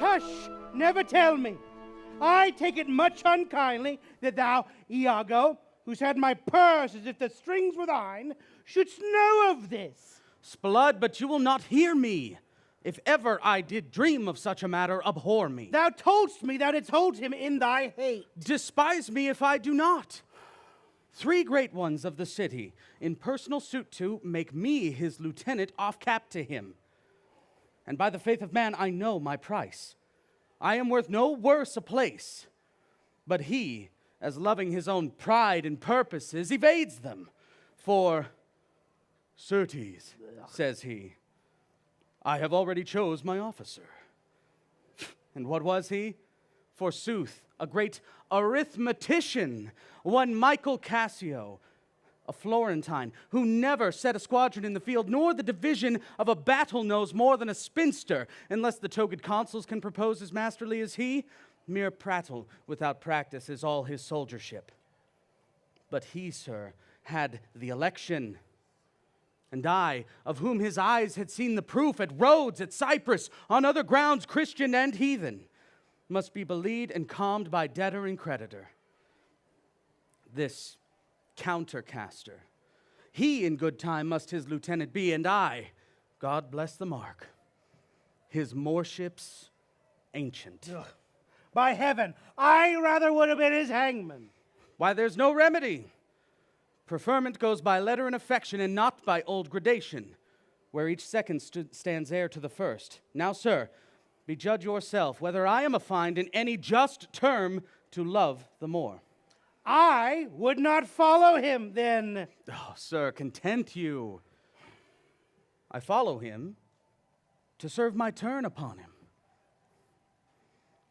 Tush, never tell me. I take it much unkindly that thou, Iago, who's had my purse as if the strings were thine, shouldst know of this. Sblood, but you will not hear me. If ever I did dream of such a matter, abhor me. Thou toldst me thou didst hold him in thy hate. Despise me if I do not. 3 great ones of the city, in personal suit to make me his lieutenant, off cap to him. And by the faith of man, I know my price. I am worth no worse a place. But he, as loving his own pride and purposes, evades them. For, certes, says he, I have already chose my officer. And what was he? Forsooth, a great arithmetician, one Michael Cassio, a Florentine, who never set a squadron in the field, nor the division of a battle knows more than a spinster, unless the togaed consuls can propose as masterly as he. Mere prattle without practice is all his soldiership. But he, sir, had the election. And I, of whom his eyes had seen the proof at Rhodes, at Cyprus, on other grounds, Christian and heathen, must be belied and calmed by debtor and creditor. This countercaster, he in good time must his lieutenant be, and I, God bless the mark, his moorship's ancient. Ugh. By heaven, I rather would have been his hangman. Why, there's no remedy. Preferment goes by letter and affection, and not by old gradation, where each second stands heir to the first. Now, sir, bejudge yourself whether I am affined in any just term to love the more. I would not follow him, then. Oh, sir, content you. I follow him to serve my turn upon him.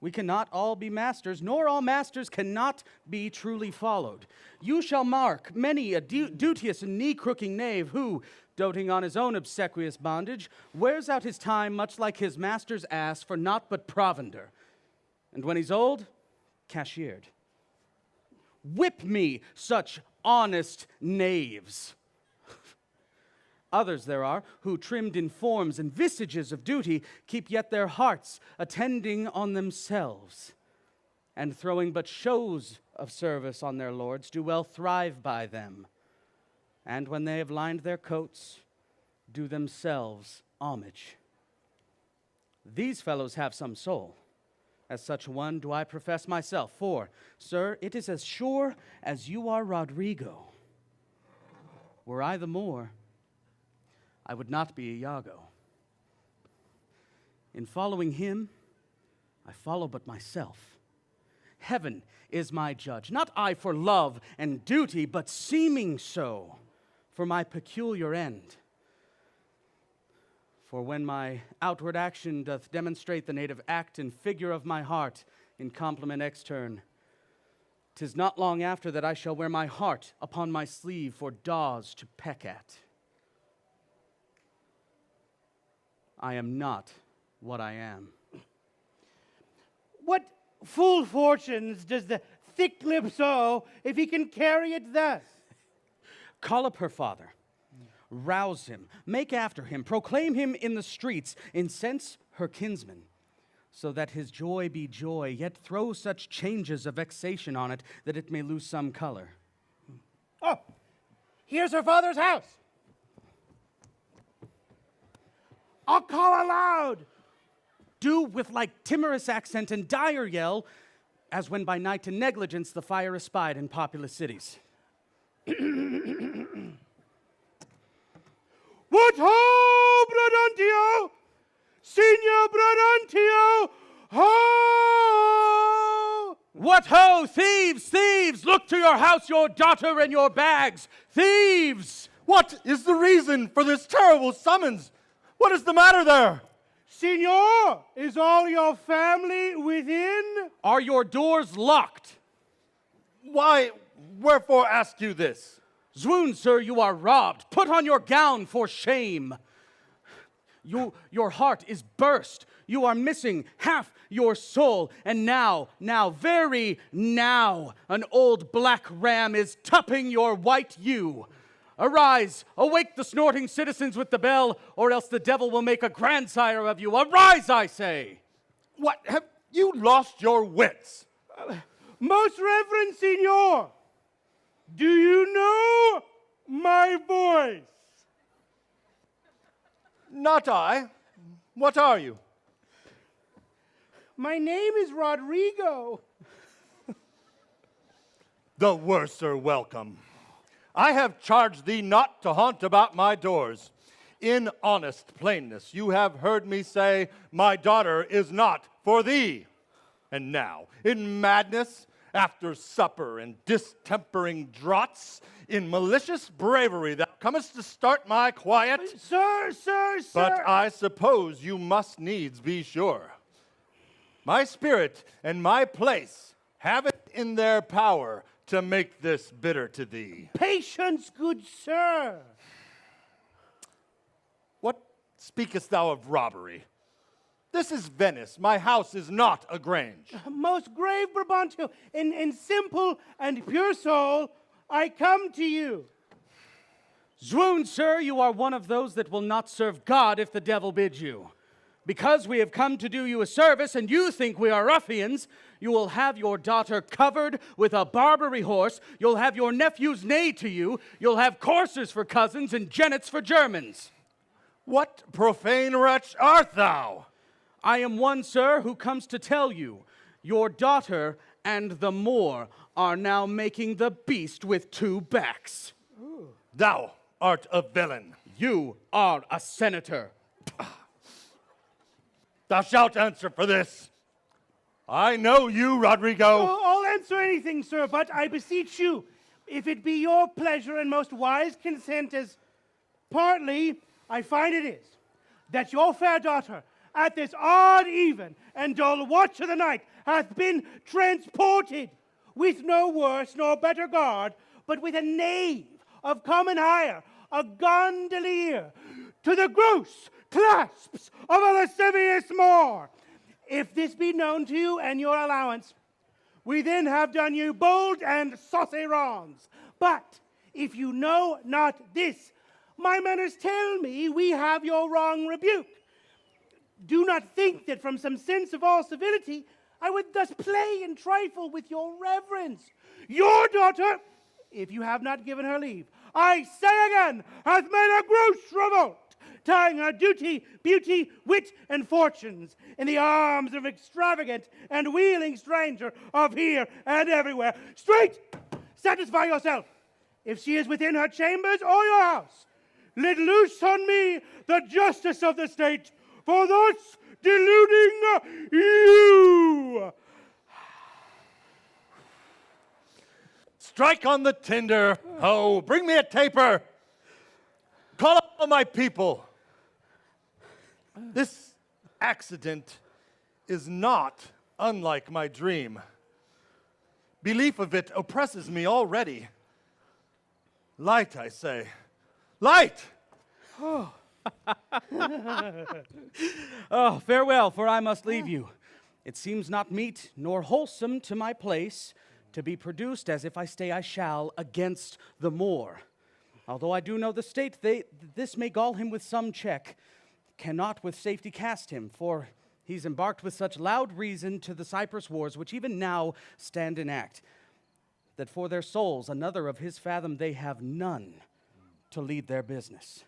We cannot all be masters, nor all masters cannot be truly followed. You shall mark many a duteous and knee-crooking knave who, doting on his own obsequious bondage, wears out his time much like his master's ass for naught but provender. And when he's old, cashiered. Whip me such honest knaves. Others there are, who trimmed in forms and visages of duty, keep yet their hearts attending on themselves, and throwing but shows of service on their lords, do well thrive by them, and when they have lined their coats, do themselves homage. These fellows have some soul. As such one do I profess myself, for, sir, it is as sure as you are Rodrigo. Were I the Moor, I would not be Iago. In following him, I follow but myself. Heaven is my judge, not I for love and duty, but seeming so, for my peculiar end. For when my outward action doth demonstrate the native act and figure of my heart in compliment extern, 'tis not long after that I shall wear my heart upon my sleeve for daws to peck at. I am not what I am. What fool fortunes does the thick lip sow if he can carry it thus? Call up her father. Rouse him, make after him, proclaim him in the streets, incense her kinsman, so that his joy be joy, yet throw such changes of vexation on it that it may lose some color. Oh, here's her father's house. I'll call aloud. Do with like timorous accent and dire yell, as when by night in negligence the fire is spied in populous cities. What ho, Brabantio! Signor Brabantio! Ho! What ho, thieves, thieves! Look to your house, your daughter, and your bags! Thieves! What is the reason for this terrible summons? What is the matter there? Signor, is all your family within? Are your doors locked? Why, wherefore ask you this? Swoon, sir, you are robbed. Put on your gown for shame. Your heart is burst. You are missing half your soul. And now, very now, an old black ram is tupping your white ewe. Arise, awake the snorting citizens with the bell, or else the devil will make a grandsire of you. Arise, I say. What, have you lost your wits? Most Reverend Signor, do you know my voice? Not I. What are you? My name is Rodrigo. The worse are welcome. I have charged thee not to haunt about my doors. In honest plainness, you have heard me say, my daughter is not for thee. And now, in madness, after supper and distempering draughts, in malicious bravery, thou comest to start my quiet. Sir. But I suppose you must needs be sure. My spirit and my place have it in their power to make this bitter to thee. Patience, good sir. What speakest thou of robbery? This is Venice. My house is not a grange. Most grave Brabantio, in simple and pure soul, I come to you. Swoon, sir, you are one of those that will not serve God if the devil bids you. Because we have come to do you a service and you think we are ruffians, you will have your daughter covered with a Barbary horse, you'll have your nephews neigh to you, you'll have coursers for cousins and jennets for Germans. What profane wretch art thou? I am one, sir, who comes to tell you, your daughter and the Moor are now making the beast with two backs. Thou art a villain. You are a senator. Thou shalt answer for this. I know you, Rodrigo. I'll answer anything, sir, but I beseech you, if it be your pleasure and most wise consent, as partly I find it is, that your fair daughter, at this odd even and dull watch of the night, hath been transported with no worse nor better guard, but with a knave of common hire, a gondolier, to the gross clasps of a lascivious Moor. If this be known to you and your allowance, we then have done you bold and saucy wrongs. But if you know not this, my manners tell me we have your wrong rebuke. Do not think that from some sense of all civility I would thus play and trifle with your reverence. Your daughter, if you have not given her leave, I say again, hath made a gross revolt, tying her duty, beauty, wit, and fortunes in the arms of extravagant and wheeling stranger of here and everywhere. Straight! Satisfy yourself. If she is within her chambers or your house, let loose on me the justice of the state for thus deluding you. Strike on the tinder. Oh, bring me a taper. Call up all my people. This accident is not unlike my dream. Belief of it oppresses me already. Light, I say. Light! Oh, farewell, for I must leave you. It seems not meet nor wholesome to my place to be produced as if I stay I shall against the Moor. Although I do know the state, this may gall him with some check, cannot with safety cast him, for he's embarked with such loud reason to the Cyprus wars, which even now stand in act, that for their souls another of his fathom they have none to lead their business.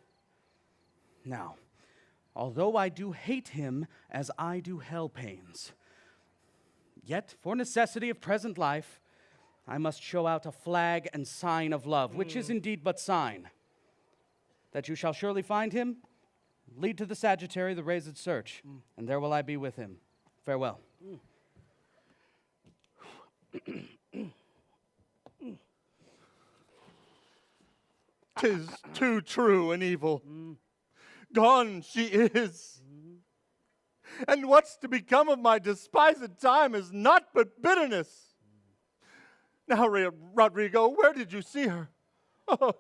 Now, although I do hate him as I do hell pains, yet for necessity of present life, I must show out a flag and sign of love, which is indeed but sign. That you shall surely find him, lead to the Sagittary, the raised search, and there will I be with him. Farewell. 'Tis too true an evil. Gone she is. And what's to become of my despised time is naught but bitterness. Now, Rodrigo, where did you see her? Oh,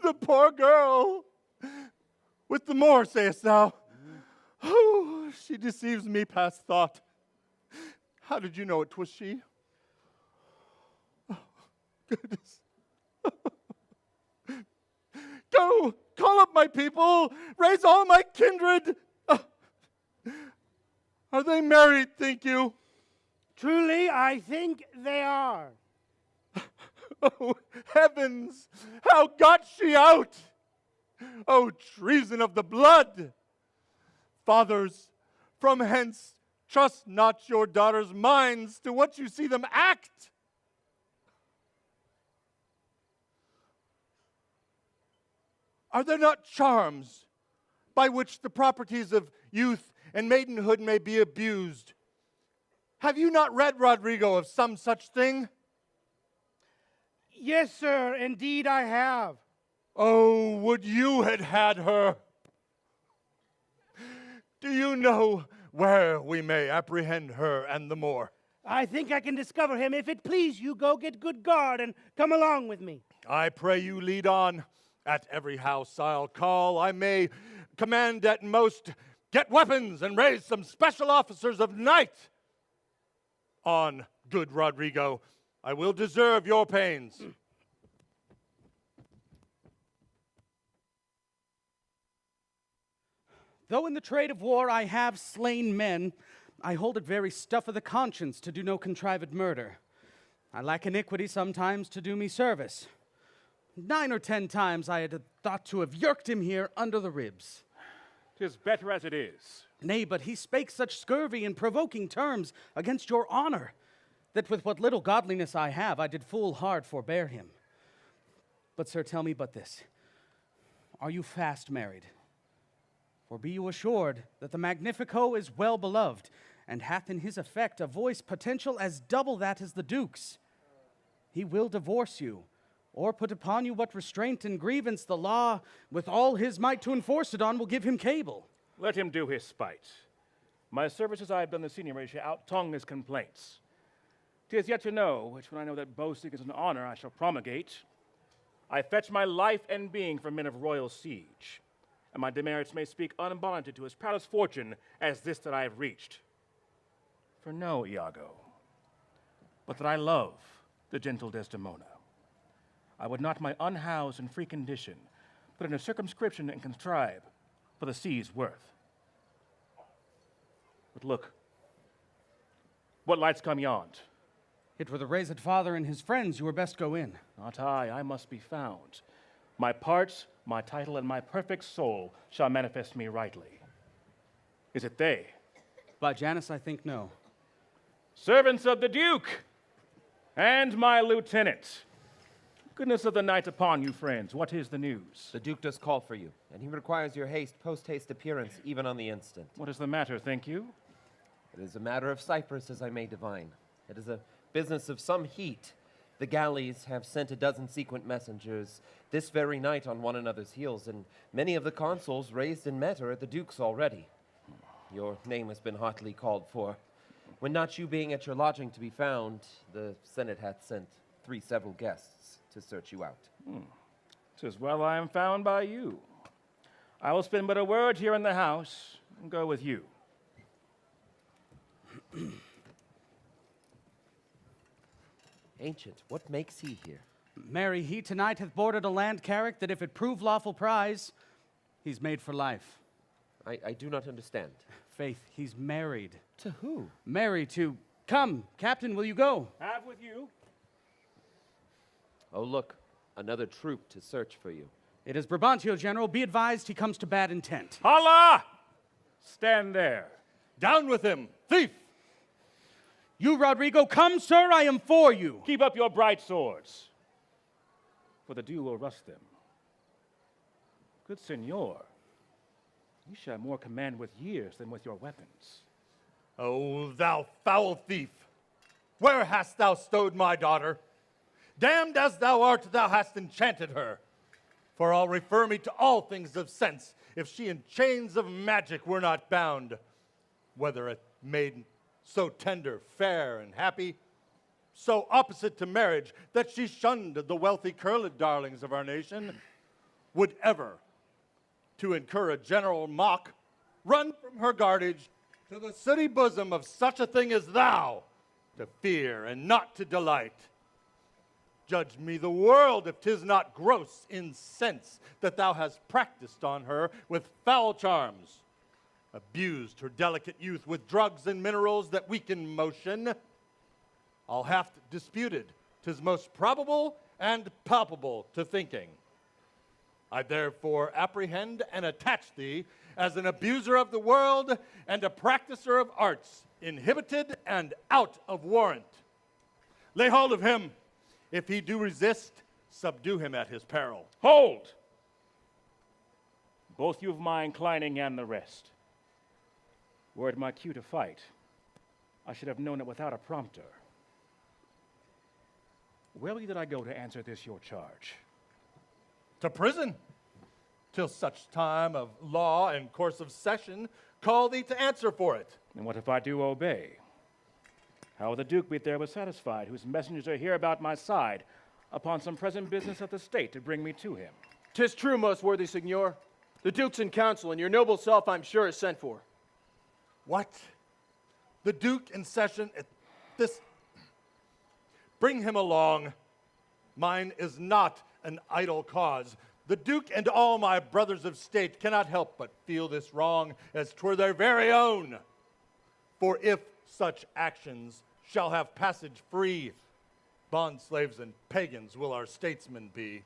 the poor girl. With the Moor, sayest thou? Oh, she deceives me past thought. How did you know it was she? Oh, goodness. Go, call up my people, raise all my kindred. Are they married, think you? Truly, I think they are. Oh, heavens! How got she out? Oh, treason of the blood! Fathers, from hence, trust not your daughters' minds to what you see them act. Are there not charms by which the properties of youth and maidenhood may be abused? Have you not read, Rodrigo, of some such thing? Yes, sir, indeed I have. Oh, would you had had her! Do you know where we may apprehend her and the Moor? I think I can discover him. If it please you, go get good guard and come along with me. I pray you lead on. At every house I'll call. I may command at most, get weapons and raise some special officers of night. On, good Rodrigo, I will deserve your pains. Though in the trade of war I have slain men, I hold it very stuff of the conscience to do no contrived murder. I lack iniquity sometimes to do me service. 9 or 10 times I had thought to have yerked him here under the ribs. 'Tis better as it is. Nay, but he spake such scurvy and provoking terms against your honor, that with what little godliness I have, I did full hard forbear him. But, sir, tell me but this. Are you fast married? For be you assured that the Magnifico is well beloved, and hath in his effect a voice potential as double that as the Duke's. He will divorce you, or put upon you what restraint and grievance the law, with all his might to enforce it on, will give him cable. Let him do his spite. My services I have done the Signory shall out-tongue his complaints. 'Tis yet to know, which when I know that boasting is an honor I shall promulgate, I fetch my life and being from men of royal siege, and my demerits may speak unbonneted to as proud as fortune as this that I have reached. For know, Iago, but that I love the gentle Desdemona. I would not my unhoused and free condition put in a circumscription and contrive for the sea's worth. But look, what lights come yond? It were the raised father and his friends, you were best go in. Not I must be found. My parts, my title, and my perfect soul shall manifest me rightly. Is it they? By Janus, I think no. Servants of the Duke, and my lieutenant. Goodness of the night upon you, friends. What is the news? The Duke does call for you, and he requires your post-haste appearance, even on the instant. What is the matter, think you? It is a matter of Cyprus, as I may divine. It is a business of some heat. The galleys have sent a dozen sequent messengers this very night on one another's heels, and many of the consuls raised and met are at the Duke's already. Your name has been hotly called for. When not you being at your lodging to be found, the Senate hath sent 3 several guests to search you out. 'Tis well I am found by you. I will spend but a word here in the house and go with you. Ancient, what makes he here? Marry, he tonight hath boarded a land carrack that if it prove lawful prize, he's made for life. I do not understand. Faith, he's married. To who? Married to... Come, Captain, will you go? Have with you. Oh, look, another troop to search for you. It is Brabantio, General. Be advised he comes to bad intent. Holla! Stand there. Down with him, thief! You, Rodrigo, come, sir, I am for you. Keep up your bright swords, for the dew will rust them. Good senor, you shall have more command with years than with your weapons. O thou foul thief! Where hast thou stowed my daughter? Damned as thou art, thou hast enchanted her. For I'll refer me to all things of sense, if she in chains of magic were not bound. Whether a maiden so tender, fair, and happy, so opposite to marriage that she shunned the wealthy curled darlings of our nation, would ever, to incur a general mock, run from her guardage to the city bosom of such a thing as thou, to fear and not to delight. Judge me the world if 'tis not gross in sense that thou hast practiced on her with foul charms. abused her delicate youth with drugs and minerals that weaken motion. I'll have disputed, 'tis most probable and palpable to thinking. I therefore apprehend and attach thee as an abuser of the world and a practicer of arts, inhibited and out of warrant. Lay hold of him. If he do resist, subdue him at his peril. Hold! Both you of my inclining and the rest. Were it my cue to fight, I should have known it without a prompter. Where did I go to answer this your charge? To prison, till such time of law and course of session call thee to answer for it. And what if I do obey? How will the Duke be there was satisfied, whose messengers are here about my side, upon some present business of the state to bring me to him? 'Tis true, most worthy signor. The Duke's in council, and your noble self, I'm sure, is sent for. What? The Duke in session at this... Bring him along. Mine is not an idle cause. The Duke and all my brothers of state cannot help but feel this wrong as 'twere their very own. For if such actions shall have passage free, bond slaves and pagans will our statesmen be.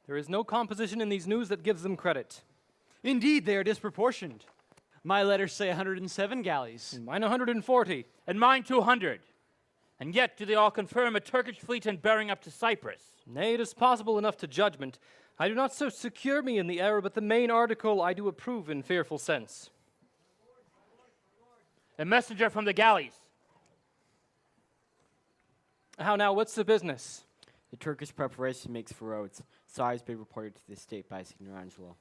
There is no composition in these news that gives them credit. Indeed, they are disproportioned. My letters say 107 galleys. Mine 140. And mine 200. And yet do they all confirm a Turkish fleet and bearing up to Cyprus? Nay, it is possible enough to judgment. I do not so secure me in the error, but the main article I do approve in fearful sense. A messenger from the galleys. How now, what's the business? The Turkish preparation makes for roads. Sorry has been reported to the state by Signor Angelo.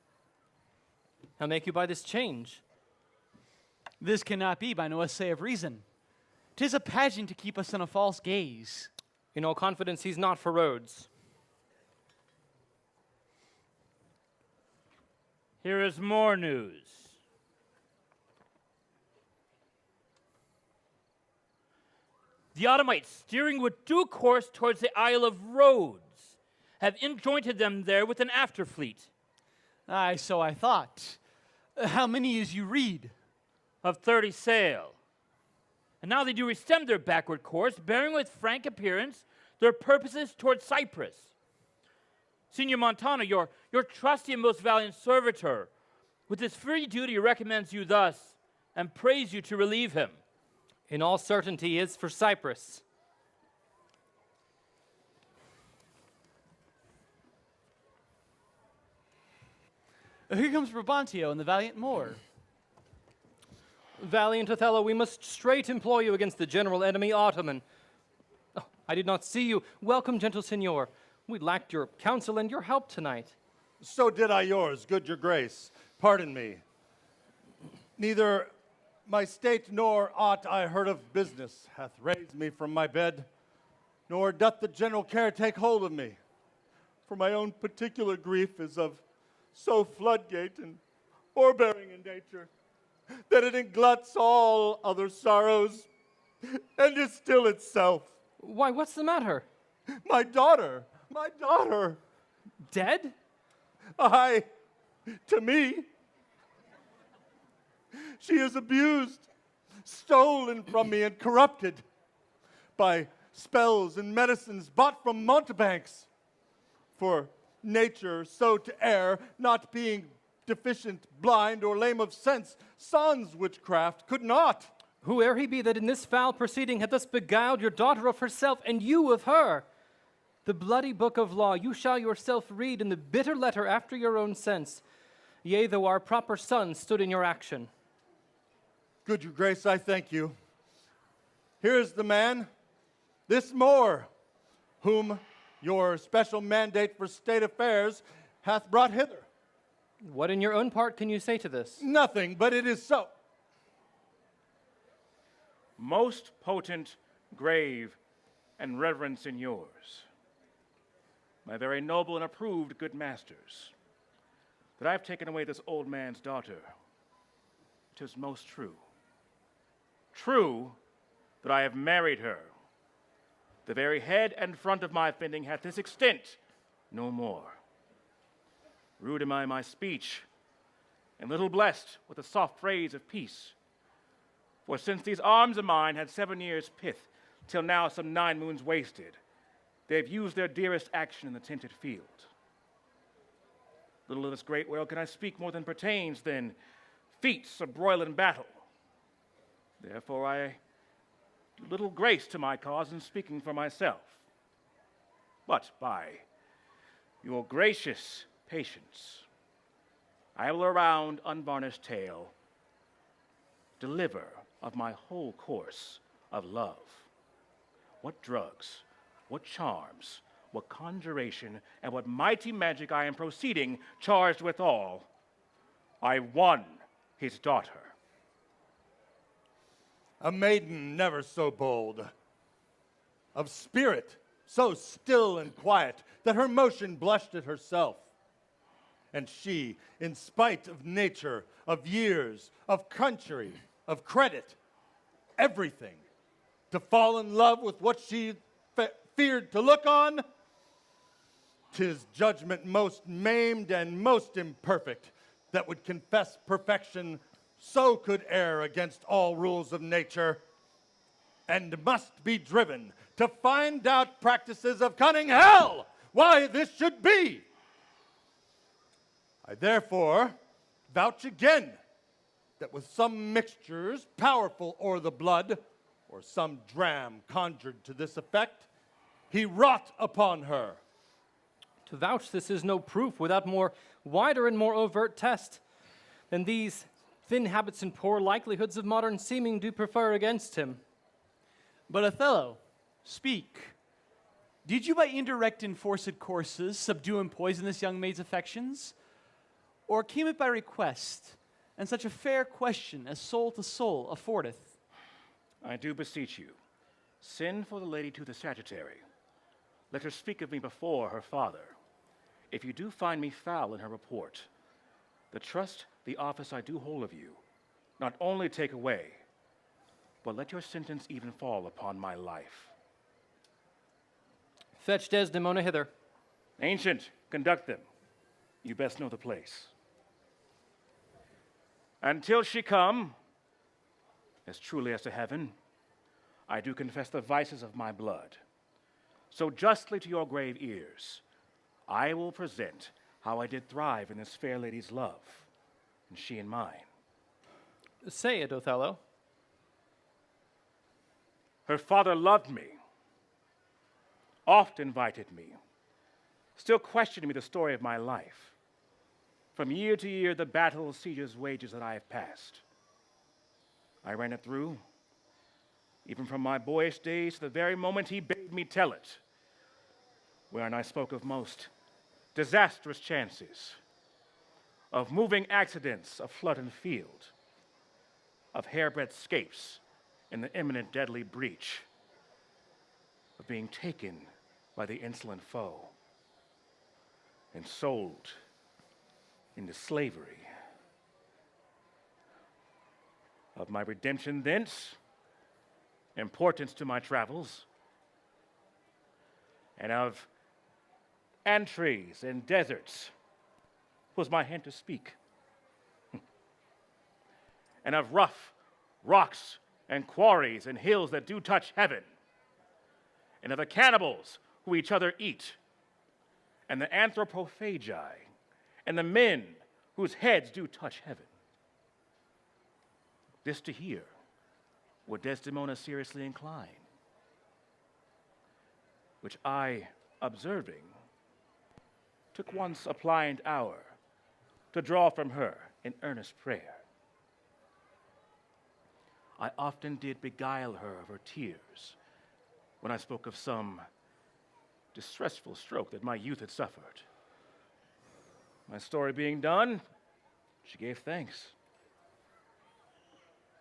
How make you by this change? This cannot be by no essay of reason. 'Tis a pageant to keep us in a false gaze. In all confidence, he's not for roads. Here is more news. The Ottomites, steering with due course towards the Isle of Rhodes, have enjoined them there with an after fleet. Aye, so I thought. How many as you read? Of 30 sail. And now they do restem their backward course, bearing with frank appearance their purposes towards Cyprus. Signor Montano, your trusty and most valiant servitor, with his free duty recommends you thus, and prays you to relieve him. In all certainty is for Cyprus. Here comes Brabantio and the valiant Moor. Valiant Othello, we must straight employ you against the general enemy, Ottoman. Oh, I did not see you. Welcome, gentle signor. We lacked your counsel and your help tonight. So did I yours, good your grace. Pardon me. Neither my state nor aught I heard of business hath raised me from my bed, nor doth the general care take hold of me. For my own particular grief is of so floodgate and o'erbearing in nature, that it engluts all other sorrows, and is still itself. Why, what's the matter? My daughter! Dead? Aye, to me. She is abused, stolen from me, and corrupted by spells and medicines bought from mountebanks. For nature so to err, not being deficient, blind, or lame of sense, sans witchcraft could not. Whoe'er he be that in this foul proceeding hath thus beguiled your daughter of herself, and you of her, the bloody book of law you shall yourself read in the bitter letter after your own sense, yea, though our proper son stood in your action. Good your grace, I thank you. Here is the man, this Moor, whom your special mandate for state affairs hath brought hither. What in your own part can you say to this? Nothing, but it is so. Most potent, grave, and reverend signors, my very noble and approved good masters, that I have taken away this old man's daughter, 'tis most true. True that I have married her. The very head and front of my offending hath this extent, no more. Rude am I in my speech, and little blessed with the soft phrase of peace. For since these arms of mine had 7 years' pith, till now some 9 moons wasted, they have used their dearest action in the tented field. Little of this great world can I speak more than pertains than feats of broil and battle. Therefore I do little grace to my cause in speaking for myself. But by your gracious patience, I will around unvarnished tale deliver of my whole course of love. What drugs, what charms, what conjuration, and what mighty magic I am proceeding charged withal. I won his daughter. A maiden never so bold, of spirit so still and quiet that her motion blushed at herself. And she, in spite of nature, of years, of country, of credit, everything, to fall in love with what she feared to look on, 'tis judgment most maimed and most imperfect that would confess perfection so could err against all rules of nature, and must be driven to find out practices of cunning hell why this should be. I therefore vouch again that with some mixtures powerful o'er the blood, or some dram conjured to this effect, he wrought upon her. To vouch this is no proof without more wider and more overt test than these thin habits and poor likelihoods of modern seeming do prefer against him. But Othello, speak. Did you by indirect and forced courses subdue and poison this young maid's affections? Or came it by request, and such a fair question as soul to soul affordeth? I do beseech you, send for the lady to the Sagittary. Let her speak of me before her father. If you do find me foul in her report, the trust, the office I do hold of you, not only take away, but let your sentence even fall upon my life. Fetch Desdemona hither. Ancient, conduct them. You best know the place. Until she come, as truly as to heaven, I do confess the vices of my blood. So justly to your grave ears, I will present how I did thrive in this fair lady's love, and she in mine. Say it, Othello. Her father loved me, oft invited me, still questioned me the story of my life. From year to year, the battles, sieges, wages that I have passed. I ran it through, even from my boyish days to the very moment he bade me tell it, wherein I spoke of most disastrous chances, of moving accidents of flood and field, of hairbreadth scapes in the imminent deadly breach, of being taken by the insolent foe and sold into slavery, of my redemption thence, importance to my travels, and of antries and deserts was my hand to speak, and of rough rocks and quarries and hills that do touch heaven, and of the cannibals who each other eat, and the anthropophagi, and the men whose heads do touch heaven. This to hear, would Desdemona seriously incline, which I, observing, took once a pliant hour to draw from her in earnest prayer. I often did beguile her of her tears when I spoke of some distressful stroke that my youth had suffered. My story being done, she gave thanks.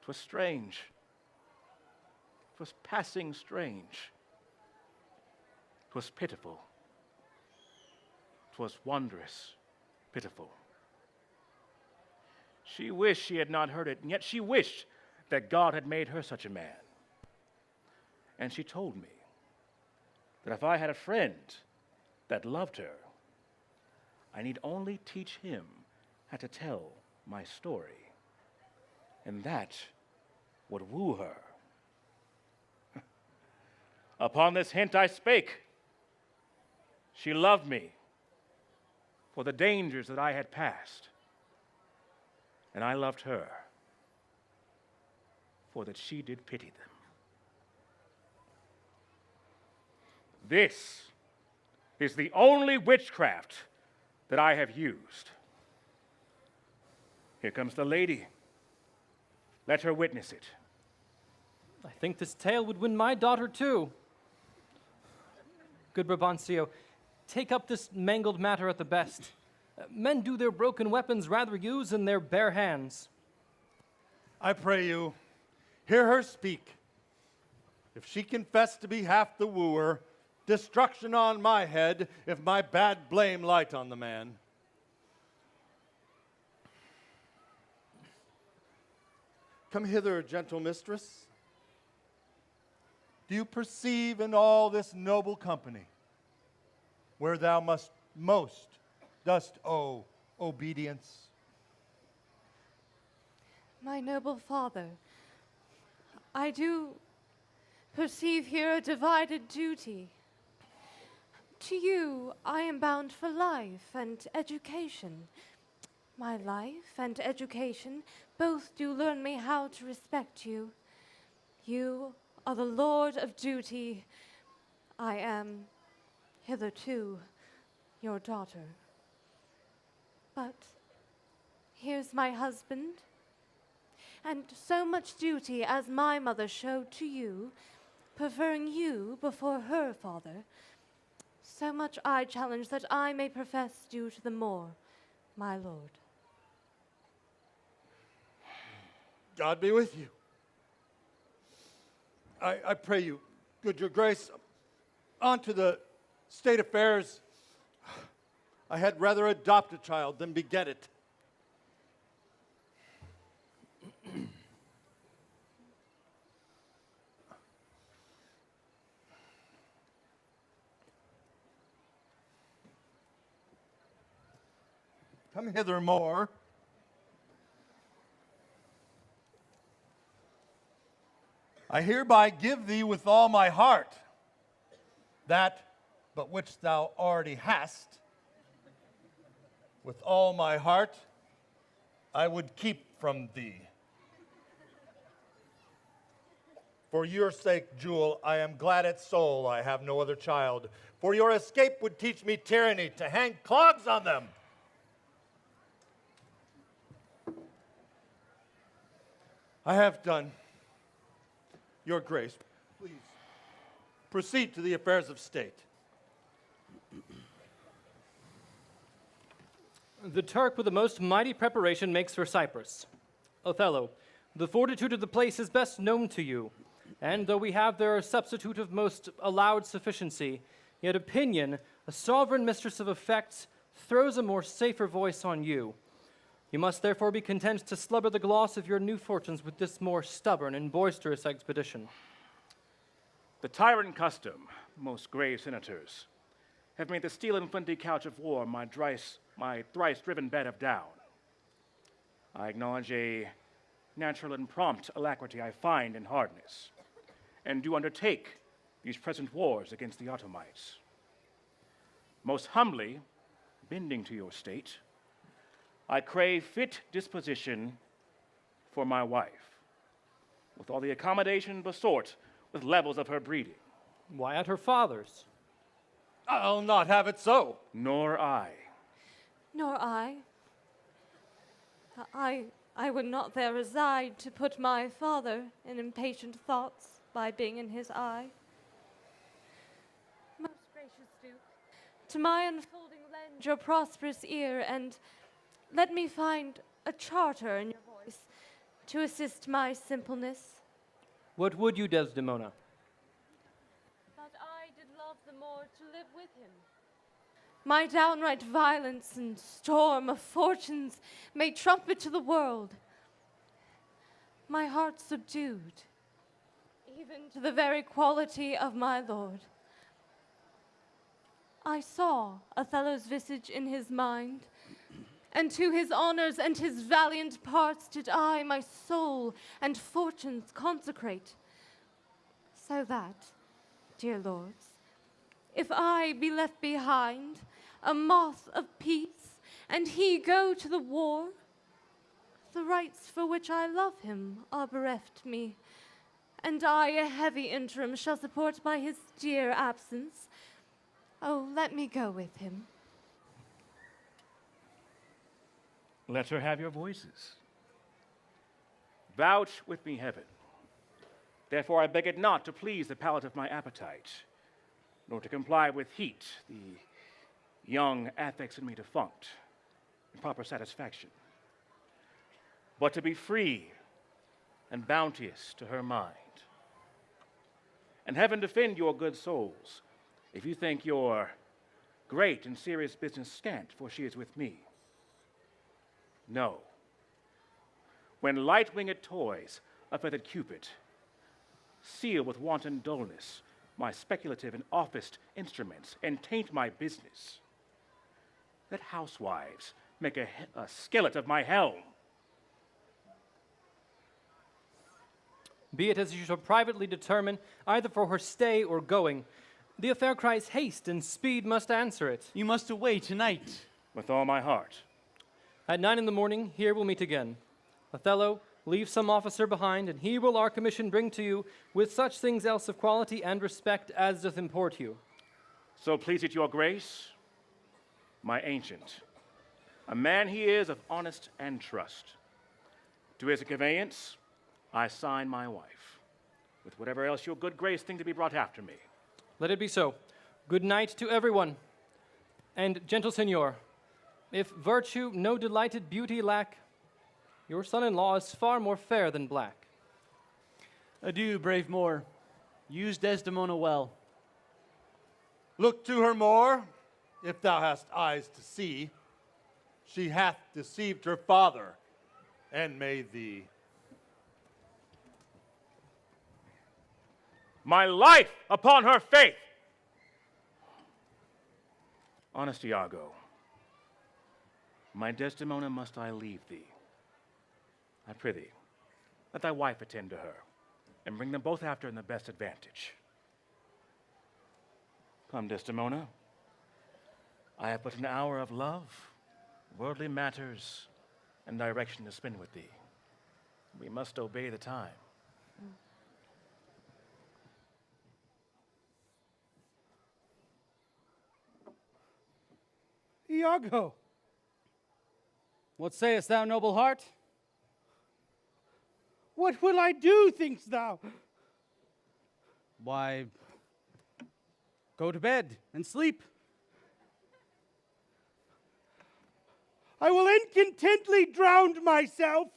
'Twas strange. 'Twas passing strange. 'Twas pitiful. 'Twas wondrous pitiful. She wished she had not heard it, and yet she wished that God had made her such a man. And she told me that if I had a friend that loved her, I need only teach him how to tell my story, and that would woo her. Upon this hint I spake. She loved me for the dangers that I had passed, and I loved her for that she did pity them. This is the only witchcraft that I have used. Here comes the lady. Let her witness it. I think this tale would win my daughter too. Good Brabantio, take up this mangled matter at the best. Men do their broken weapons rather use in their bare hands. I pray you, hear her speak. If she confess to be half the wooer, destruction on my head if my bad blame light on the man. Come hither, gentle mistress. Do you perceive in all this noble company where thou most dost owe obedience? My noble father, I do perceive here a divided duty. To you, I am bound for life and education. My life and education both do learn me how to respect you. You are the lord of duty. I am, hitherto, your daughter. But here's my husband, and so much duty as my mother showed to you, preferring you before her father, so much I challenge that I may profess due to the more, my lord. God be with you. I pray you, good your grace, on to the state affairs. I had rather adopt a child than beget it. Come hither more. I hereby give thee with all my heart that but which thou already hast. With all my heart I would keep from thee. For your sake, Jewel, I am glad at soul I have no other child. For your escape would teach me tyranny to hang clogs on them. I have done. Your grace, please proceed to the affairs of state. The Turk with the most mighty preparation makes for Cyprus. Othello, the fortitude of the place is best known to you, and though we have their substitute of most allowed sufficiency, yet opinion, a sovereign mistress of effects, throws a more safer voice on you. You must therefore be content to slubber the gloss of your new fortunes with this more stubborn and boisterous expedition. The tyrant custom, most grave senators, have made the steel and flinty couch of war my thrice-driven bed of down. I acknowledge a natural and prompt alacrity I find in hardness, and do undertake these present wars against the Ottomites. Most humbly, bending to your state, I crave fit disposition for my wife, with all the accommodation besort with levels of her breeding. Why at her father's? I'll not have it so. Nor I. Nor I. I would not there reside to put my father in impatient thoughts by being in his eye. Most gracious Duke, to my unfolding lend your prosperous ear, and let me find a charter in your voice to assist my simpleness. What would you, Desdemona? That I did love the more to live with him. My downright violence and storm of fortunes may trumpet to the world. My heart subdued, even to the very quality of my lord. I saw Othello's visage in his mind, and to his honors and his valiant parts did I my soul and fortunes consecrate. So that, dear lords, if I be left behind, a moth of peace, and he go to the war, the rights for which I love him are bereft me, and I a heavy interim shall support by his dear absence. Oh, let me go with him. Let her have your voices. Vouch with me, heaven. Therefore I beg it not to please the palate of my appetite, nor to comply with heat, the young affects in me defunct, in proper satisfaction, but to be free and bounteous to her mind. And heaven defend your good souls, if you think your great and serious business scant, for she is with me. No. When light-winged toys, a feathered cupid, seal with wanton dullness my speculative and officed instruments, and taint my business, let housewives make a skillet of my helm. Be it as you shall privately determine, either for her stay or going. The affair cries haste, and speed must answer it. You must away tonight. With all my heart. At 9 in the morning, here we'll meet again. Othello, leave some officer behind, and he will our commission bring to you with such things else of quality and respect as doth import you. So please it your grace, my ancient, a man he is of honest and trust. To his conveyance, I sign my wife, with whatever else your good grace think to be brought after me. Let it be so. Good night to everyone. And gentle Signor, if virtue no delighted beauty lack, your son-in-law is far more fair than black. Adieu, brave Moor. Use Desdemona well. Look to her more, if thou hast eyes to see. She hath deceived her father, and made thee. My life upon her faith! Honest Iago, my Desdemona, must I leave thee? I prithee, let thy wife attend to her, and bring them both after in the best advantage. Come, Desdemona, I have but an hour of love, worldly matters, and direction to spend with thee. We must obey the time. Iago, What sayest thou, noble heart? what will I do, thinkst thou? Why, go to bed and sleep. I will incontently drown myself.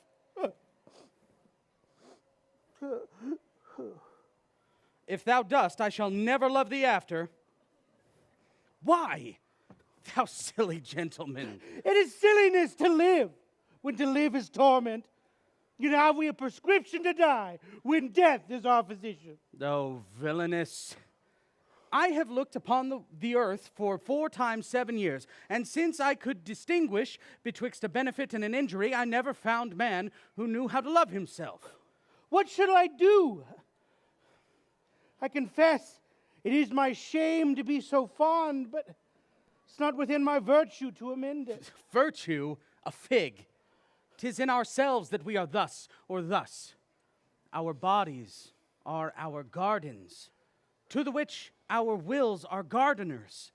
If thou dost, I shall never love thee after. Why? Thou silly gentleman. It is silliness to live, when to live is torment. Yet have we a prescription to die, when death is our physician. Oh, villainous. I have looked upon the earth for 4 times 7 years, and since I could distinguish betwixt a benefit and an injury, I never found man who knew how to love himself. What shall I do? I confess, it is my shame to be so fond, but it's not within my virtue to amend it. Virtue? A fig. 'Tis in ourselves that we are thus or thus. Our bodies are our gardens, to the which our wills are gardeners,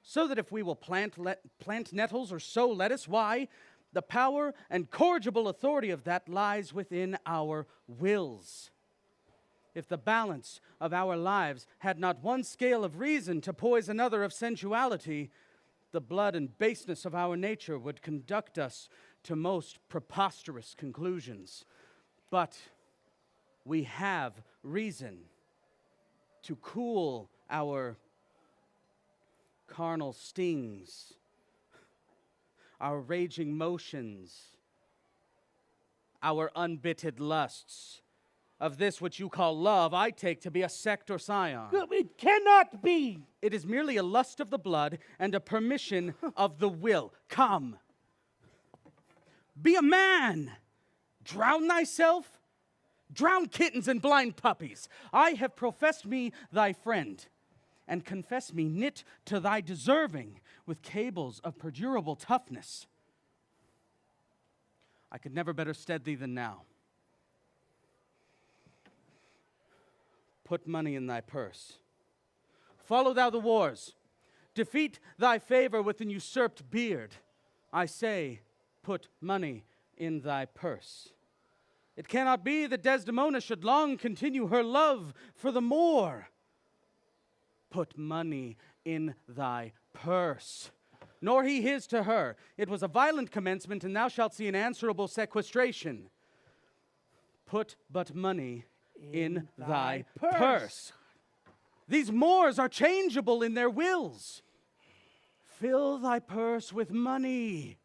so that if we will plant nettles or sow lettuce, why, the power and corrigible authority of that lies within our wills. If the balance of our lives had not one scale of reason to poise another of sensuality, the blood and baseness of our nature would conduct us to most preposterous conclusions. But we have reason to cool our carnal stings, our raging motions, our unbitted lusts. Of this which you call love, I take to be a sect or scion. It cannot be. It is merely a lust of the blood and a permission of the will. Come. Be a man. Drown thyself. Drown kittens and blind puppies. I have professed me thy friend, and confess me knit to thy deserving with cables of perdurable toughness. I could never better stead thee than now. Put money in thy purse. Follow thou the wars. Defeat thy favor with an usurped beard. I say, put money in thy purse. It cannot be that Desdemona should long continue her love for the Moor. Put money in thy purse. Nor he his to her. It was a violent commencement, and thou shalt see an answerable sequestration. Put but money in thy purse. These Moors are changeable in their wills. Fill thy purse with money.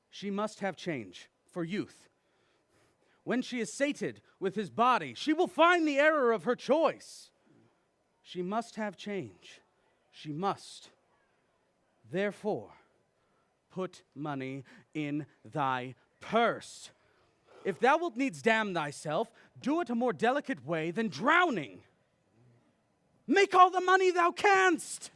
She must have change for youth. When she is sated with his body, she will find the error of her choice. She must have change. She must. Therefore, put money in thy purse. If thou wilt needs damn thyself, do it a more delicate way than drowning. Make all the money thou canst.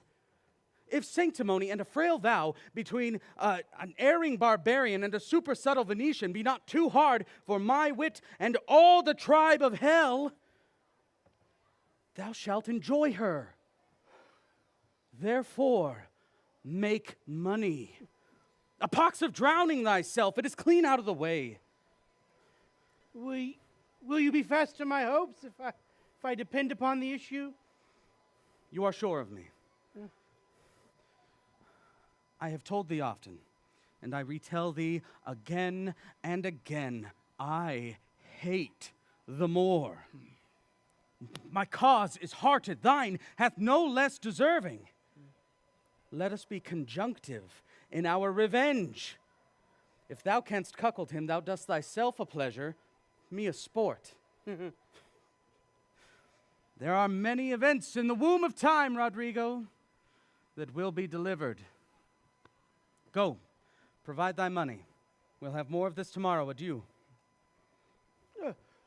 If sanctimony and a frail vow between an erring barbarian and a super subtle Venetian be not too hard for my wit and all the tribe of hell, thou shalt enjoy her. Therefore, make money. A pox of drowning thyself, it is clean out of the way. Will you be fast to my hopes if I depend upon the issue? You are sure of me. I have told thee often, and I retell thee again and again, I hate the Moor. My cause is hearted, thine hath no less deserving. Let us be conjunctive in our revenge. If thou canst cuckold him, thou dost thyself a pleasure, me a sport. There are many events in the womb of time, Rodrigo, that will be delivered. Go, provide thy money. We'll have more of this tomorrow. Adieu.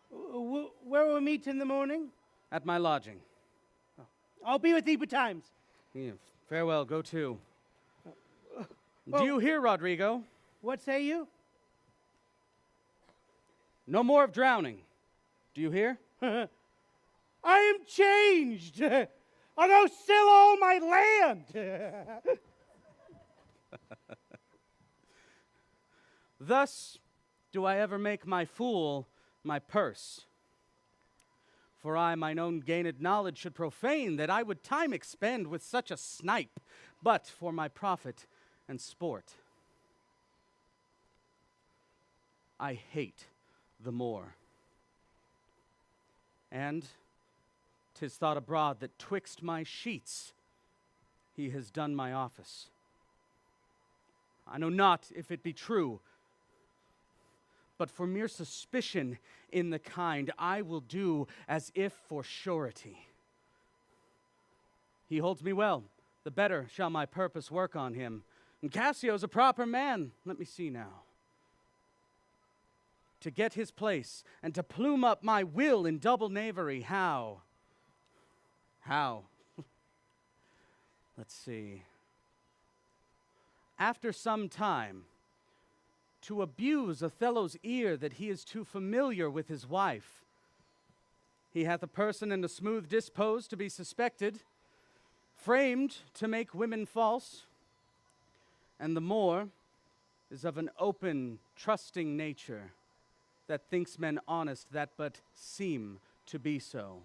Where will we meet in the morning? At my lodging. I'll be with thee betimes. Yeah, farewell, go to. Do you hear, Rodrigo? What say you? No more of drowning. Do you hear? I am changed. I'll go sell all my land. Thus do I ever make my fool my purse. For I mine own gained knowledge should profane that I would time expend with such a snipe, but for my profit and sport. I hate the Moor. And 'tis thought abroad that twixt my sheets he has done my office. I know not if it be true, but for mere suspicion in the kind, I will do as if for surety. He holds me well, the better shall my purpose work on him. And Cassio's a proper man, let me see now. To get his place and to plume up my will in double knavery, how? How? Let's see. After some time, to abuse Othello's ear that he is too familiar with his wife. He hath a person and a smooth dispose to be suspected, framed to make women false, and the Moor is of an open, trusting nature that thinks men honest that but seem to be so.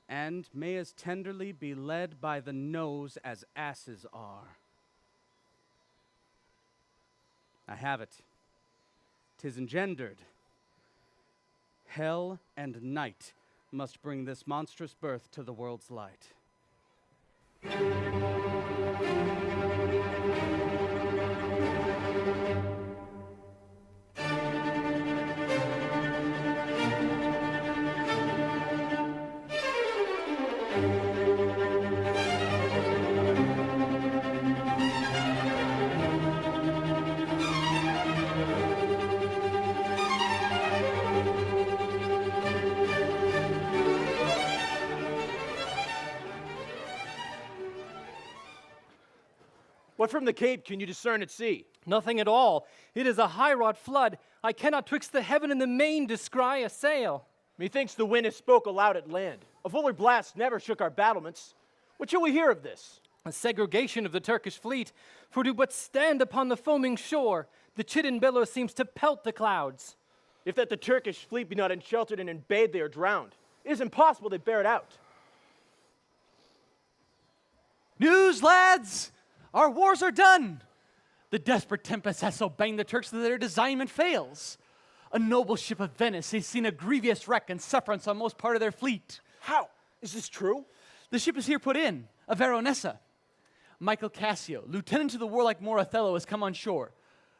and may as tenderly be led by the nose as asses are. I have it. 'Tis engendered. Hell and night must bring this monstrous birth to the world's light. What from the cape can you discern at sea? Nothing at all. It is a high-wrought flood. I cannot twixt the heaven and the main descry a sail. Methinks the wind has spoke aloud at land. A fuller blast never shook our battlements. What shall we hear of this? A segregation of the Turkish fleet. For to but stand upon the foaming shore, the chidden billow seems to pelt the clouds. If that the Turkish fleet be not unsheltered and in bathe, they are drowned. It is impossible they bear it out. News, lads! Our wars are done! The desperate tempest has so banged the Turks that their designment fails. A noble ship of Venice has seen a grievous wreck and sufferance on most part of their fleet. How? Is this true? The ship is here put in, a Veronessa. Michael Cassio, lieutenant to the warlike Moor Othello, has come on shore.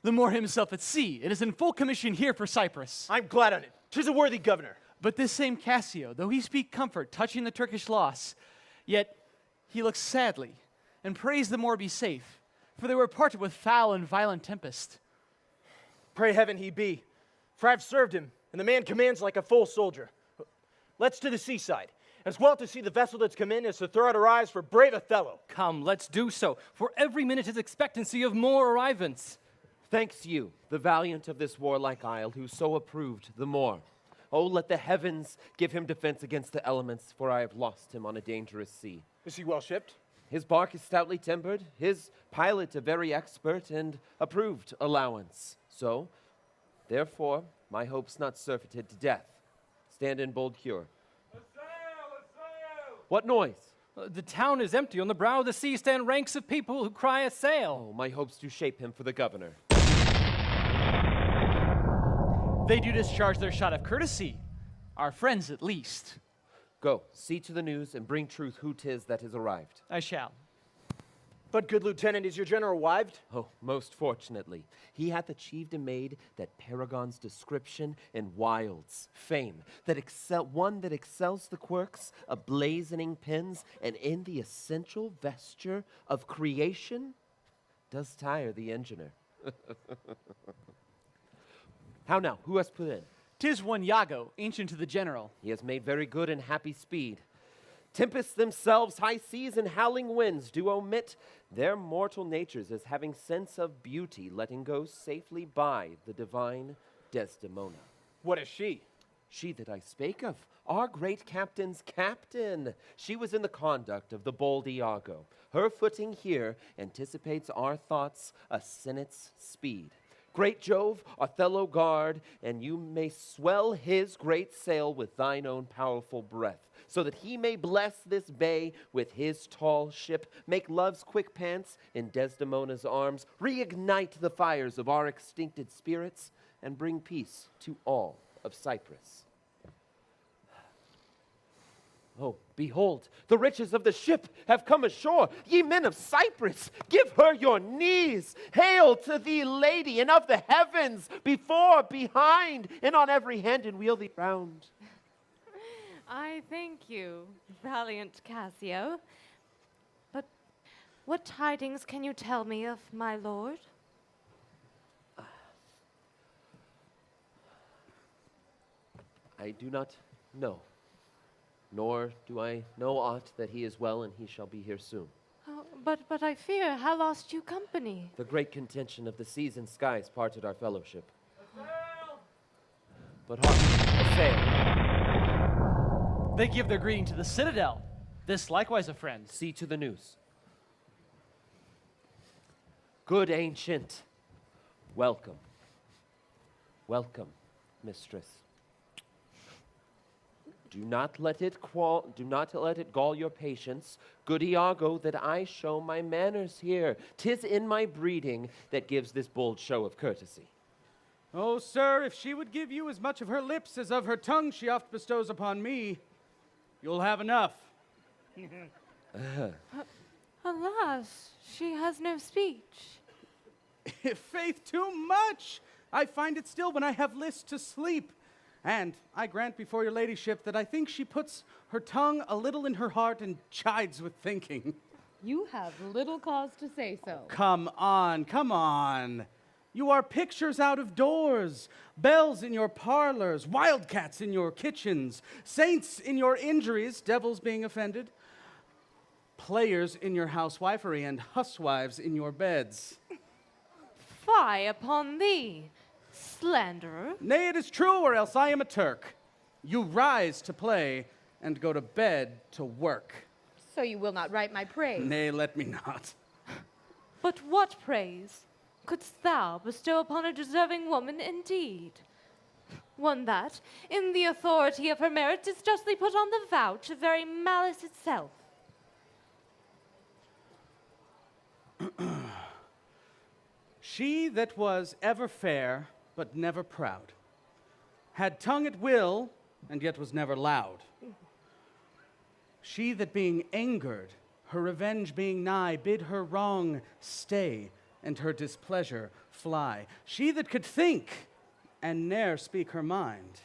The Moor himself at sea. It is in full commission here for Cyprus. I'm glad on it. 'Tis a worthy governor. But this same Cassio, though he speak comfort touching the Turkish loss, yet he looks sadly and prays the Moor be safe, for they were parted with foul and violent tempest. Pray heaven he be, for I've served him, and the man commands like a full soldier. Let's to the seaside, as well to see the vessel that's come in as to throw out our eyes for brave Othello. Come, let's do so, for every minute is expectancy of more arrivants. Thanks you, the valiant of this warlike isle, who so approved the Moor. Oh, let the heavens give him defense against the elements, for I have lost him on a dangerous sea. Is he well shipped? His bark is stoutly timbered, his pilot a very expert and approved allowance. So, therefore, my hopes not surfeited to death. Stand in bold cure. A sail! What noise? The town is empty. On the brow of the sea stand ranks of people who cry a sail. Oh, my hopes do shape him for the governor. They do discharge their shot of courtesy. Our friends, at least. Go, see to the news, and bring truth who 'tis that has arrived. I shall. But, good lieutenant, is your general arrived? Oh, most fortunately, he hath achieved and made that paragon's description in Wild's fame, that one that excels the quirks of blazoning pens, and in the essential vesture of creation does tire the engineer. How now? Who has put in? 'Tis one Iago, ancient to the general. He has made very good and happy speed. Tempests themselves, high seas, and howling winds do omit their mortal natures as having sense of beauty, letting go safely by the divine Desdemona. What is she? She that I spake of, our great captain's captain. She was in the conduct of the bold Iago. Her footing here anticipates our thoughts a senate's speed. Great Jove, Othello guard, and you may swell his great sail with thine own powerful breath, so that he may bless this bay with his tall ship, make love's quick pants in Desdemona's arms, reignite the fires of our extincted spirits, and bring peace to all of Cyprus. Oh, behold, the riches of the ship have come ashore. Ye men of Cyprus, give her your knees. Hail to thee, lady, and of the heavens, before, behind, and on every hand, and wheel thee round. I thank you, valiant Cassio. But what tidings can you tell me of my lord? I do not know, nor do I know aught that he is well and he shall be here soon. Oh, but I fear, how lost you company? The great contention of the seas and skies parted our fellowship. But hark, a sail. They give their greeting to the citadel. This likewise a friend. See to the news. Good ancient, welcome. Welcome, mistress. Do not let it gall your patience, good Iago, that I show my manners here. 'Tis in my breeding that gives this bold show of courtesy. Oh, sir, if she would give you as much of her lips as of her tongue she oft bestows upon me, you'll have enough. Alas, she has no speech. Faith, too much. I find it still when I have list to sleep. And I grant before your ladyship that I think she puts her tongue a little in her heart and chides with thinking. You have little cause to say so. Come on, come on. You are pictures out of doors, bells in your parlors, wildcats in your kitchens, saints in your injuries, devils being offended, players in your housewifery, and huswives in your beds. Fie upon thee, slanderer. Nay, it is true, or else I am a Turk. You rise to play and go to bed to work. So you will not write my praise. Nay, let me not. But what praise couldst thou bestow upon a deserving woman indeed? One that, in the authority of her merit, is justly put on the vouch of very malice itself. She that was ever fair, but never proud, had tongue at will, and yet was never loud. She that being angered, her revenge being nigh, bid her wrong stay, and her displeasure fly. She that could think, and ne'er speak her mind,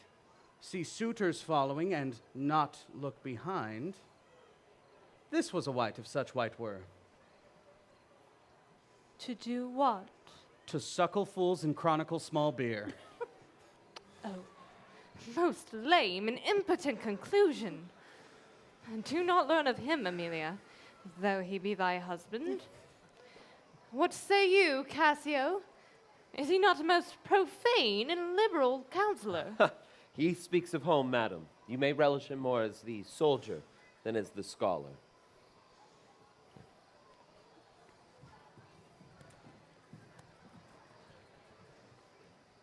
see suitors following, and not look behind. This was a wight, if such wight were. To do what? To suckle fools and chronicle small beer. Oh, most lame and impotent conclusion. And do not learn of him, Amelia, though he be thy husband. What say you, Cassio? Is he not a most profane and liberal counselor? He speaks of home, madam. You may relish him more as the soldier than as the scholar.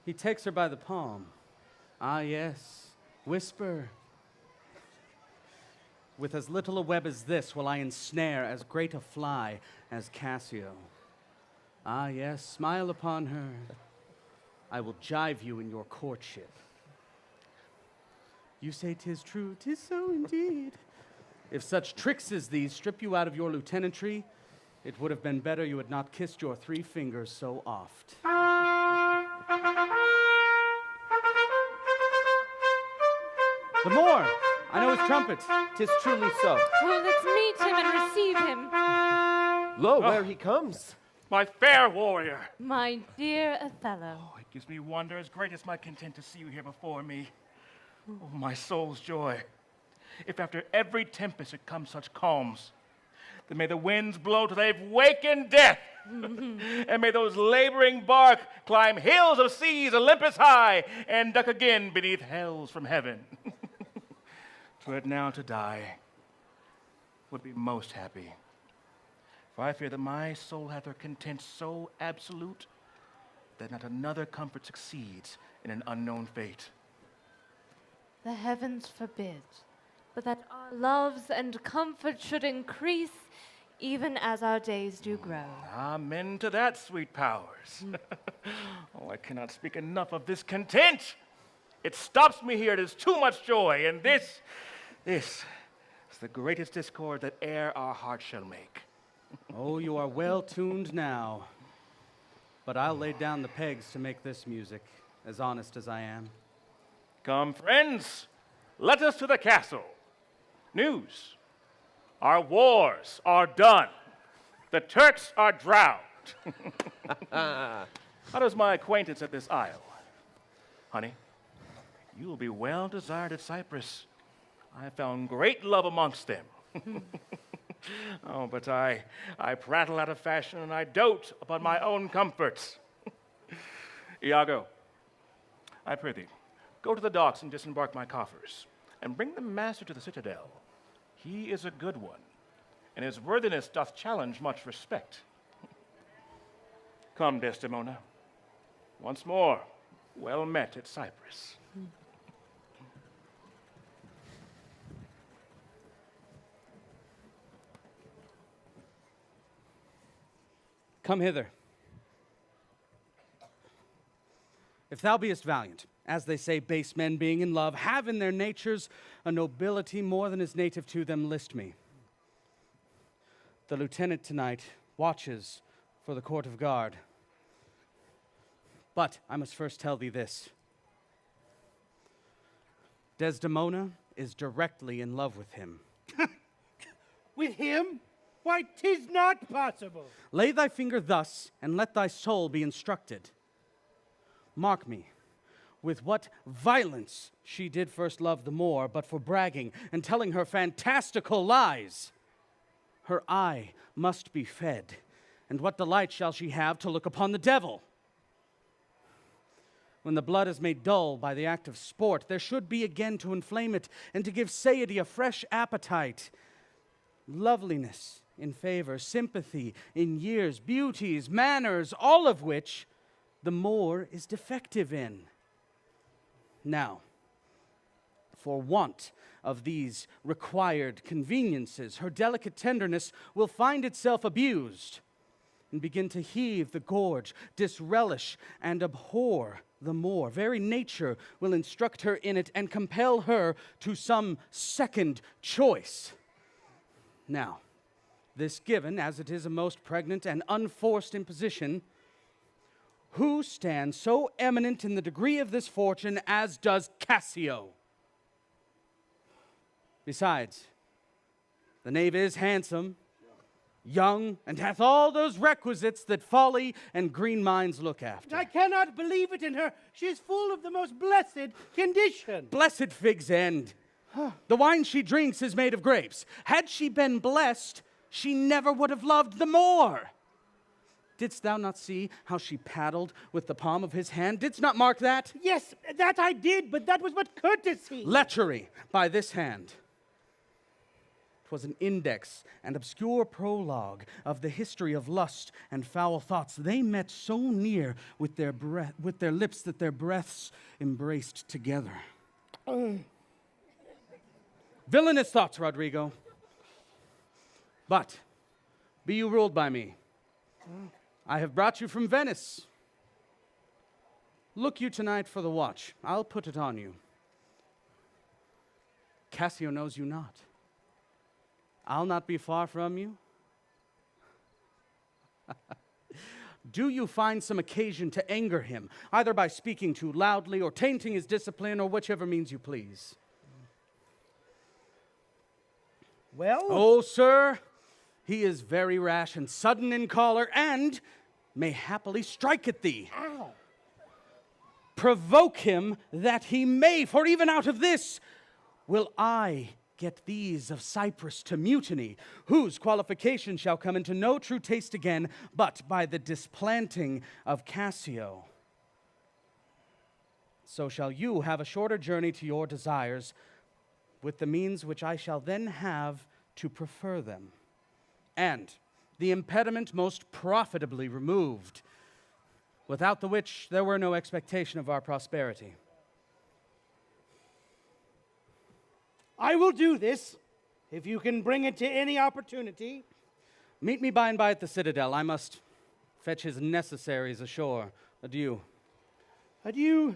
He takes her by the palm. Ah, yes, whisper. With as little a web as this will I ensnare as great a fly as Cassio. Ah, yes, smile upon her. I will jive you in your courtship. You say 'tis true, 'tis so indeed. If such tricks as these strip you out of your lieutenantry, it would have been better you had not kissed your 3 fingers so oft. The Moor! I know his trumpet. 'Tis truly so. Oh, let's meet him and receive him. Lo, where he comes. My fair warrior. My dear Othello. Oh, it gives me wonder as great as my content to see you here before me. Oh, my soul's joy. If after every tempest it comes such calms, then may the winds blow till they've wakened death. And may those laboring bark climb hills of seas Olympus high and duck again beneath hells from heaven. For now to die would be most happy. For I fear that my soul hath her content so absolute that not another comfort succeeds in an unknown fate. The heavens forbid, but that our loves and comfort should increase even as our days do grow. Amen to that, sweet powers. Oh, I cannot speak enough of this content. It stops me here. It is too much joy. And this is the greatest discord that e'er our hearts shall make. Oh, you are well tuned now. But I'll lay down the pegs to make this music, as honest as I am. Come, friends, let us to the castle. News. Our wars are done. The Turks are drowned. How does my acquaintance at this isle? Honey, you will be well desired at Cyprus. I have found great love amongst them. Oh, but I prattle out of fashion and I dote upon my own comforts. Iago, I pray thee, go to the docks and disembark my coffers, and bring the master to the citadel. He is a good one, and his worthiness doth challenge much respect. Come, Desdemona, once more, well met at Cyprus. Come hither. If thou beest valiant, as they say, base men being in love, have in their natures a nobility more than is native to them, list me. The lieutenant tonight watches for the court of guard. But I must first tell thee this. Desdemona is directly in love with him. With him? Why, 'tis not possible. Lay thy finger thus, and let thy soul be instructed. Mark me, with what violence she did first love the Moor, but for bragging and telling her fantastical lies. Her eye must be fed, and what delight shall she have to look upon the devil? When the blood is made dull by the act of sport, there should be again to inflame it, and to give satiety a fresh appetite. Loveliness in favor, sympathy in years, beauties, manners, all of which the Moor is defective in. Now, for want of these required conveniences, her delicate tenderness will find itself abused and begin to heave the gorge, disrelish, and abhor the Moor. Very nature will instruct her in it and compel her to some second choice. Now, this given, as it is a most pregnant and unforced imposition, who stands so eminent in the degree of this fortune as does Cassio? Besides, the knave is handsome, young, and hath all those requisites that folly and green minds look after. I cannot believe it in her. She is full of the most blessed condition. Blessed fig's end. The wine she drinks is made of grapes. Had she been blessed, she never would have loved the Moor. Didst thou not see how she paddled with the palm of his hand? Didst not mark that? Yes, that I did, but that was but courtesy. Lechery by this hand. 'Twas an index and obscure prologue of the history of lust and foul thoughts. They met so near with their lips that their breaths embraced together. Villainous thoughts, Rodrigo. But be you ruled by me. I have brought you from Venice. Look you tonight for the watch. I'll put it on you. Cassio knows you not. I'll not be far from you. Do you find some occasion to anger him, either by speaking too loudly or tainting his discipline, or whichever means you please? Well? Oh, sir, he is very rash and sudden in choler, and may happily strike at thee. Ow. Provoke him that he may, for even out of this will I get these of Cyprus to mutiny, whose qualification shall come into no true taste again, but by the displanting of Cassio. So shall you have a shorter journey to your desires, with the means which I shall then have to prefer them, and the impediment most profitably removed, without the which there were no expectation of our prosperity. I will do this, if you can bring it to any opportunity. Meet me by and by at the citadel. I must fetch his necessaries ashore. Adieu. Adieu.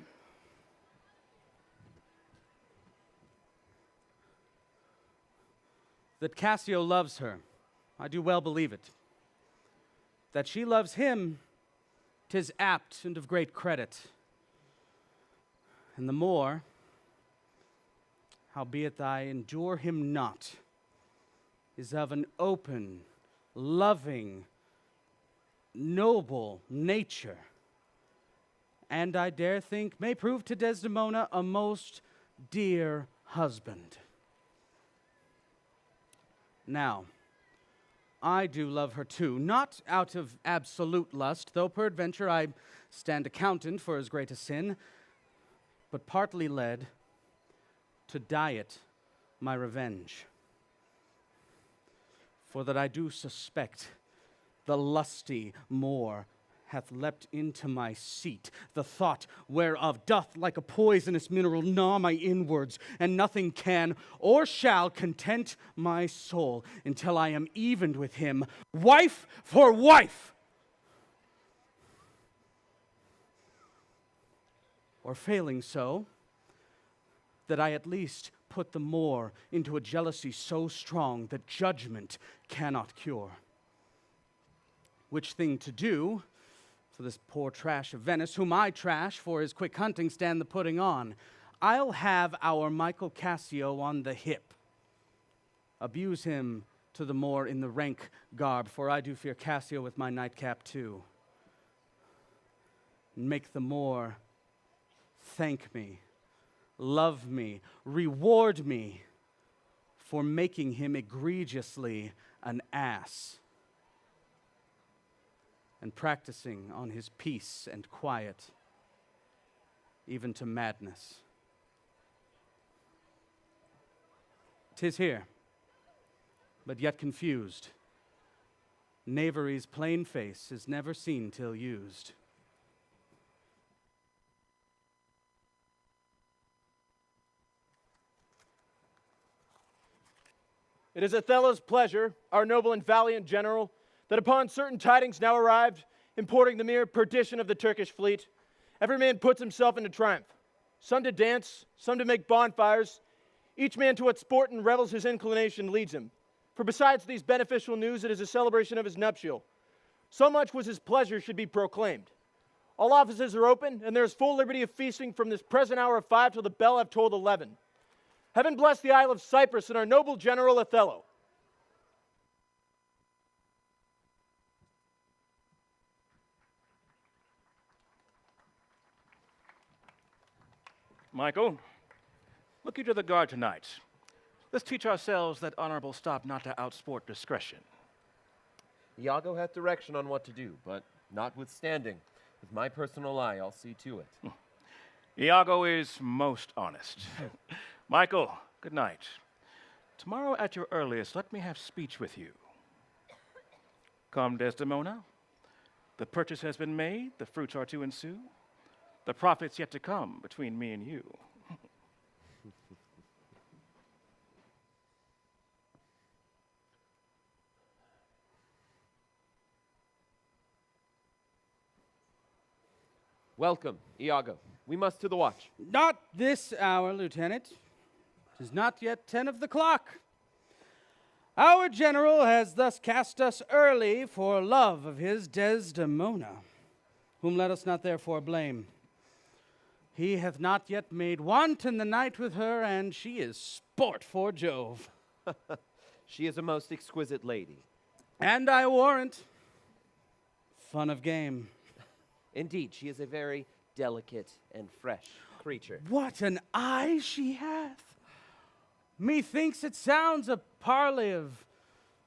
That Cassio loves her, I do well believe it. That she loves him, 'tis apt and of great credit. And the more, howbeit I endure him not, is of an open, loving, noble nature, and I dare think may prove to Desdemona a most dear husband. Now, I do love her too, not out of absolute lust, though peradventure I stand accountant for as great a sin, but partly led to diet my revenge. For that I do suspect the lusty Moor hath leapt into my seat, the thought whereof doth like a poisonous mineral gnaw my inwards, and nothing can or shall content my soul until I am evened with him, wife for wife. or failing so, that I at least put the Moor into a jealousy so strong that judgment cannot cure. Which thing to do for this poor trash of Venice, whom I trash for his quick hunting stand the putting on, I'll have our Michael Cassio on the hip. Abuse him to the Moor in the rank garb, for I do fear Cassio with my nightcap too. And make the Moor thank me, love me, reward me for making him egregiously an ass and practicing on his peace and quiet, even to madness. 'Tis here, but yet confused. Knavery's plain face is never seen till used. It is Othello's pleasure, our noble and valiant general, that upon certain tidings now arrived, importing the mere perdition of the Turkish fleet, every man puts himself into triumph, some to dance, some to make bonfires, each man to what sport and revels his inclination leads him. For besides these beneficial news, it is a celebration of his nuptial. So much was his pleasure should be proclaimed. All offices are open, and there is full liberty of feasting from this present hour of 5 till the bell have tolled 11. Heaven bless the Isle of Cyprus and our noble general Othello. Michael, look you to the guard tonight. Let's teach ourselves that honorable stop not to outsport discretion. Iago hath direction on what to do, but notwithstanding, with my personal eye, I'll see to it. Iago is most honest. Michael, good night. Tomorrow at your earliest, let me have speech with you. Come, Desdemona. The purchase has been made, the fruits are to ensue. The profit's yet to come between me and you. Welcome, Iago. We must to the watch. Not this hour, Lieutenant. 'Tis not yet 10 of the clock. Our general has thus cast us early for love of his Desdemona, whom let us not therefore blame. He hath not yet made wanton the night with her, and she is sport for Jove. She is a most exquisite lady. And I warrant, fun of game. Indeed, she is a very delicate and fresh creature. What an eye she hath! Methinks it sounds a parley of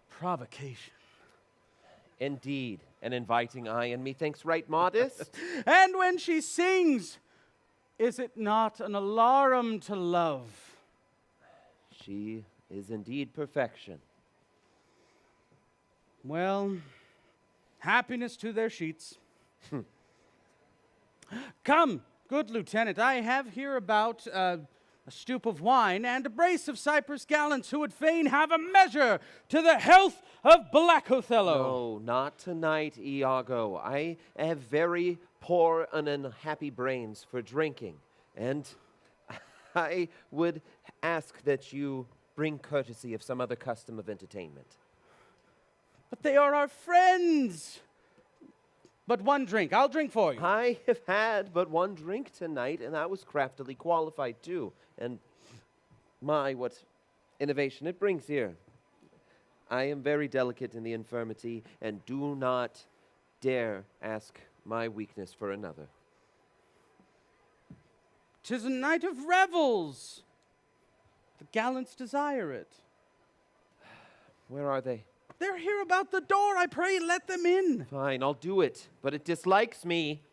provocation. Indeed, an inviting eye, and methinks right modest. And when she sings, is it not an alarum to love? She is indeed perfection. Well, happiness to their sheets. Come, good lieutenant, I have here about a stoup of wine and a brace of Cyprus gallants who would fain have a measure to the health of Black Othello. No, not tonight, Iago. I have very poor and unhappy brains for drinking, and I would ask that you bring courtesy of some other custom of entertainment. But they are our friends. But one drink. I'll drink for you. I have had but one drink tonight, and I was craftily qualified too. And my, what innovation it brings here. I am very delicate in the infirmity, and do not dare ask my weakness for another. 'Tis a night of revels. The gallants desire it. Where are they? They're here about the door. I pray, let them in. Fine, I'll do it, but it dislikes me.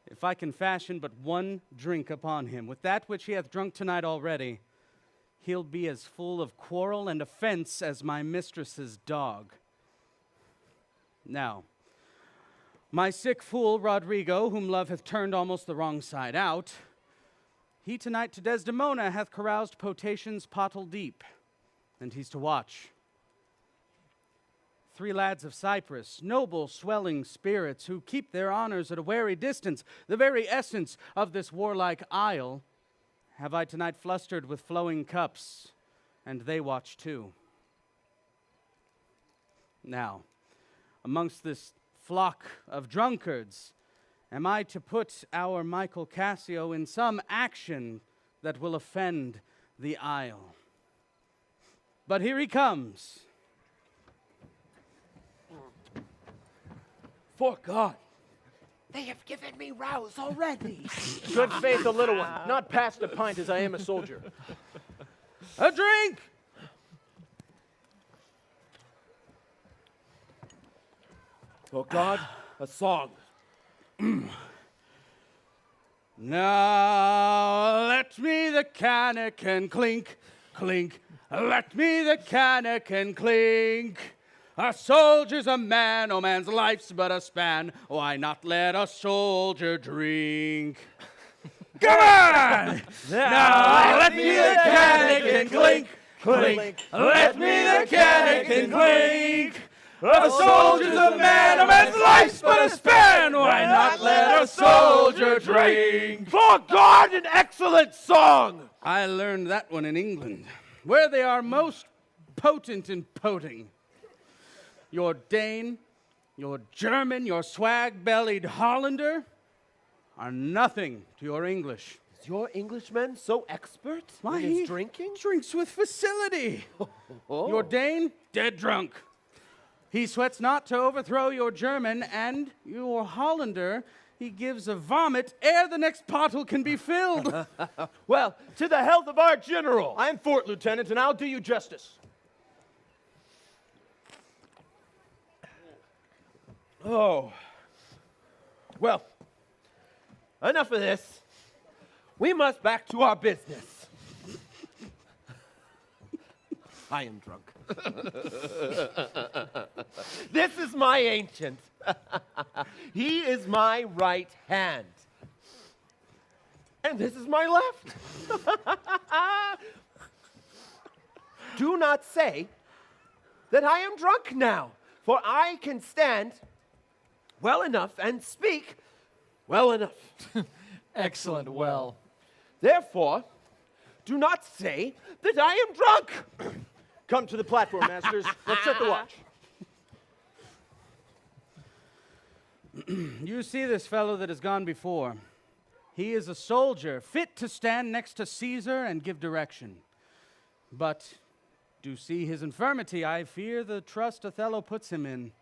If I can fashion but one drink upon him, with that which he hath drunk tonight already, he'll be as full of quarrel and offense as my mistress's dog. Now, my sick fool Rodrigo, whom love hath turned almost the wrong side out, he tonight to Desdemona hath caroused potations pottle deep, and he's to watch. 3 lads of Cyprus, noble, swelling spirits who keep their honors at a wary distance, the very essence of this warlike isle, have I tonight flustered with flowing cups, and they watch too. Now, amongst this flock of drunkards, am I to put our Michael Cassio in some action that will offend the isle? But here he comes. For God, They have given me rouse already. good faith, a little one, not past a pint as I am a soldier. A drink! For God, a song. Now let me the cannikin clink, clink. Let me the cannikin clink. A soldier's a man, oh man's life's but a span. Why not let a soldier drink? Come on! Now let me the cannikin clink, clink. Let me the cannikin clink. A soldier's a man, oh man's life's but a span. Why not let a soldier drink? For God, an excellent song! I learned that one in England, where they are most potent in poting. Your Dane, your German, your swag-bellied Hollander are nothing to your English. Is your Englishman so expert Why, in he his drinking? drinks with facility. Oh. Your Dane, dead drunk. He sweats not to overthrow your German, and your Hollander, he gives a vomit ere the next bottle can be filled. Well, to the health of our general. I am for it, Lieutenant, and I'll do you justice. Oh. Well, enough of this. We must back to our business. I am drunk. This is my ancient. He is my right hand. And this is my left. Do not say that I am drunk now, for I can stand well enough and speak well enough. Excellent, well. Therefore, do not say that I am drunk. Come to the platform, masters. Let's set the watch. You see this fellow that has gone before. He is a soldier, fit to stand next to Caesar and give direction. But do see his infirmity. I fear the trust Othello puts him in,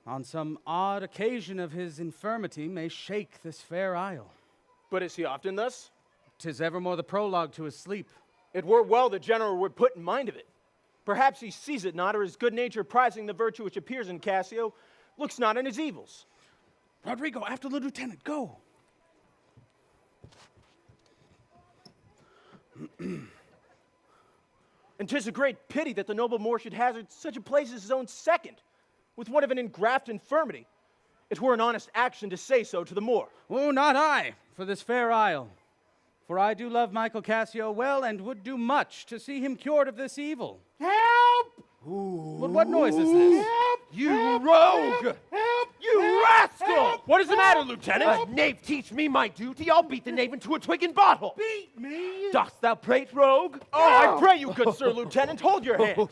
on some odd occasion of his infirmity, may shake this fair isle. But is he often thus? 'Tis evermore the prologue to his sleep. It were well the general would put in mind of it. Perhaps he sees it not, or his good nature prizing the virtue which appears in Cassio, looks not on his evils. Rodrigo, after the lieutenant, go. And 'tis a great pity that the noble Moor should hazard such a place as his own second, with one of an engraft infirmity. It were an honest action to say so to the Moor. Oh, not I, for this fair isle. For I do love Michael Cassio well, and would do much to see him cured of this evil. Help! But what noise is this? Help! You rogue! Help! You rascal! What is the matter, Lieutenant? Knave, teach me my duty. I'll beat the knave into a twig and bottle. Beat me! Dost thou prate, rogue? Oh, I pray you, good sir lieutenant, hold your hand.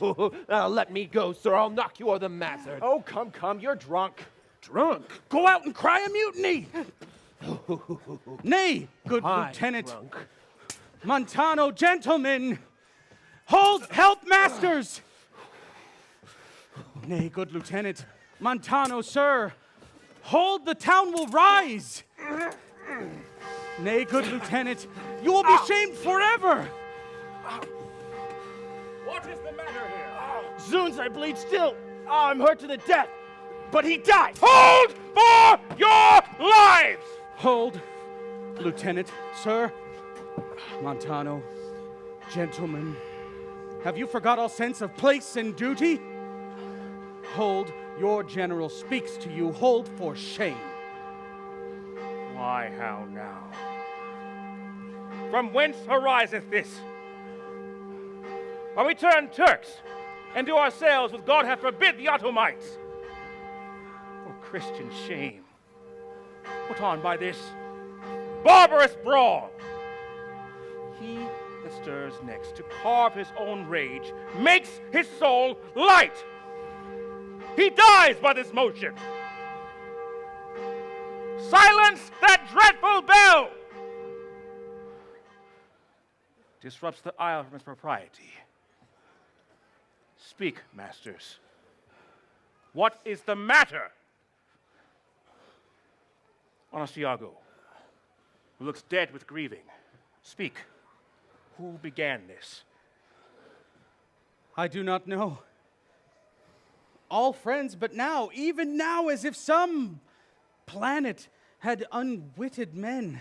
Let me go, sir. I'll knock you o'er the mazzard. Oh, come, you're drunk. Drunk? Go out and cry a mutiny! Nay, good I'm lieutenant. drunk. Montano, gentlemen! Hold, help, masters! Nay, good lieutenant. Montano, sir. Hold, the town will rise! Nay, good lieutenant. You will be shamed forever! What is the matter here? Zoons, I bleed still. Oh, I'm hurt to the death. But he died. Hold for your lives! Hold, lieutenant, sir. Montano, gentlemen. Have you forgot all sense of place and duty? Hold, your general speaks to you. Hold for shame. Why, how now? From whence ariseth this? Are we turned Turks? and do ourselves what God hath forbid the Ottomites. For Christian shame, put on by this barbarous brawl. He that stirs next to carve his own rage makes his soul light. He dies by this motion. Silence that dreadful bell! Disrupts the isle from its propriety. Speak, masters. What is the matter? Honest Iago, who looks dead with grieving, speak. Who began this? I do not know. All friends, but now, even now, as if some planet had unwitted men,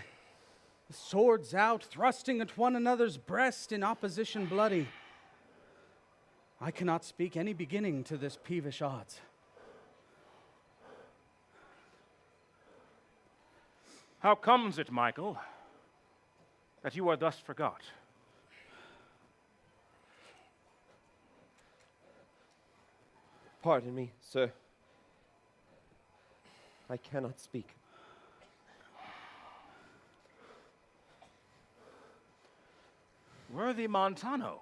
swords out, thrusting at one another's breast in opposition bloody. I cannot speak any beginning to this peevish odds. How comes it, Michael, that you are thus forgot? Pardon me, sir. I cannot speak. Worthy Montano,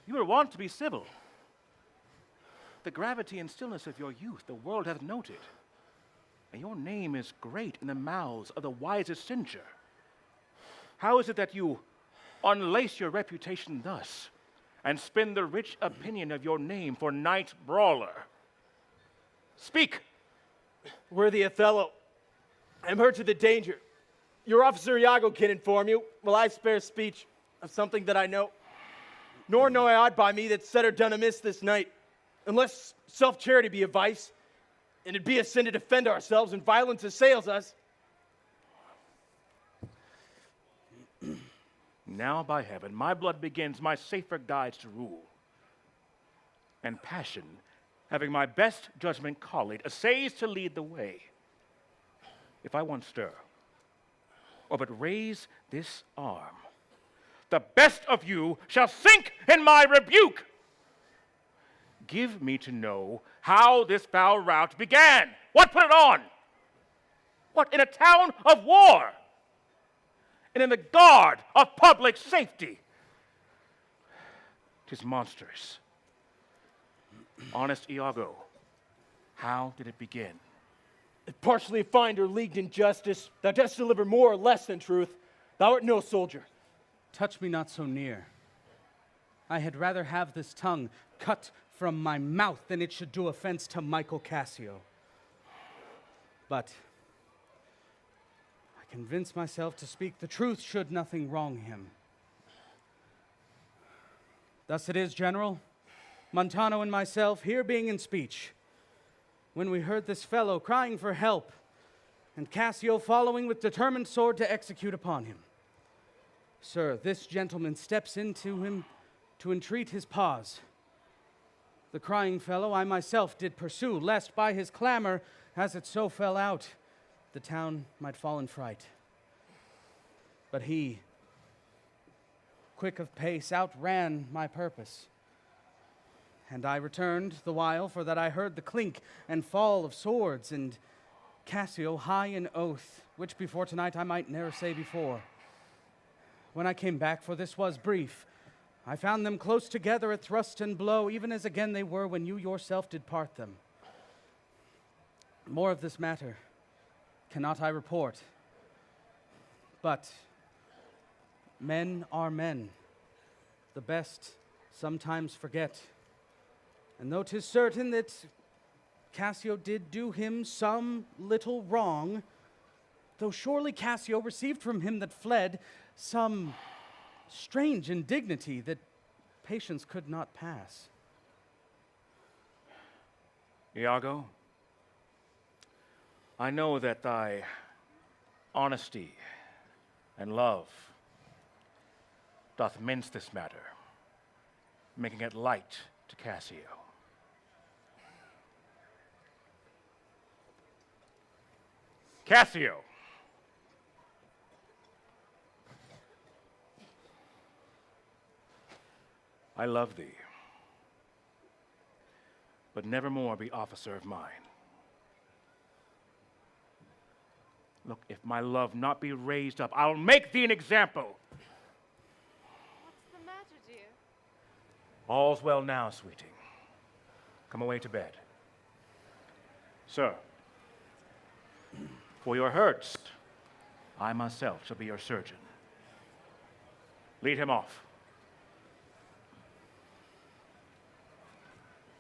you were wont to be civil. The gravity and stillness of your youth the world hath noted, and your name is great in the mouths of the wisest censure. How is it that you unlace your reputation thus, and spend the rich opinion of your name for knight brawler? Speak! Worthy Othello, I am hurt to the danger. Your officer Iago can inform you, while I spare speech of something that I know. Nor know I aught by me that's said or done amiss this night, unless self-charity be a vice, and it be a sin to defend ourselves when violence assails us. Now, by heaven, my blood begins my safer guides to rule. And passion, having my best judgment collied, essays to lead the way. If I once stir, or but raise this arm, the best of you shall sink in my rebuke. Give me to know how this foul rout began. What put it on? What, in a town of war? And in the guard of public safety? 'Tis monstrous. Honest Iago, how did it begin? Partially fined or leagued in justice, thou dost deliver more or less than truth. Thou art no soldier. Touch me not so near. I had rather have this tongue cut from my mouth than it should do offense to Michael Cassio. But I convince myself to speak the truth should nothing wrong him. Thus it is, General, Montano and myself here being in speech, when we heard this fellow crying for help, and Cassio following with determined sword to execute upon him. Sir, this gentleman steps into him to entreat his pause. The crying fellow I myself did pursue, lest by his clamor, as it so fell out, the town might fall in fright. But he, quick of pace, outran my purpose. And I returned the while, for that I heard the clink and fall of swords, and Cassio high in oath, which before tonight I might ne'er say before. When I came back, for this was brief, I found them close together at thrust and blow, even as again they were when you yourself did part them. More of this matter cannot I report, but men are men. The best sometimes forget. And though 'tis certain that Cassio did do him some little wrong, though surely Cassio received from him that fled some strange indignity that patience could not pass. Iago, I know that thy honesty and love doth mince this matter, making it light to Cassio. Cassio, I love thee. but never more be officer of mine. Look, if my love not be raised up, I'll make thee an example. What's the matter, dear? All's well now, sweeting. Come away to bed. Sir, for your hurts, I myself shall be your surgeon. Lead him off.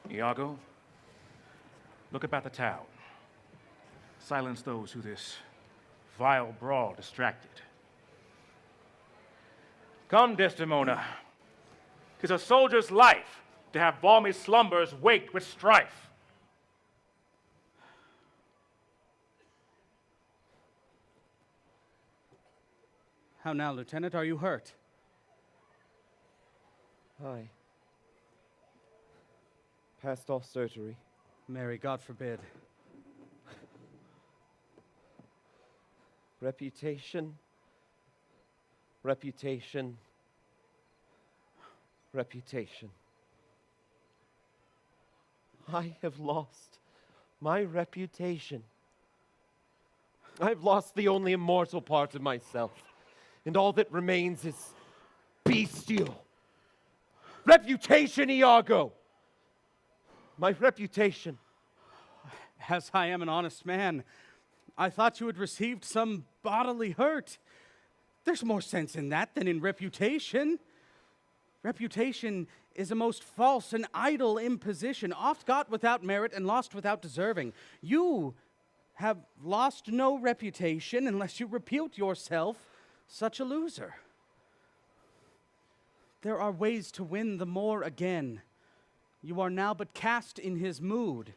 Iago, look about the town. Silence those who this vile brawl distracted. Come, Desdemona. 'Tis a soldier's life to have balmy slumbers waked with strife. How now, Lieutenant? Are you hurt? Aye. Past all surgery. Mary, God forbid. Reputation. Reputation. Reputation. I have lost my reputation. I've lost the only immortal part of myself, and all that remains is bestial. Reputation, Iago! My reputation. As I am an honest man, I thought you had received some bodily hurt. There's more sense in that than in reputation. Reputation is a most false and idle imposition, oft got without merit and lost without deserving. You have lost no reputation unless you repute yourself such a loser. There are ways to win the more again. You are now but cast in his mood,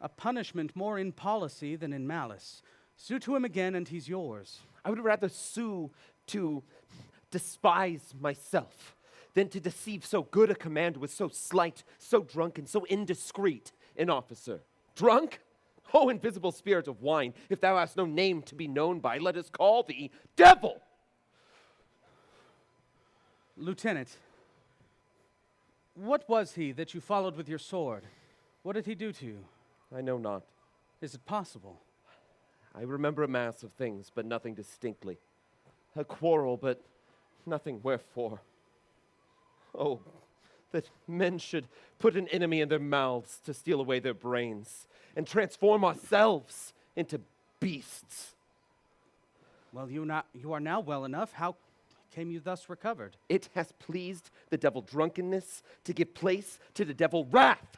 a punishment more in policy than in malice. Sue to him again, and he's yours. I would rather sue to despise myself than to deceive so good a commander with so slight, so drunk, and so indiscreet an officer. Drunk? O invisible spirit of wine, if thou hast no name to be known by, let us call thee devil! Lieutenant, what was he that you followed with your sword? What did he do to you? I know not. Is it possible? I remember a mass of things, but nothing distinctly. A quarrel, but nothing wherefore. Oh, that men should put an enemy in their mouths to steal away their brains and transform ourselves into beasts. Well, you are now well enough. How came you thus recovered? It has pleased the devil drunkenness to give place to the devil wrath.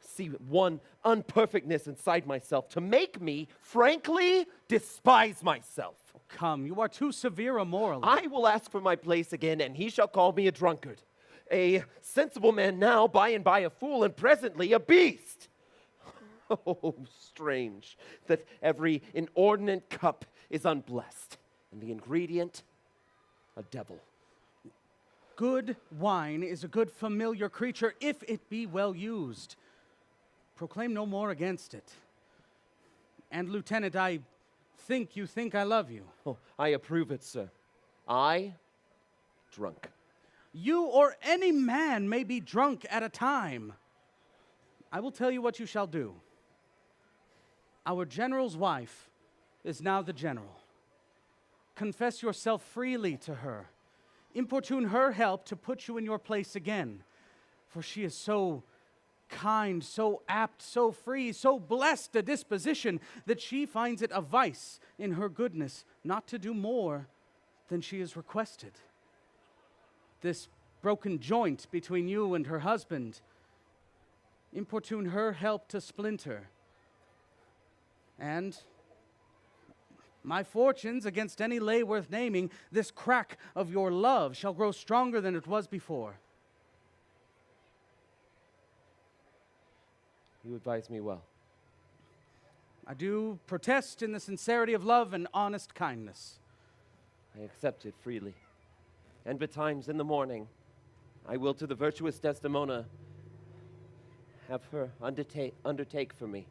See one unperfectness inside myself to make me, frankly, despise myself. Come, you are too severe a moralist. I will ask for my place again, and he shall call me a drunkard. A sensible man now, by and by a fool, and presently a beast. Oh, strange that every inordinate cup is unblessed, and the ingredient, a devil. Good wine is a good familiar creature if it be well used. Proclaim no more against it. And, Lieutenant, I think you think I love you. Oh, I approve it, sir. I, drunk. You or any man may be drunk at a time. I will tell you what you shall do. Our general's wife is now the general. Confess yourself freely to her. Importune her help to put you in your place again. For she is so kind, so apt, so free, so blessed a disposition that she finds it a vice in her goodness not to do more than she is requested. This broken joint between you and her husband, importune her help to splinter. And my fortunes against any lay worth naming, this crack of your love shall grow stronger than it was before. You advise me well. I do protest in the sincerity of love and honest kindness. I accept it freely. And betimes in the morning, I will to the virtuous Desdemona have her undertake for me.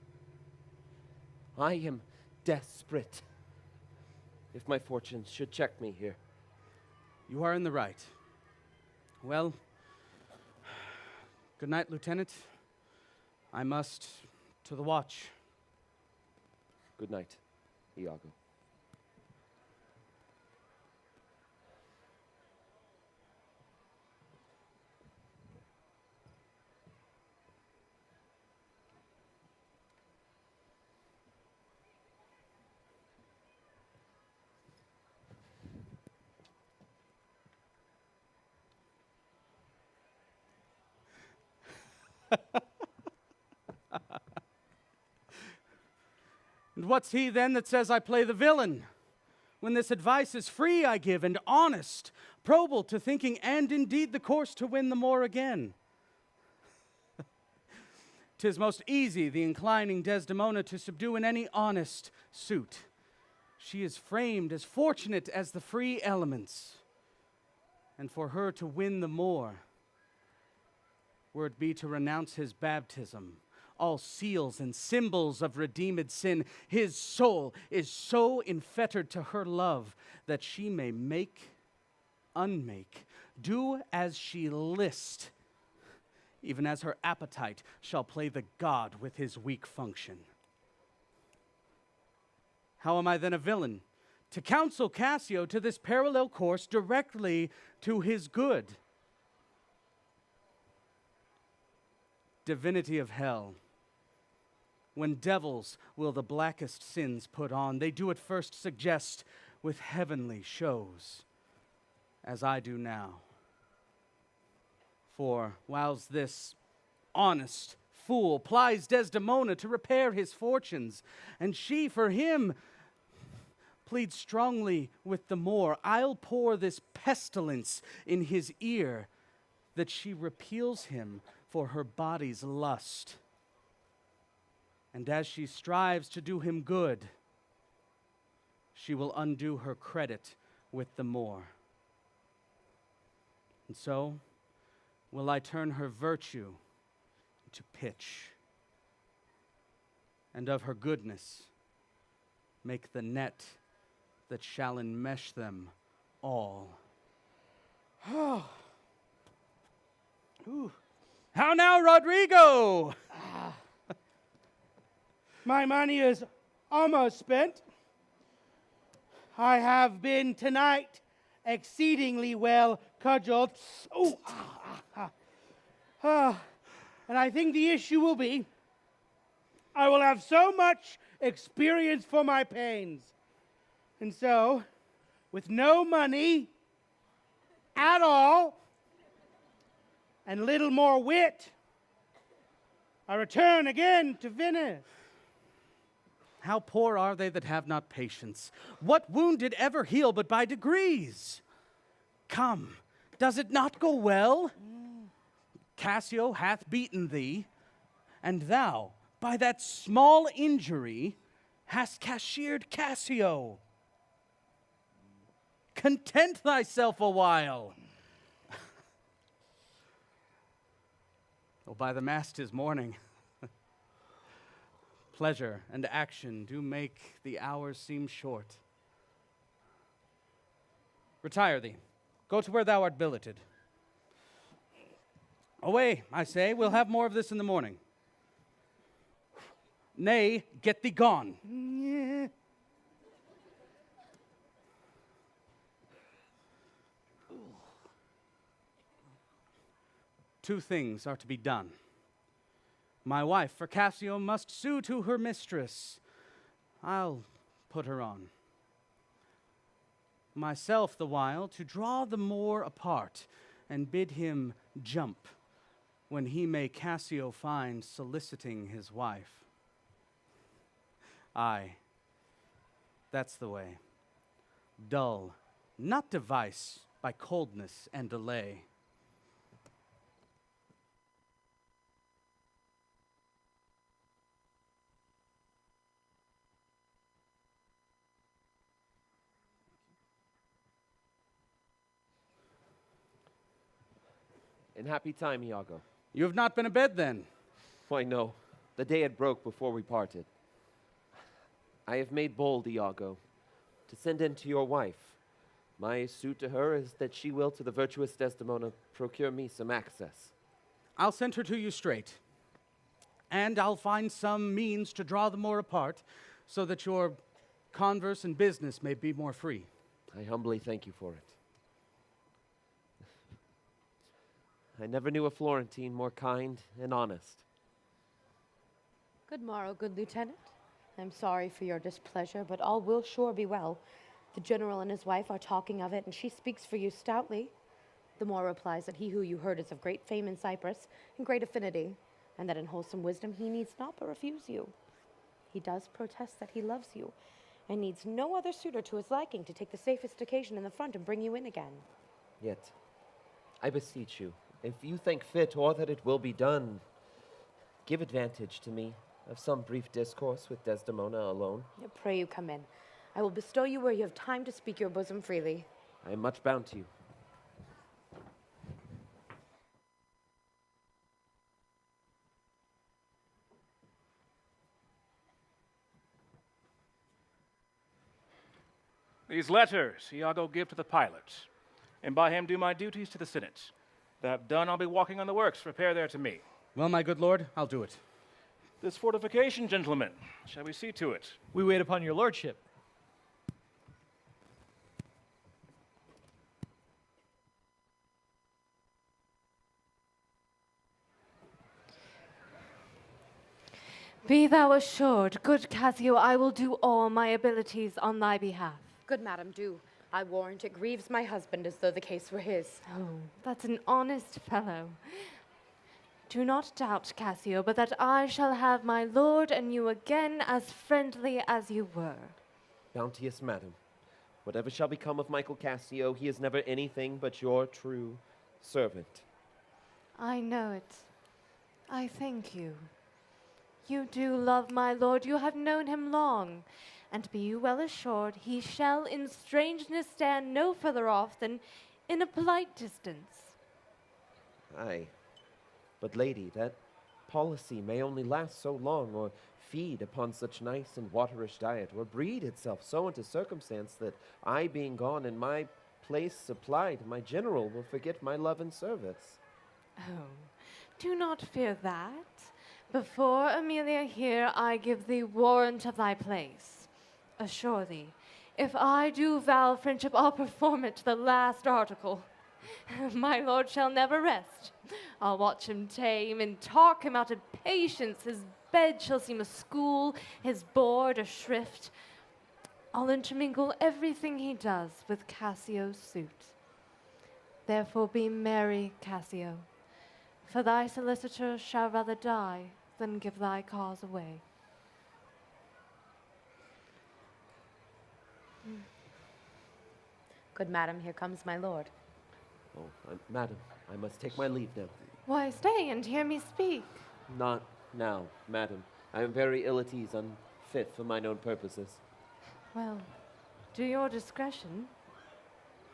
I am desperate if my fortunes should check me here. You are in the right. Well, Good night, Lieutenant. I must to the watch. Good night, Iago. And what's he then that says I play the villain? When this advice is free I give, and honest, probable to thinking, and indeed the course to win the more again. 'Tis most easy the inclining Desdemona to subdue in any honest suit. She is framed as fortunate as the free elements, and for her to win the more, were it be to renounce his baptism, all seals and symbols of redeemed sin, his soul is so infettered to her love that she may make, unmake, do as she list, even as her appetite shall play the god with his weak function. How am I then a villain? To counsel Cassio to this parallel course directly to his good. Divinity of hell, when devils will the blackest sins put on, they do at first suggest with heavenly shows, as I do now. For whiles this honest fool plies Desdemona to repair his fortunes, and she for him pleads strongly with the Moor, I'll pour this pestilence in his ear, that she repeals him for her body's lust. And as she strives to do him good, she will undo her credit with the Moor. And so will I turn her virtue into pitch, and of her goodness make the net that shall enmesh them all. Ooh. How now, Rodrigo? My money is almost spent. I have been tonight exceedingly well cudgeled. And I think the issue will be I will have so much experience for my pains. And so, with no money at all, and little more wit, I return again to Venice. How poor are they that have not patience? What wound did ever heal but by degrees? Come, does it not go well? Cassio hath beaten thee, and thou, by that small injury, hast cashiered Cassio. Content thyself a while. Oh, by the mast 'tis morning. Pleasure and action do make the hours seem short. Retire thee. Go to where thou art billeted. Away, I say, we'll have more of this in the morning. Nay, get thee gone. Yeah. Two things are to be done. My wife, for Cassio, must sue to her mistress. I'll put her on. Myself, the while, to draw the Moor apart and bid him jump when he may Cassio find soliciting his wife. Aye, that's the way. Dull, not device by coldness and delay. In happy time, Iago. You have not been abed then? Why, no. The day had broke before we parted. I have made bold, Iago, to send in to your wife. My suit to her is that she will to the virtuous Desdemona procure me some access. I'll send her to you straight. And I'll find some means to draw the more apart so that your converse and business may be more free. I humbly thank you for it. I never knew a Florentine more kind and honest. Good morrow, good lieutenant. I'm sorry for your displeasure, but all will sure be well. The general and his wife are talking of it, and she speaks for you stoutly. The Moor replies that he who you heard is of great fame in Cyprus and great affinity, and that in wholesome wisdom he needs not but refuse you. He does protest that he loves you, and needs no other suitor to his liking to take the safest occasion in the front and bring you in again. Yet, I beseech you, if you think fit or that it will be done, give advantage to me of some brief discourse with Desdemona alone. I pray you come in. I will bestow you where you have time to speak your bosom freely. I am much bound to you. These letters Iago give to the pilot, and by him do my duties to the Senate. That done, I'll be walking on the works. Repair there to me. Well, my good lord, I'll do it. This fortification, gentlemen, shall we see to it? We wait upon your lordship. Be thou assured, good Cassio, I will do all my abilities on thy behalf. Good madam, do. I warrant it grieves my husband as though the case were his. Oh, that's an honest fellow. Do not doubt, Cassio, but that I shall have my lord and you again as friendly as you were. Bounteous madam, whatever shall become of Michael Cassio, he is never anything but your true servant. I know it. I thank you. You do love my lord, you have known him long, and be you well assured he shall in strangeness stand no further off than in a polite distance. Aye, but lady, that policy may only last so long, or feed upon such nice and waterish diet, or breed itself so into circumstance that I being gone and my place supplied, my general will forget my love and service. Oh, do not fear that. Before Amelia here, I give thee warrant of thy place. Assure thee, if I do vow friendship, I'll perform it to the last article. My lord shall never rest. I'll watch him tame and talk him out of patience. His bed shall seem a school, his board a shrift. I'll intermingle everything he does with Cassio's suit. Therefore be merry, Cassio, for thy solicitor shall rather die than give thy cause away. Good madam, here comes my lord. Oh, madam, I must take my leave now. Why, stay and hear me speak. Not now, madam. I am very ill at ease, unfit for mine own purposes. Well, do your discretion.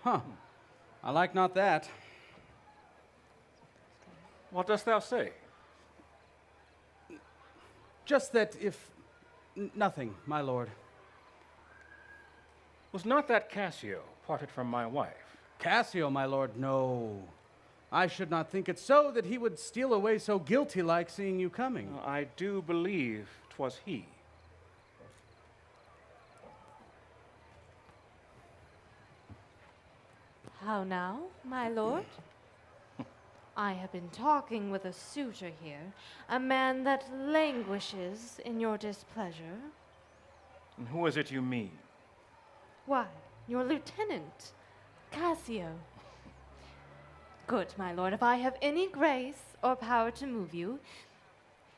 Huh. I like not that. What dost thou say? Just that if... nothing, my lord. Was not that Cassio parted from my wife? Cassio, my lord, no. I should not think it so that he would steal away so guilty-like seeing you coming. I do believe 'twas he. How now, my lord? I have been talking with a suitor here, a man that languishes in your displeasure. And who is it you mean? Why, your lieutenant, Cassio. Good, my lord, if I have any grace or power to move you,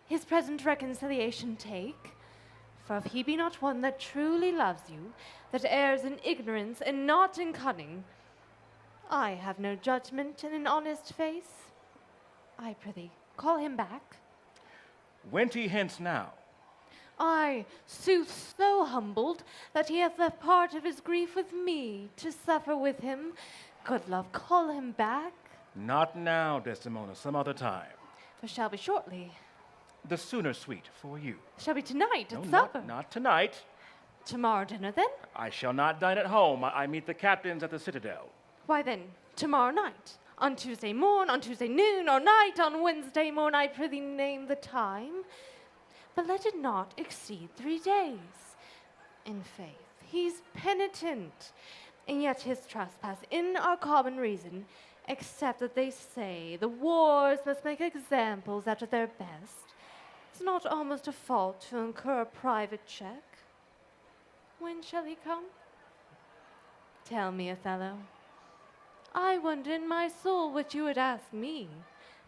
his present reconciliation take, for if he be not one that truly loves you, that errs in ignorance and not in cunning, I have no judgment in an honest face. I prithee, call him back. Went he hence now? I, sooth, so humbled that he hath left part of his grief with me to suffer with him. Good love, call him back. Not now, Desdemona, some other time. For shall be shortly. The sooner, sweet, for you. Shall be tonight at No, supper. not tonight. Tomorrow dinner then? I shall not dine at home. I meet the captains at the citadel. Why then, tomorrow night. On Tuesday morn, on Tuesday noon, or night, on Wednesday morn, I prithee name the time. But let it not exceed 3 days. In faith, he's penitent, and yet his trespass in our common reason, except that they say the wars must make examples at their best, it's not almost a fault to incur a private check. When shall he come? Tell me, Othello. I wonder in my soul what you would ask me,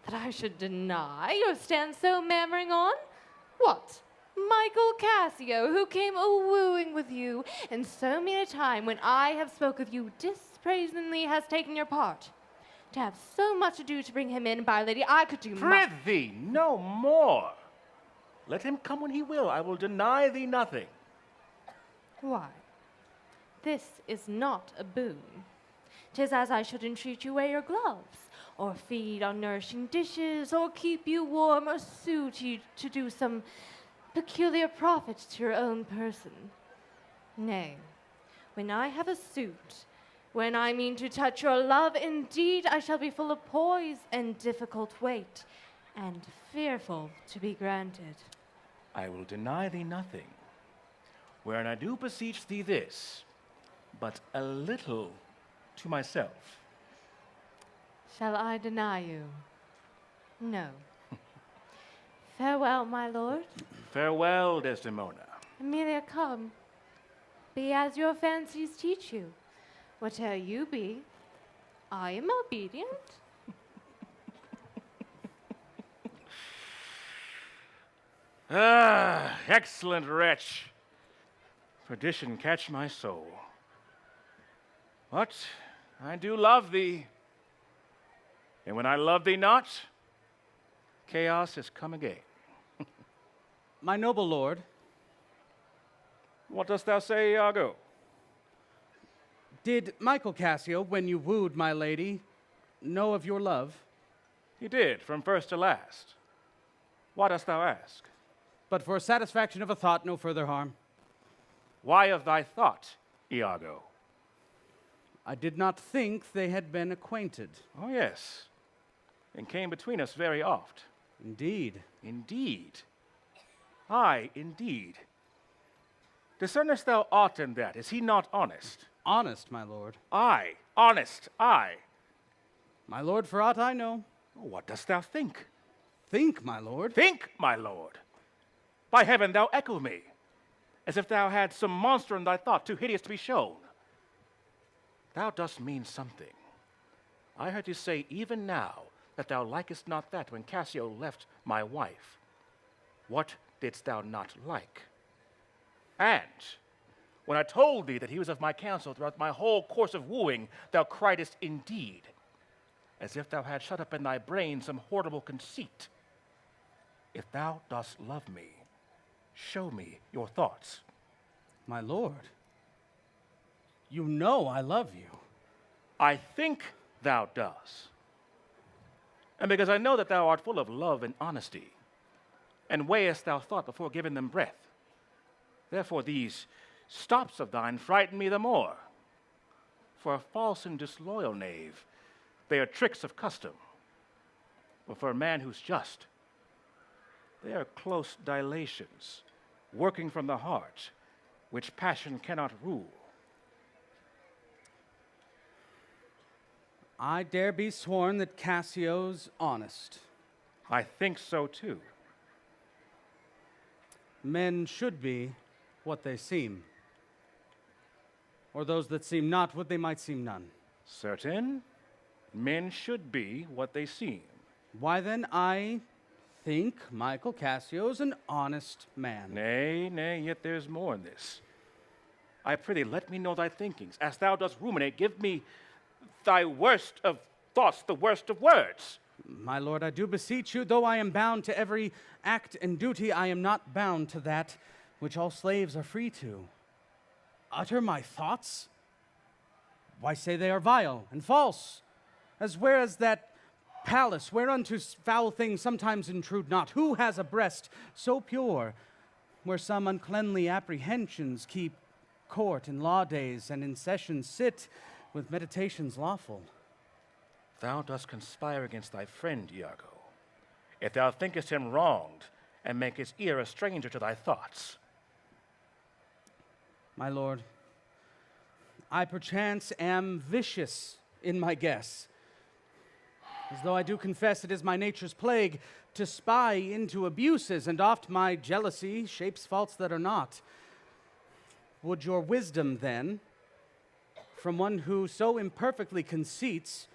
that I should deny or stand so mammering on? What? Michael Cassio, who came a-wooing with you, and so many a time when I have spoke of you dispraisingly has taken your part. To have so much ado to bring him in, by lady, I could do Prithee, no more. Let him come when he will. I will deny thee nothing. Why? This is not a boon. 'Tis as I should entreat you wear your gloves, or feed on nourishing dishes, or keep you warm, or suit you to do some peculiar profit to your own person. Nay, when I have a suit, when I mean to touch your love, indeed I shall be full of poise and difficult weight, and fearful to be granted. I will deny thee nothing, wherein I do beseech thee this, but a little to myself. Shall I deny you? No. Farewell, my lord. Farewell, Desdemona. Amelia, come. Be as your fancies teach you. Whate'er you be, I am obedient. Ah, excellent wretch. Perdition catch my soul. But I do love thee. And when I love thee not, chaos has come again. My noble lord, What dost thou say, Iago? did Michael Cassio, when you wooed my lady, know of your love? He did, from first to last. Why dost thou ask? But for satisfaction of a thought, no further harm. Why of thy thought, Iago? I did not think they had been acquainted. Oh, yes, and came between us very oft. Indeed. Indeed. Aye, indeed. Discernest thou aught in that? Is he not honest? Honest, my lord. Aye, honest, aye. My lord, for aught I know. What dost thou think? Think, my lord. Think, my lord. By heaven, thou echo me, as if thou had some monster in thy thought too hideous to be shown. Thou dost mean something. I heard you say even now that thou likest not that when Cassio left my wife. What didst thou not like? And when I told thee that he was of my counsel throughout my whole course of wooing, thou criedest indeed, as if thou had shut up in thy brain some horrible conceit. If thou dost love me, show me your thoughts. My lord, you know I love you. I think thou dost. And because I know that thou art full of love and honesty, and weighest thou thought before giving them breath, therefore these stops of thine frighten me the more. For a false and disloyal knave, they are tricks of custom. But for a man who's just, they are close dilations, working from the heart, which passion cannot rule. I dare be sworn that Cassio's honest. I think so too. Men should be what they seem, or those that seem not what they might seem none. Certain, men should be what they seem. Why then, I think Michael Cassio's an honest man. Nay, nay, yet there's more in this. I prithee, let me know thy thinkings. As thou dost ruminate, give me thy worst of thoughts, the worst of words. My lord, I do beseech you, though I am bound to every act and duty, I am not bound to that which all slaves are free to. Utter my thoughts? Why say they are vile and false? As whereas that palace whereunto foul things sometimes intrude not, who has a breast so pure, where some uncleanly apprehensions keep court in law days and in sessions sit with meditations lawful? Thou dost conspire against thy friend, Iago, if thou thinkest him wronged, and make his ear a stranger to thy thoughts. My lord, I perchance am vicious in my guess, as though I do confess it is my nature's plague to spy into abuses, and oft my jealousy shapes faults that are not. Would your wisdom, then, from one who so imperfectly conceits,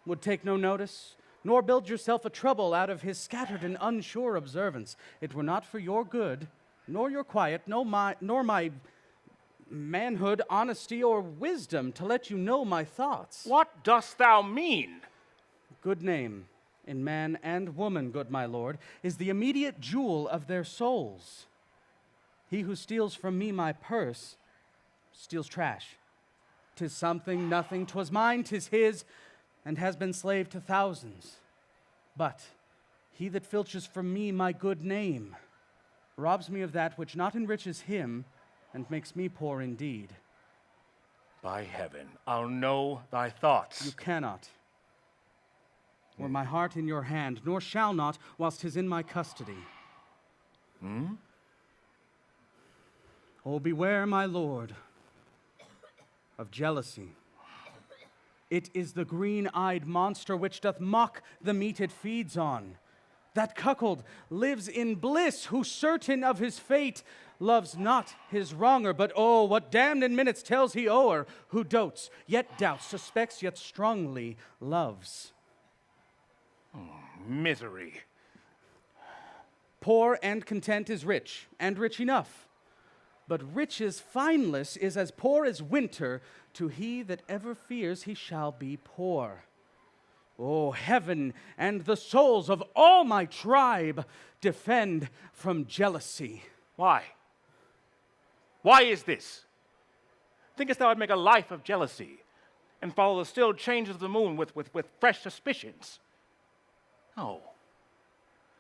would take no notice, nor build yourself a trouble out of his scattered and unsure observance, it were not for your good, nor your quiet, nor my manhood, honesty, or wisdom to let you know my thoughts. What dost thou mean? Good name in man and woman, good my lord, is the immediate jewel of their souls. He who steals from me my purse steals trash. 'Tis something, nothing, 'twas mine, 'tis his, and has been slave to thousands. But he that filches from me my good name robs me of that which not enriches him and makes me poor indeed. By heaven, I'll know thy thoughts. You cannot. Were my heart in your hand, nor shall not, whilst 'tis in my custody. Oh, beware, my lord, of jealousy. It is the green-eyed monster which doth mock the meat it feeds on. That cuckold lives in bliss, who certain of his fate loves not his wronger, but oh, what damned in minutes tells he o'er, who dotes, yet doubts, suspects, yet strongly loves. Misery. Poor and content is rich, and rich enough. But riches fineless is as poor as winter to he that ever fears he shall be poor. O heaven and the souls of all my tribe defend from jealousy. Why? Why is this? Thinkest thou I'd make a life of jealousy and follow the still changes of the moon with fresh suspicions? No.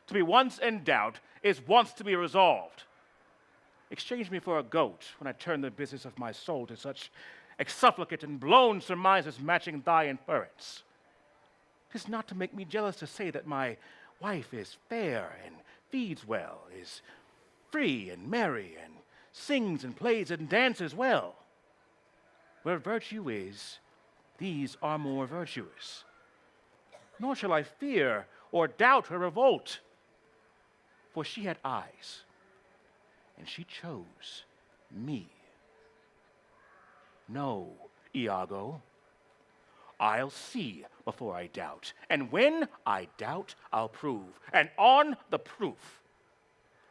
To be once in doubt is once to be resolved. Exchange me for a goat when I turn the business of my soul to such exsufflicate and blown surmises matching thy inference. 'Tis not to make me jealous to say that my wife is fair and feeds well, is free and merry, and sings and plays and dances well. Where virtue is, these are more virtuous. Nor shall I fear or doubt her revolt, for she had eyes, and she chose me. No, Iago, I'll see before I doubt, and when I doubt, I'll prove, and on the proof,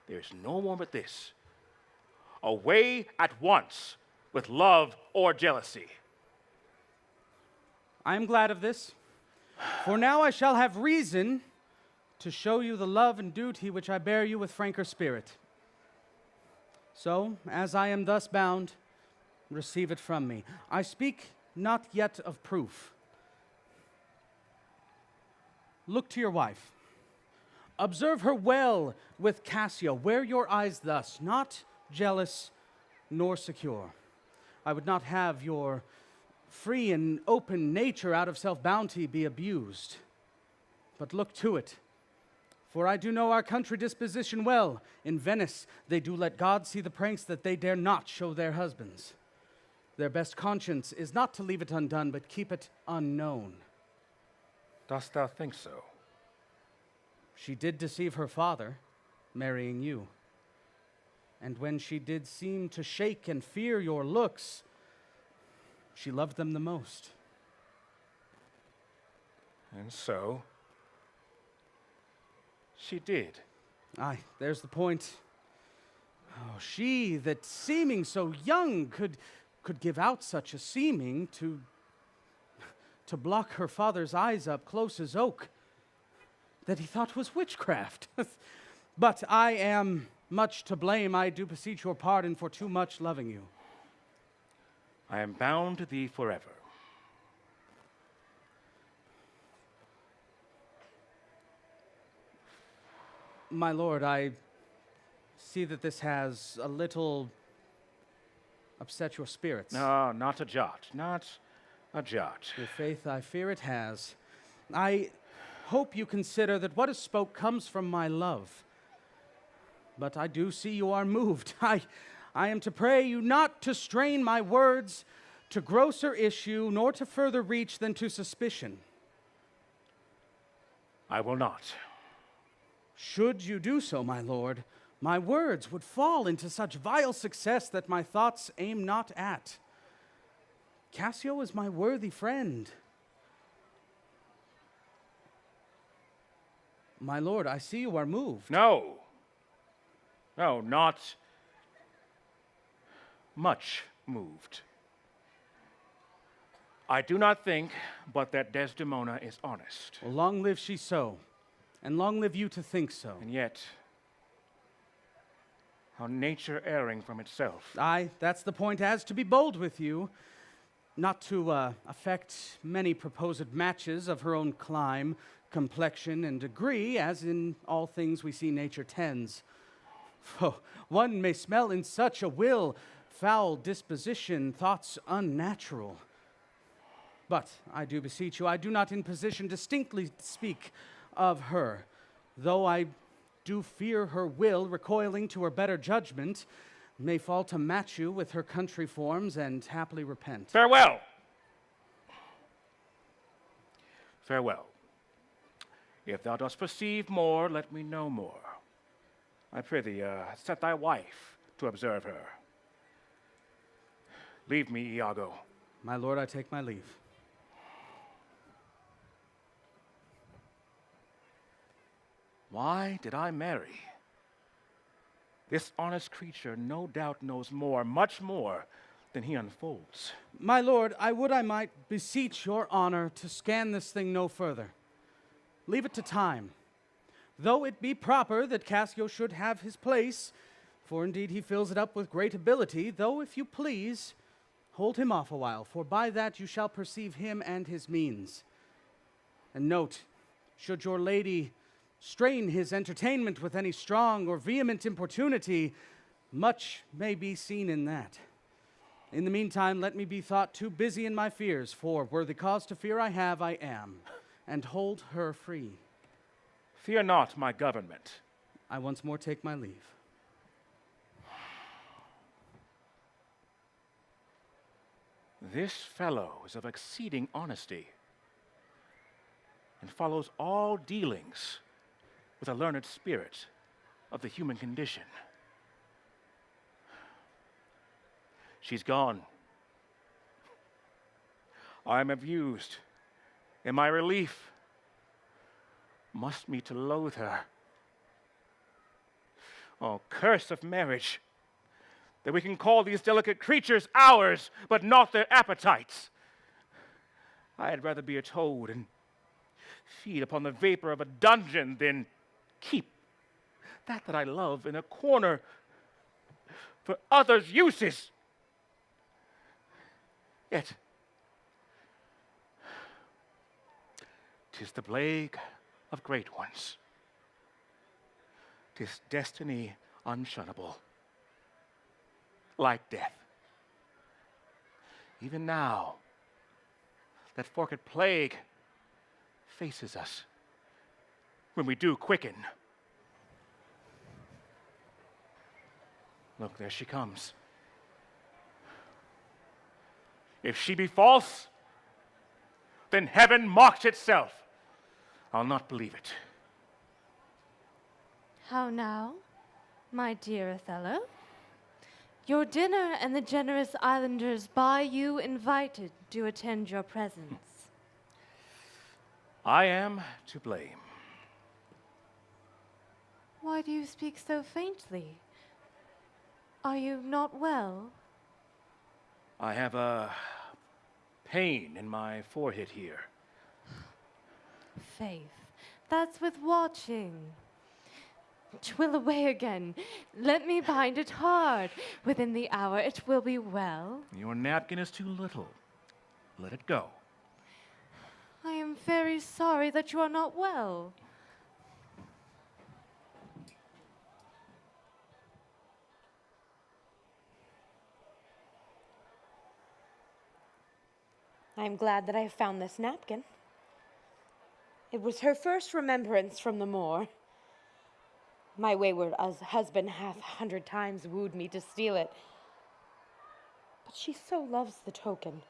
there's no more but this: away at once with love or jealousy. I am glad of this, for now I shall have reason to show you the love and duty which I bear you with franker spirit. So, as I am thus bound, receive it from me. I speak not yet of proof. Look to your wife. Observe her well with Cassio. Wear your eyes thus, not jealous nor secure. I would not have your free and open nature out of self-bounty be abused. But look to it, for I do know our country disposition well. In Venice, they do let God see the pranks that they dare not show their husbands. Their best conscience is not to leave it undone, but keep it unknown. Dost thou think so? She did deceive her father, marrying you. And when she did seem to shake and fear your looks, she loved them the most. And so, she did. Aye, there's the point. Oh, she that seeming so young could give out such a seeming to block her father's eyes up close as oak, that he thought was witchcraft. But I am much to blame. I do beseech your pardon for too much loving you. I am bound to thee forever. My lord, I see that this has a little upset your spirits. No, not a jot, not a jot. Your faith, I fear it has. I hope you consider that what is spoke comes from my love. But I do see you are moved. I am to pray you not to strain my words to grosser issue, nor to further reach than to suspicion. I will not. Should you do so, my lord, my words would fall into such vile success that my thoughts aim not at. Cassio is my worthy friend. My lord, I see you are moved. No. No, not much moved. I do not think but that Desdemona is honest. Well, long live she so, and long live you to think so. And yet, how nature erring from itself. Aye, that's the point, as to be bold with you, not to affect many proposed matches of her own clime, complexion, and degree, as in all things we see nature tends. Oh, one may smell in such a will foul disposition, thoughts unnatural. But I do beseech you, I do not in position distinctly speak of her, though I do fear her will, recoiling to her better judgment, may fall to match you with her country forms and happily repent. Farewell. Farewell. If thou dost perceive more, let me know more. I prithee, set thy wife to observe her. Leave me, Iago. My lord, I take my leave. Why did I marry? This honest creature no doubt knows more, much more, than he unfolds. My lord, I would I might beseech your honor to scan this thing no further. Leave it to time. Though it be proper that Cassio should have his place, for indeed he fills it up with great ability, though if you please, hold him off a while, for by that you shall perceive him and his means. And note, should your lady strain his entertainment with any strong or vehement importunity, much may be seen in that. In the meantime, let me be thought too busy in my fears, for were the cause to fear I have, I am, and hold her free. Fear not my government. I once more take my leave. This fellow is of exceeding honesty, and follows all dealings with a learned spirit of the human condition. She's gone. I am abused, and my relief must me to loathe her. Oh, curse of marriage, that we can call these delicate creatures ours, but not their appetites. I had rather be a toad and feed upon the vapor of a dungeon than keep that I love in a corner for others' uses. Yet, 'tis the plague of great ones. 'Tis destiny unshunnable, like death. Even now, that forked plague faces us when we do quicken. Look, there she comes. If she be false, then heaven mocks itself. I'll not believe it. How now, my dear Othello? Your dinner and the generous islanders by you invited do attend your presence. I am to blame. Why do you speak so faintly? Are you not well? I have a pain in my forehead here. Faith, that's with watching. 'Twill away again. Let me bind it hard. Within the hour it will be well. Your napkin is too little. Let it go. I am very sorry that you are not well. I'm glad that I have found this napkin. It was her first remembrance from the moor. My wayward husband hath 100 times wooed me to steal it. But she so loves the token.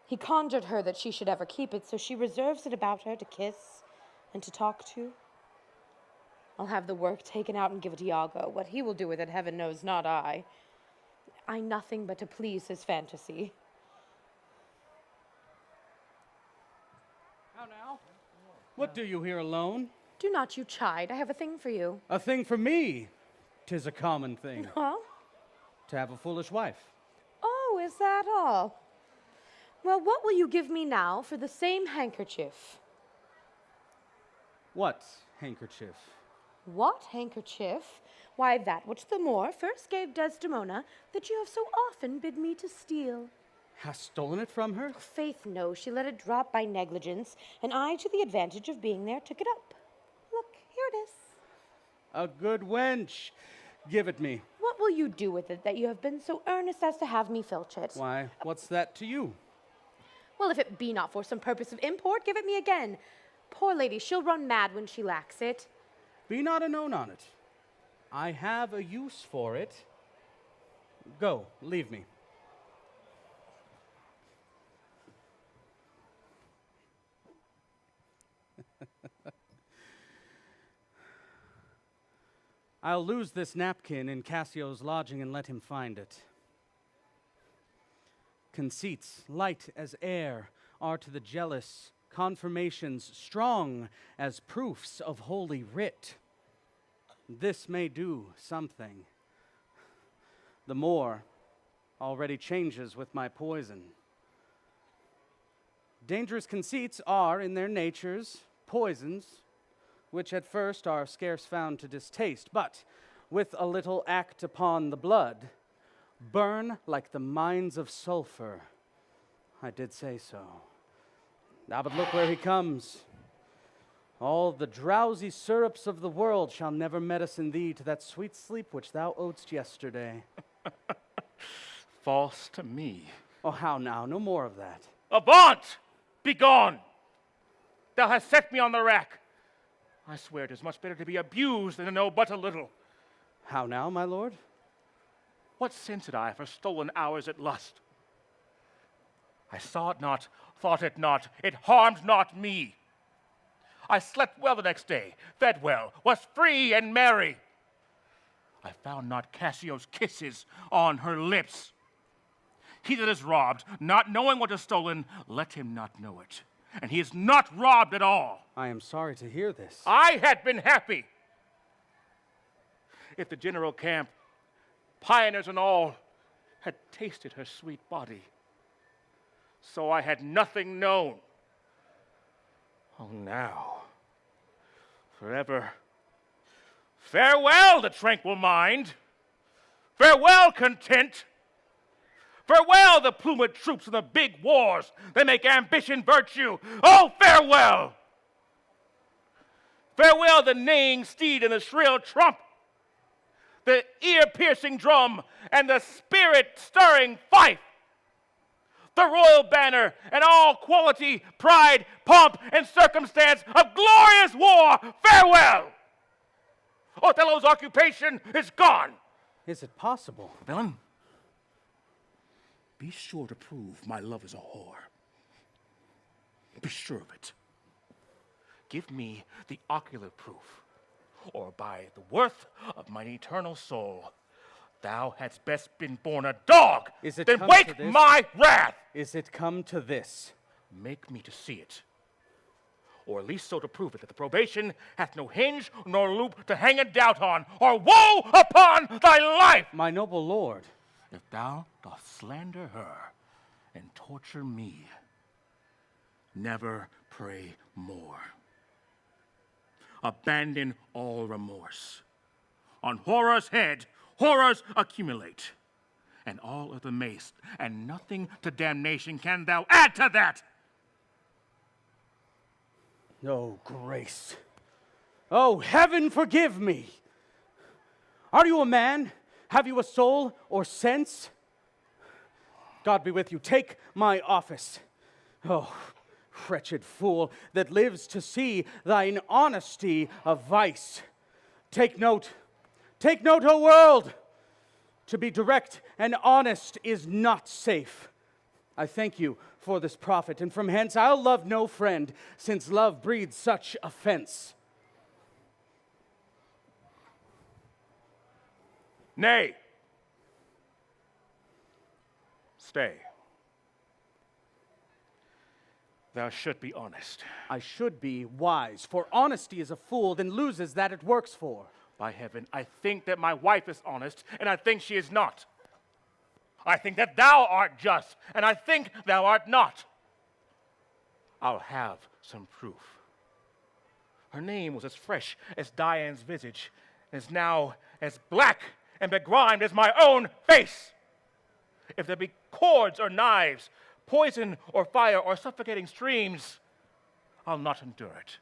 He conjured her that she should ever keep it, so she reserves it about her to kiss and to talk to. I'll have the work taken out and give it to Iago. What he will do with it, heaven knows, not I. I nothing but to please his fantasy. How now? What do you here alone? Do not you chide. I have a thing for you. A thing for me. 'Tis a common thing. Huh? To have a foolish wife. Oh, is that all? Well, what will you give me now for the same handkerchief? What handkerchief? What handkerchief? Why, that which the Moor first gave Desdemona, that you have so often bid me to steal. Hast stolen it from her? Faith, no, she let it drop by negligence, and I, to the advantage of being there, took it up. Look, here it is. A good wench. Give it me. What will you do with it that you have been so earnest as to have me filch it? Why, what's that to you? Well, if it be not for some purpose of import, give it me again. Poor lady, she'll run mad when she lacks it. Be not a known on it. I have a use for it. Go, leave me. I'll lose this napkin in Cassio's lodging and let him find it. Conceits, light as air, are to the jealous confirmations strong as proofs of holy writ. This may do something. The more already changes with my poison. Dangerous conceits are, in their natures, poisons, which at first are scarce found to distaste, but with a little act upon the blood, burn like the mines of sulfur. I did say so. Now but look where he comes. All the drowsy syrups of the world shall never medicine thee to that sweet sleep which thou odest yesterday. False to me. Oh, how now? No more of that. Avaunt! Begone! Thou hast set me on the rack. I swear 'tis much better to be abused than to know but a little. How now, my lord? What sense had I for stolen hours at lust? I saw it not, thought it not, it harmed not me. I slept well the next day, fed well, was free and merry. I found not Cassio's kisses on her lips. He that is robbed, not knowing what is stolen, let him not know it. And he is not robbed at all. I am sorry to hear this. I had been happy if the general camp, pioneers and all, had tasted her sweet body. So I had nothing known. Oh, now, forever, farewell the tranquil mind, farewell content, farewell the plumed troops and the big wars that make ambition virtue. Oh, farewell! Farewell the neighing steed and the shrill trump, the ear-piercing drum and the spirit-stirring fife, the royal banner and all quality, pride, pomp, and circumstance of glorious war. Farewell! Othello's occupation is gone. Is it possible? Villain, be sure to prove my love is a whore. Be sure of it. Give me the ocular proof, or by the worth of mine eternal soul, thou hadst best been born a dog. Is it then come wake to this? my wrath. Is it come to this? Make me to see it, or at least so to prove it that the probation hath no hinge nor loop to hang a doubt on, or woe upon thy life. My noble lord. If thou dost slander her and torture me, never pray more. Abandon all remorse. On horror's head, horrors accumulate, and all of the mace, and nothing to damnation can thou add to that. Oh, grace. Oh, heaven forgive me. Are you a man? Have you a soul or sense? God be with you. Take my office. Oh, Wretched fool that lives to see thine honesty a vice. Take note, O world! To be direct and honest is not safe. I thank you for this profit, and from hence I'll love no friend, since love breeds such offense. Nay. Stay. Thou should be honest. I should be wise, for honesty is a fool, then loses that it works for. By heaven, I think that my wife is honest, and I think she is not. I think that thou art just, and I think thou art not. I'll have some proof. Her name was as fresh as Diane's visage, and is now as black and begrimed as my own face. If there be cords or knives, poison or fire or suffocating streams, I'll not endure it.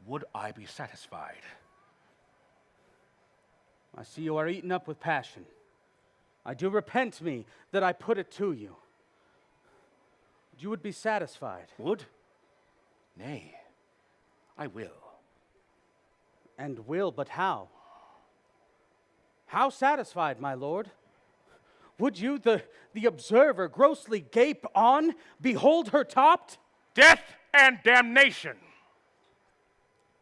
Would I be satisfied? I see you are eaten up with passion. I do repent me that I put it to you. You would be satisfied. Would? Nay, I will. And will, but how? How satisfied, my lord? Would you, the observer, grossly gape on, behold her topped? Death and damnation!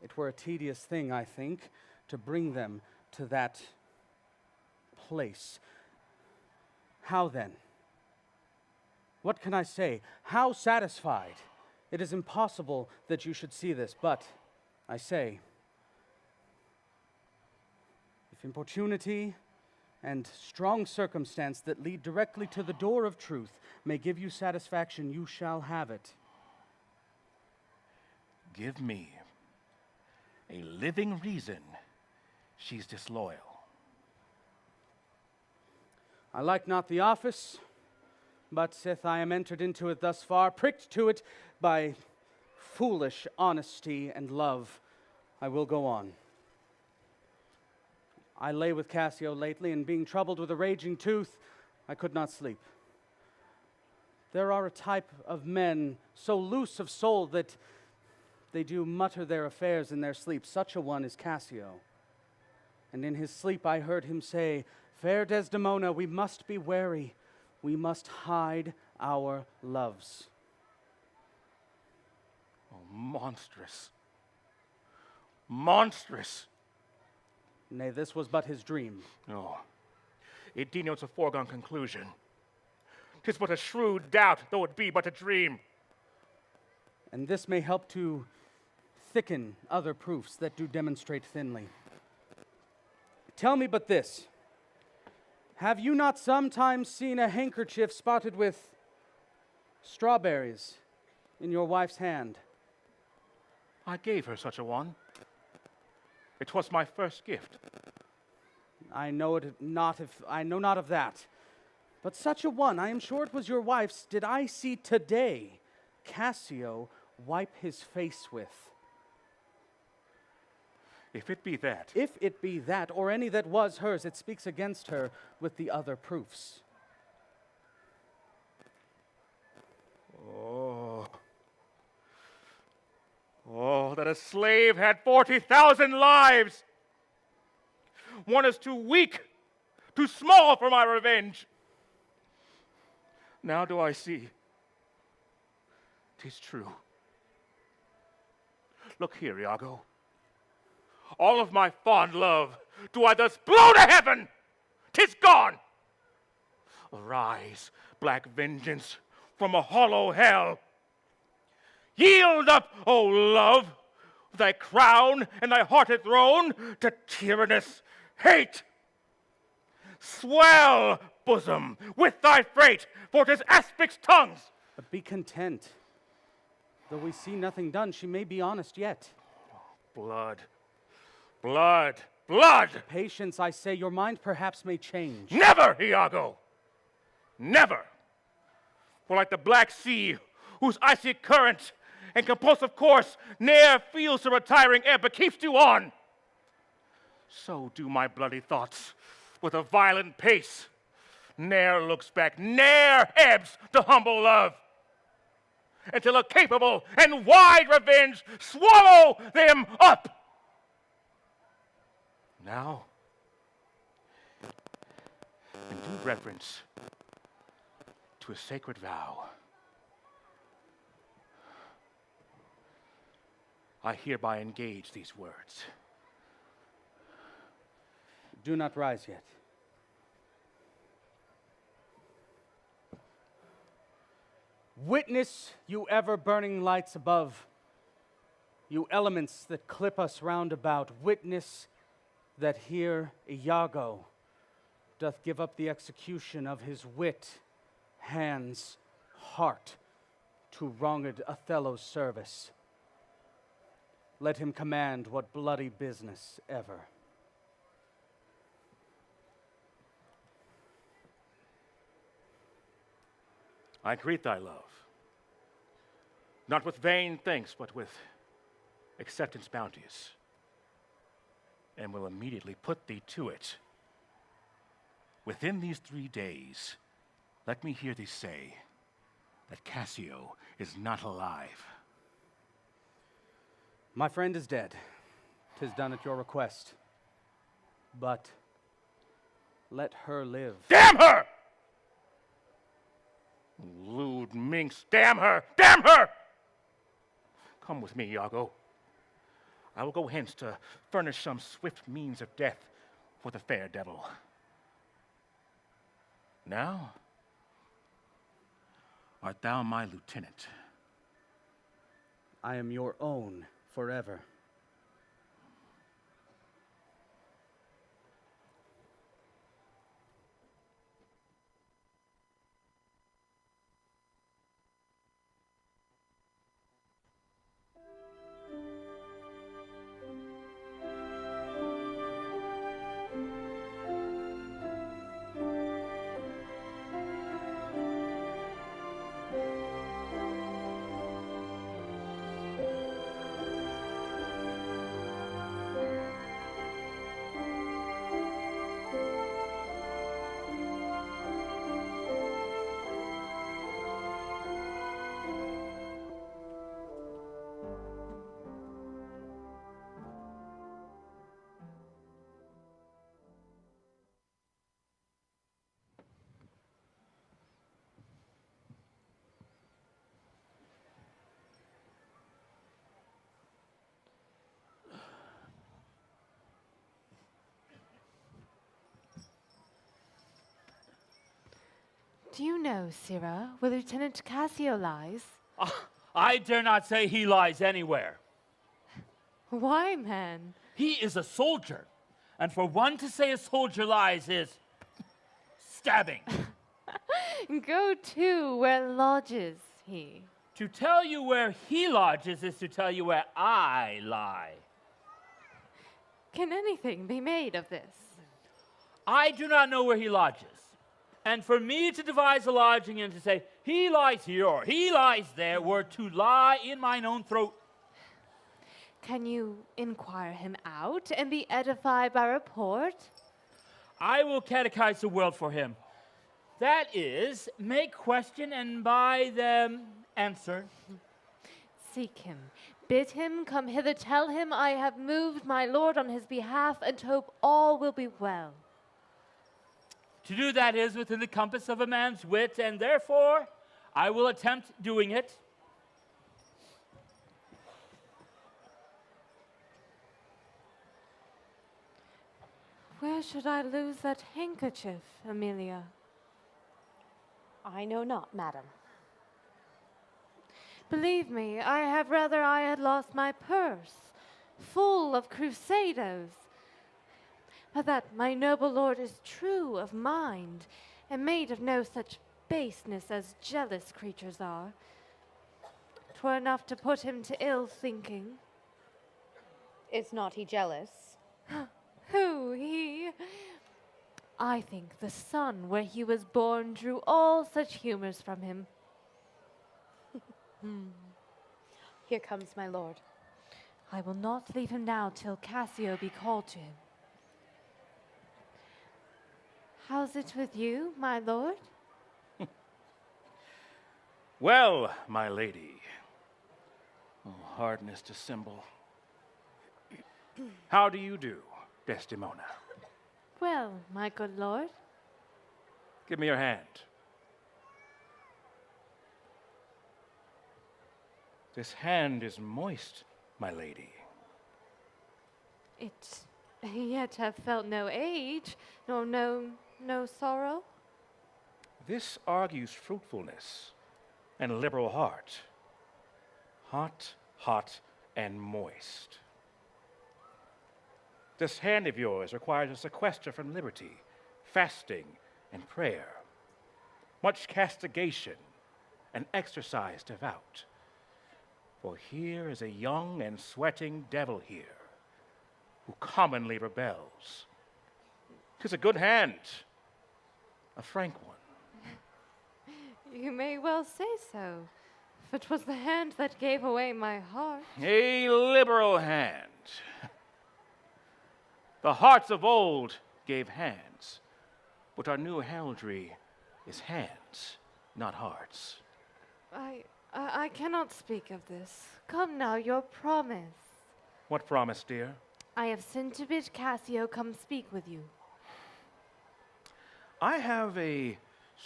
It were a tedious thing, I think, to bring them to that place. How then? What can I say? How satisfied? It is impossible that you should see this, but I say, if importunity and strong circumstance that lead directly to the door of truth may give you satisfaction, you shall have it. Give me a living reason she's disloyal. I like not the office, but sith I am entered into it thus far, pricked to it by foolish honesty and love, I will go on. I lay with Cassio lately, and being troubled with a raging tooth, I could not sleep. There are a type of men so loose of soul that they do mutter their affairs in their sleep. Such a one is Cassio. And in his sleep I heard him say, "Fair Desdemona, we must be wary. We must hide our loves." Oh, monstrous. Monstrous. Nay, this was but his dream. No. It denotes a foregone conclusion. 'Tis but a shrewd doubt, though it be but a dream. And this may help to thicken other proofs that do demonstrate thinly. Tell me but this. Have you not sometimes seen a handkerchief spotted with strawberries in your wife's hand? I gave her such a one. It was my first gift. I know not of that. But such a one, I am sure it was your wife's, did I see today Cassio wipe his face with. If it be that. If it be that, or any that was hers, it speaks against her with the other proofs. Oh, that a slave had 40,000 lives! One is too weak, too small for my revenge. Now do I see. 'Tis true. Look here, Iago. All of my fond love do I thus blow to heaven. 'Tis gone. Arise, black vengeance, from a hollow hell. Yield up, O love, thy crown and thy hearted throne to tyrannous hate. Swell, bosom, with thy freight, for 'tis aspic's tongues. But be content. Though we see nothing done, she may be honest yet. Blood, blood, blood! Patience, I say, your mind perhaps may change. Never, Iago! Never! For like the Black Sea, whose icy current and compulsive course ne'er feels the retiring ebb, but keeps you on, so do my bloody thoughts with a violent pace, ne'er looks back, ne'er ebbs to humble love. until a capable and wide revenge swallow them up. Now, in due reverence to a sacred vow, I hereby engage these words. Do not rise yet. Witness, you ever-burning lights above, you elements that clip us round about, witness that here Iago doth give up the execution of his wit, hands, heart, to wronged Othello's service. Let him command what bloody business ever. I greet thy love, not with vain thanks, but with acceptance bounteous, and will immediately put thee to it. Within these 3 days, let me hear thee say that Cassio is not alive. My friend is dead. 'Tis done at your request. But let her live. Damn her! Lewd minx, damn her! Damn her! Come with me, Iago. I will go hence to furnish some swift means of death for the fair devil. Now, art thou my lieutenant? I am your own forever. Do you know, Sirrah, where Lieutenant Cassio lies? I dare not say he lies anywhere. Why, man? He is a soldier, and for one to say a soldier lies is stabbing. Go to where lodges he. To tell you where he lodges is to tell you where I lie. Can anything be made of this? I do not know where he lodges. And for me to devise a lodging and to say, he lies here or he lies there, were to lie in mine own throat. Can you inquire him out and be edified by report? I will catechize the world for him. That is, make question and by them answer. Seek him. Bid him come hither. Tell him I have moved my lord on his behalf and hope all will be well. To do that is within the compass of a man's wit, and therefore I will attempt doing it. Where should I lose that handkerchief, Amelia? I know not, madam. Believe me, I have rather I had lost my purse, full of crusados. But that my noble lord is true of mind, and made of no such baseness as jealous creatures are. 'Twere enough to put him to ill thinking. Is not he jealous? Who, he? I think the sun where he was born drew all such humors from him. Here comes my lord. I will not leave him now till Cassio be called to him. How's it with you, my lord? Well, my lady, hardness dissemble. How do you do, Desdemona? Well, my good lord. Give me your hand. This hand is moist, my lady. It yet have felt no age, nor no sorrow. This argues fruitfulness and liberal heart. Hot, hot, and moist. This hand of yours requires a sequester from liberty, fasting, and prayer, much castigation, and exercise devout. For here is a young and sweating devil here, who commonly rebels. 'Tis a good hand, a frank one. You may well say so, for 'twas the hand that gave away my heart. A liberal hand. The hearts of old gave hands, but our new heraldry is hands, not hearts. I cannot speak of this. Come now, your promise. What promise, dear? I have sent to bid Cassio come speak with you. I have a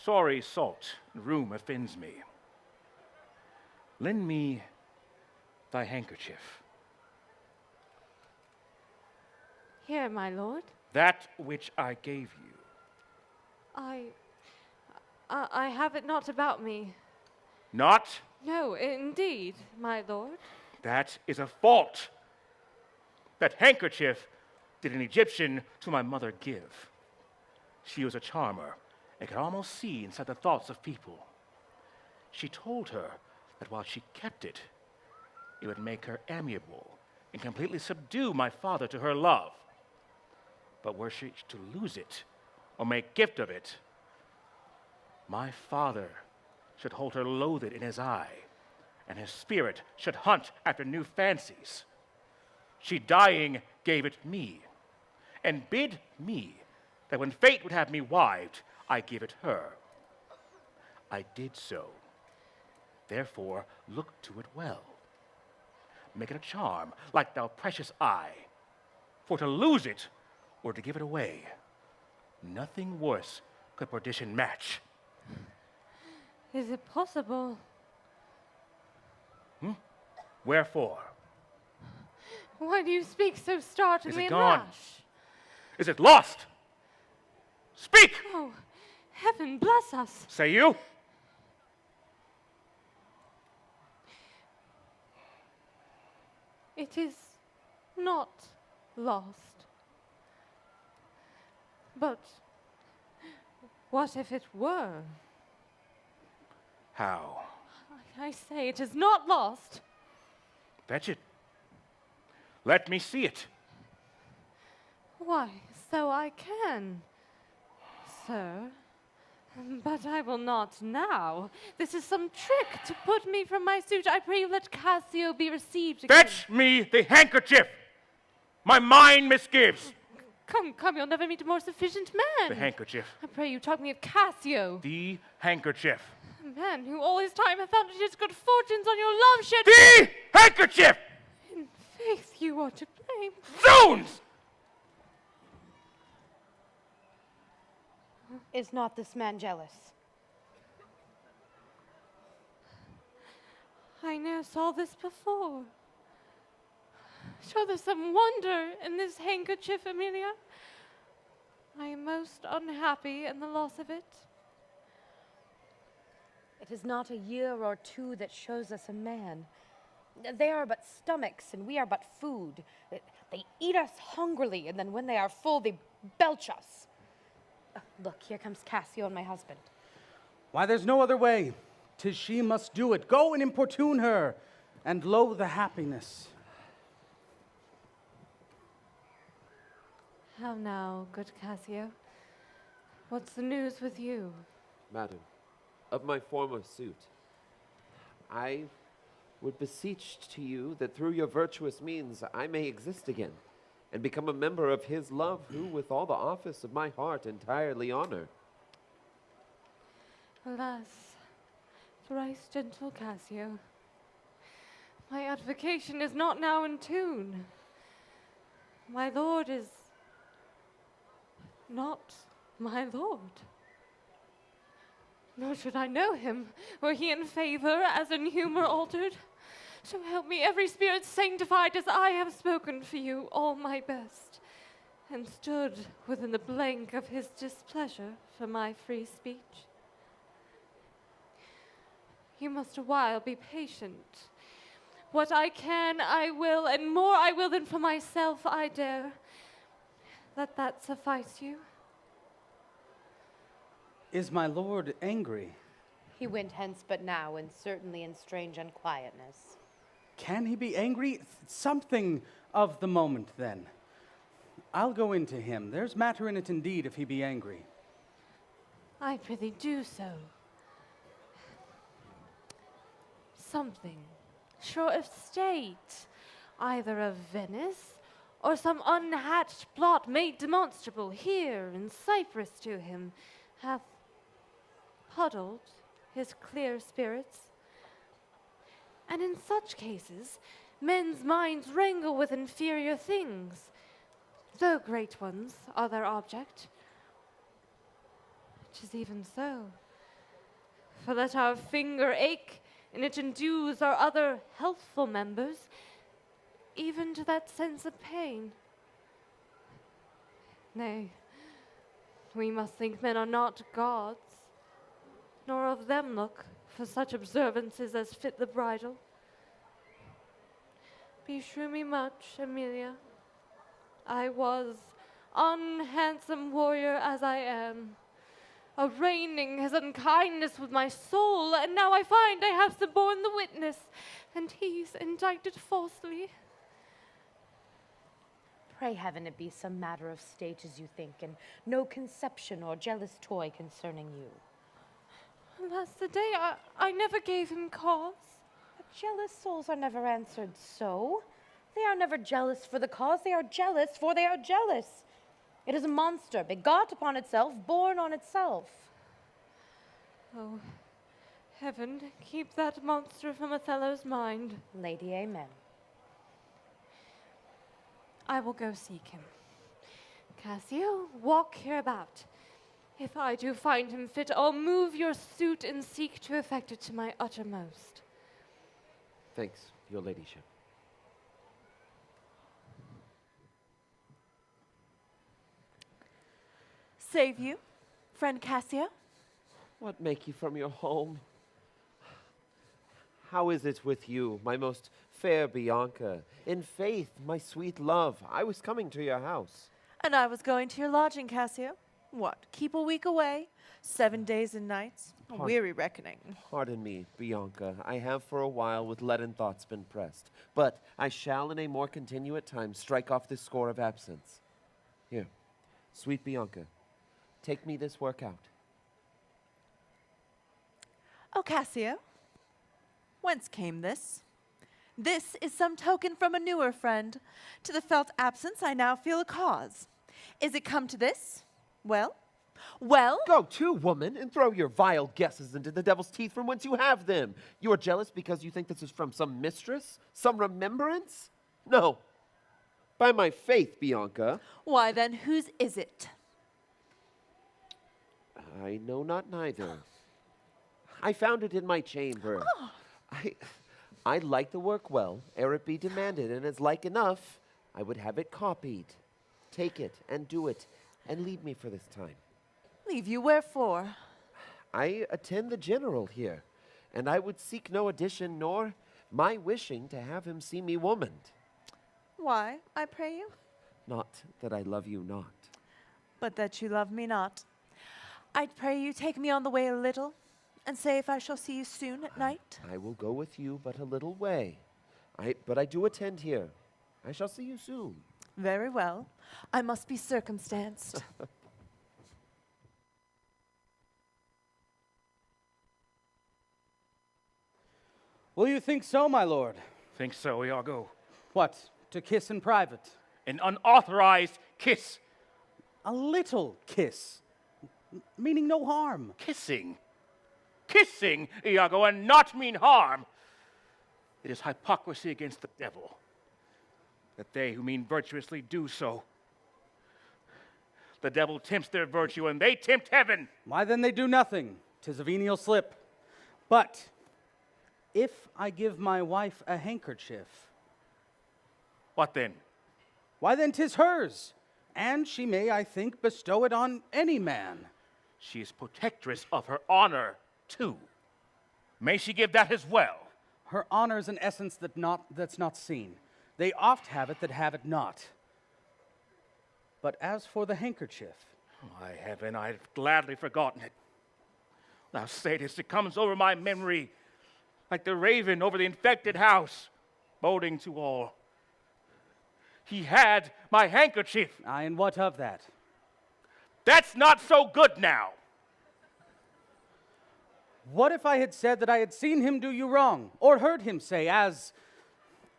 sorry salt room offends me. Lend me thy handkerchief. Here, my lord. That which I gave you. I have it not about me. Not? No, indeed, my lord. That is a fault. That handkerchief did an Egyptian to my mother give. She was a charmer and could almost see inside the thoughts of people. She told her that while she kept it, it would make her amiable and completely subdue my father to her love. But were she to lose it or make gift of it, my father should hold her loathed in his eye, and his spirit should hunt after new fancies. She dying gave it me, and bid me that when fate would have me wived, I give it her. I did so. Therefore, look to it well. Make it a charm, like thou precious eye. For to lose it, or to give it away, nothing worse could perdition match. Is it possible? Wherefore? Why do you speak so startlingly and gone? rash? Is it lost? Speak! Oh, heaven bless us. Say you? It is not lost. But what if it were? How? I say it is not lost. Fetch it. Let me see it. Why, so I can, sir. But I will not now. This is some trick to put me from my suit. I pray you let Cassio be received again. Fetch me the handkerchief! My mind misgives. Come, you'll never meet a more sufficient man. The handkerchief. I pray you talk me of Cassio. The handkerchief. A man who all his time hath founded his good fortunes on your love shed. The handkerchief! In faith, you are to blame. Zounds! Is not this man jealous? I ne'er saw this before. Show there some wonder in this handkerchief, Amelia. I am most unhappy in the loss of it. It is not a year or two that shows us a man. They are but stomachs, and we are but food. They eat us hungrily, and then when they are full, they belch us. Look, here comes Cassio and my husband. Why, there's no other way. 'Tis she must do it. Go and importune her, and lo the happiness. How now, good Cassio? What's the news with you? Madam, of my former suit, I would beseech to you that through your virtuous means I may exist again, and become a member of his love, who with all the office of my heart entirely honor. Alas, thrice gentle Cassio, My advocation is not now in tune. My lord is not my lord. Nor should I know him, were he in favor as in humor altered. So help me every spirit sanctified as I have spoken for you all my best, and stood within the blank of his displeasure for my free speech. You must a while be patient. What I can, I will, and more I will than for myself I dare. Let that suffice you. Is my lord angry? He went hence but now, and certainly in strange unquietness. Can he be angry? Something of the moment, then. I'll go into him. There's matter in it indeed, if he be angry. I prithee do so. Something, sure of state, either of Venice, or some unhatched plot made demonstrable here in Cyprus to him, hath huddled his clear spirits. And in such cases, men's minds wrangle with inferior things, though great ones are their object. 'Tis even so. For let our finger ache, and it endues our other healthful members, even to that sense of pain. Nay, we must think men are not gods, nor of them look for such observances as fit the bridal. Beshrew me much, Amelia. I was, unhandsome warrior as I am, arraigning his unkindness with my soul, and now I find I have suborned the witness, and he's indicted falsely. Pray heaven it be some matter of state as you think, and no conception or jealous toy concerning you. Alas, the day I never gave him cause. But jealous souls are never answered so. They are never jealous for the cause, they are jealous for they are jealous. It is a monster, begot upon itself, born on itself. Oh, heaven, keep that monster from Othello's mind. Lady, amen. I will go seek him. Cassio, walk hereabout. If I do find him fit, I'll move your suit and seek to effect it to my uttermost. Thanks, your ladyship. Save you, friend Cassio? What make you from your home? How is it with you, my most fair Bianca? In faith, my sweet love, I was coming to your house. And I was going to your lodging, Cassio. What, keep a week away? 7 days and nights? A weary reckoning. Pardon me, Bianca. I have for a while with leaden thoughts been pressed, but I shall in a more continuate time strike off this score of absence. Here, sweet Bianca, take me this work out. Oh, Cassio, whence came this? This is some token from a newer friend. To the felt absence I now feel a cause. Is it come to this? Well? Go to, woman, and throw your vile guesses into the devil's teeth from whence you have them. You are jealous because you think this is from some mistress? Some remembrance? No. By my faith, Bianca. Why then, whose is it? I know not neither. I found it in my chamber. I like the work well, ere it be demanded, and as like enough, I would have it copied. Take it, and do it, and leave me for this time. Leave you wherefore? I attend the general here, and I would seek no addition, nor my wishing to have him see me womaned. Why, I pray you? Not that I love you not. But that you love me not. I'd pray you take me on the way a little, and say if I shall see you soon at night. I will go with you but a little way. But I do attend here. I shall see you soon. Very well. I must be circumstanced. Will you think so, my lord? Think so, we all go. What, to kiss in private? An unauthorized kiss. A little kiss, meaning no harm. Kissing. Kissing, Iago, and not mean harm. It is hypocrisy against the devil, that they who mean virtuously do so. The devil tempts their virtue, and they tempt heaven. Why then they do nothing? 'Tis a venial slip. But if I give my wife a handkerchief, What then? why then 'tis hers, and she may, I think, bestow it on any man. She is protectress of her honor, too. May she give that as well? Her honor is an essence that's not seen. They oft have it that have it not. But as for the handkerchief, My heaven, I've gladly forgotten it. Thou sayest it comes over my memory like the raven over the infected house, boding to all. He had my handkerchief. aye, and what of that? That's not so good now. What if I had said that I had seen him do you wrong, or heard him say, as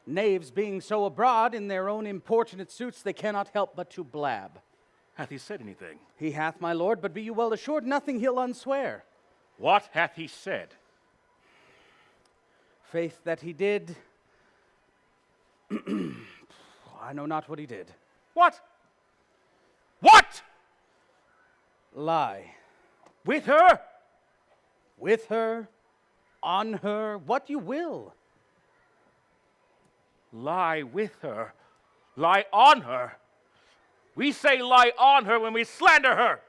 knaves being so abroad in their own importunate suits, they cannot help but to blab? Hath he said anything? He hath, my lord, but be you well assured, nothing he'll unswear. What hath he said? Faith that he did. I know not what he did. What? What? Lie. With her? With her, on her, what you will. Lie with her. Lie on her. We say lie on her when we slander her.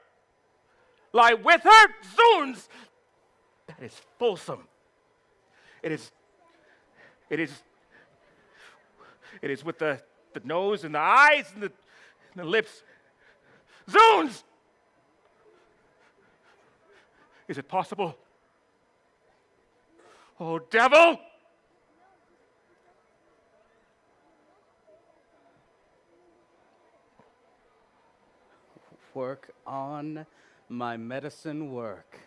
Lie with her? Zoons! That is fulsome. It is with the nose and the eyes and the lips. Zoons! Is it possible? Oh, devil! Work on my medicine work.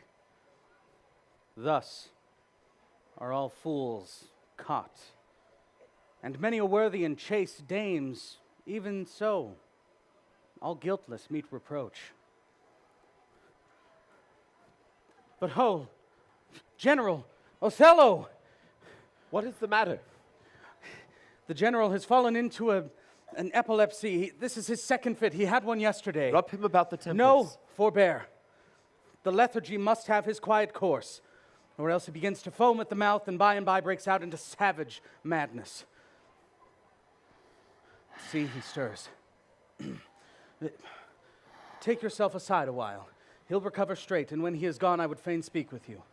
Thus are all fools caught, and many a worthy and chaste dames, even so, all guiltless meet reproach. But ho, General, Othello! What is the matter? The general has fallen into an epilepsy. This is his second fit. He had one yesterday. Rub him about the temples. No, forbear. The lethargy must have his quiet course, or else he begins to foam at the mouth and by breaks out into savage madness. See, he stirs. Take yourself aside a while. He'll recover straight, and when he is gone, I would fain speak with you.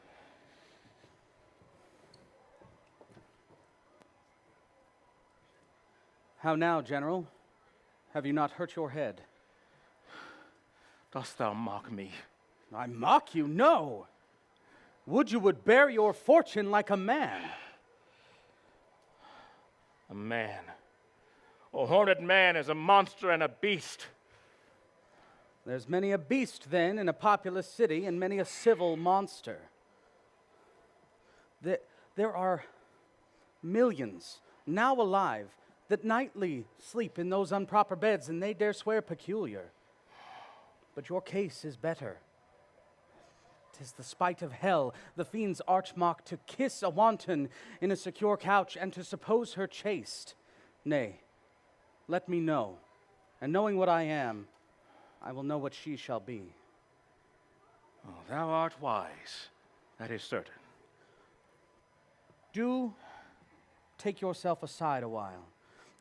How now, General? Have you not hurt your head? Dost thou mock me? I mock you? No. Would you would bear your fortune like a man. A man. A horned man is a monster and a beast. There's many a beast, then, in a populous city, and many a civil monster. There are millions now alive that nightly sleep in those improper beds, and they dare swear peculiar. But your case is better. 'Tis the spite of hell, the fiend's arch mock, to kiss a wanton in a secure couch, and to suppose her chaste. Nay, let me know, and knowing what I am, I will know what she shall be. Oh, thou art wise, that is certain. Do take yourself aside a while.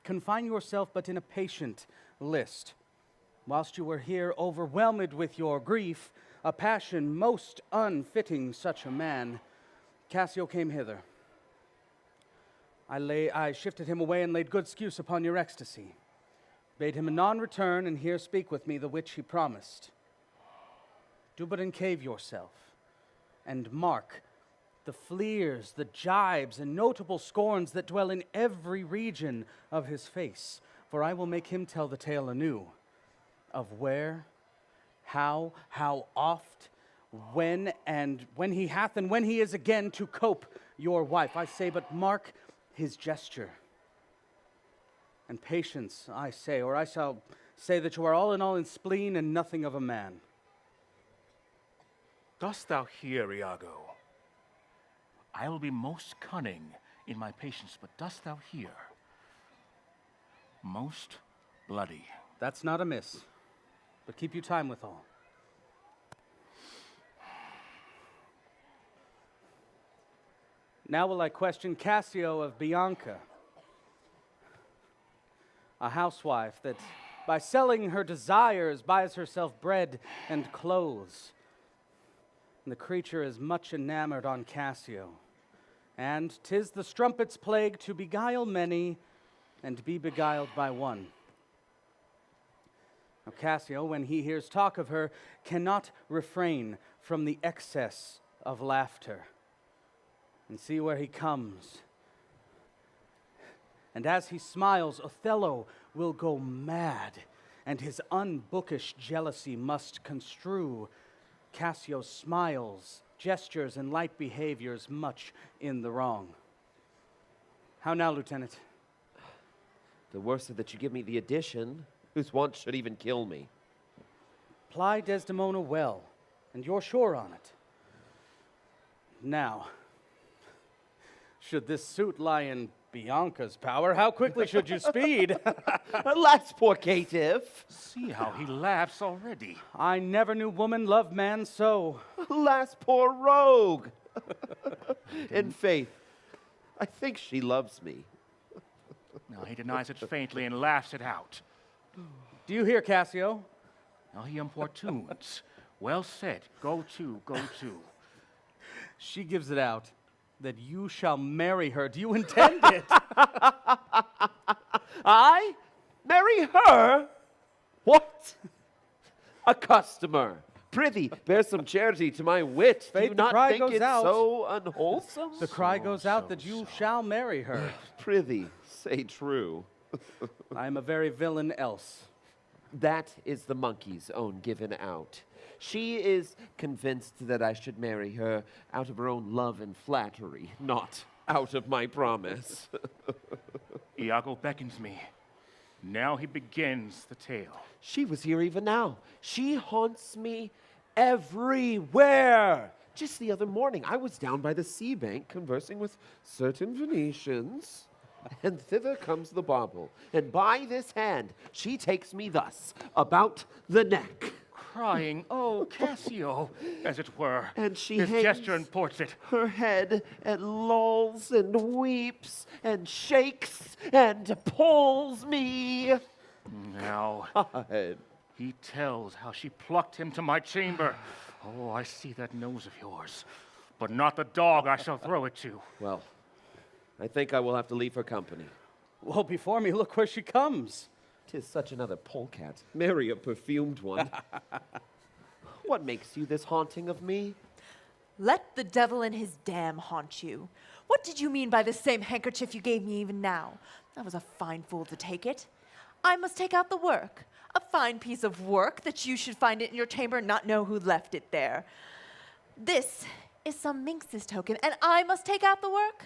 Confine yourself but in a patient list. Whilst you were here overwhelmed with your grief, a passion most unfitting such a man, Cassio came hither. I shifted him away and laid good excuse upon your ecstasy. Bade him anon return and here speak with me, the which he promised. Do but encave yourself, and mark the fleers, the jibes, and notable scorns that dwell in every region of his face. For I will make him tell the tale anew, of where, how oft, when he hath, and when he is again to cope your wife. I say, but mark his gesture. And patience, I say, or I shall say that you are all in spleen and nothing of a man. Dost thou hear, Iago? I will be most cunning in my patience, but dost thou hear? Most bloody. That's not amiss, but keep you time withal. Now will I question Cassio of Bianca, a housewife that by selling her desires buys herself bread and clothes. And the creature is much enamored on Cassio, and 'tis the strumpet's plague to beguile many and be beguiled by one. Now Cassio, when he hears talk of her, cannot refrain from the excess of laughter. And see where he comes. And as he smiles, Othello will go mad, and his unbookish jealousy must construe Cassio's smiles, gestures, and light behaviors much in the wrong. How now, Lieutenant? The worse is that you give me the addition, whose want should even kill me. Ply Desdemona well, and you're sure on it. Now, should this suit lie in Bianca's power, how quickly should you speed? Alas, poor caitiff. See how he laughs already. I never knew woman love man so. Alas, poor rogue. In faith, I think she loves me. Now he denies it faintly and laughs it out. Do you hear, Cassio? Now he importunes. Well said. Go to, go to. She gives it out that you shall marry her. Do you intend it? I? Marry her? What? A customer. Prithee, bear some charity to my wit. Do Faith, you the not cry think goes it out. so unwholesome? The cry goes out that you shall marry her. Prithee, say true. I am a very villain else. That is the monkey's own given out. She is convinced that I should marry her out of her own love and flattery, not out of my promise. Iago beckons me. Now he begins the tale. She was here even now. She haunts me everywhere. Just the other morning, I was down by the sea bank conversing with certain Venetians, and thither comes the bauble. And by this hand, she takes me thus, about the neck. Crying, oh, Cassio, as it were. And she His hangs gesture imports it. her head and lolls and weeps and shakes and pulls me. Now, God. he tells how she plucked him to my chamber. Oh, I see that nose of yours, but not the dog I shall throw it to. Well, I think I will have to leave her company. Well, before me, look where she comes. 'Tis such another polecat. Marry a perfumed one. What makes you this haunting of me? Let the devil and his dam haunt you. What did you mean by the same handkerchief you gave me even now? I was a fine fool to take it. I must take out the work. A fine piece of work that you should find it in your chamber and not know who left it there. This is some minx's token, and I must take out the work?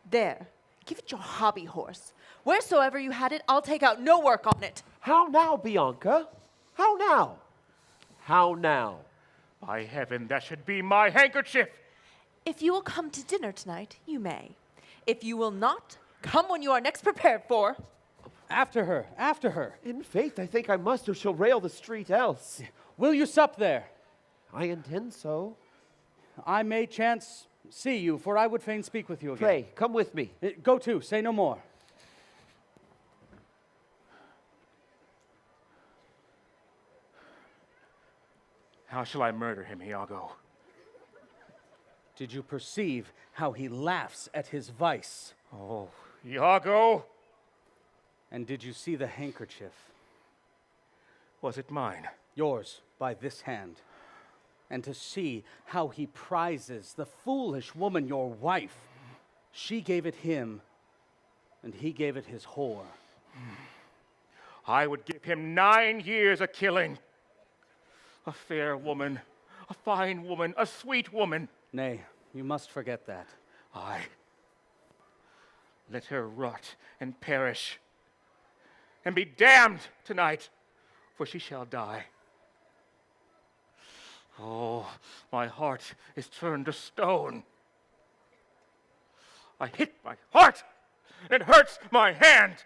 There, give it your hobby horse. Wheresoever you had it, I'll take out no work on it. How now, Bianca? How now? How now? By heaven, that should be my handkerchief. If you will come to dinner tonight, you may. If you will not, come when you are next prepared for. After her, after her. In faith, I think I must, or she'll rail the street else. Will you sup there? I intend so. I may chance see you, for I would fain speak with you again. Pray, come with me. Go to, say no more. How shall I murder him, Iago? Did you perceive how he laughs at his vice? Oh, Iago! And did you see the handkerchief? Was it mine? Yours, by this hand. And to see how he prizes the foolish woman, your wife. She gave it him, and he gave it his whore. I would give him 9 years a killing. A fair woman, a fine woman, a sweet woman. Nay, you must forget that. Aye. Let her rot and perish, and be damned tonight, for she shall die. Oh, my heart is turned to stone. I hit my heart. It hurts my hand.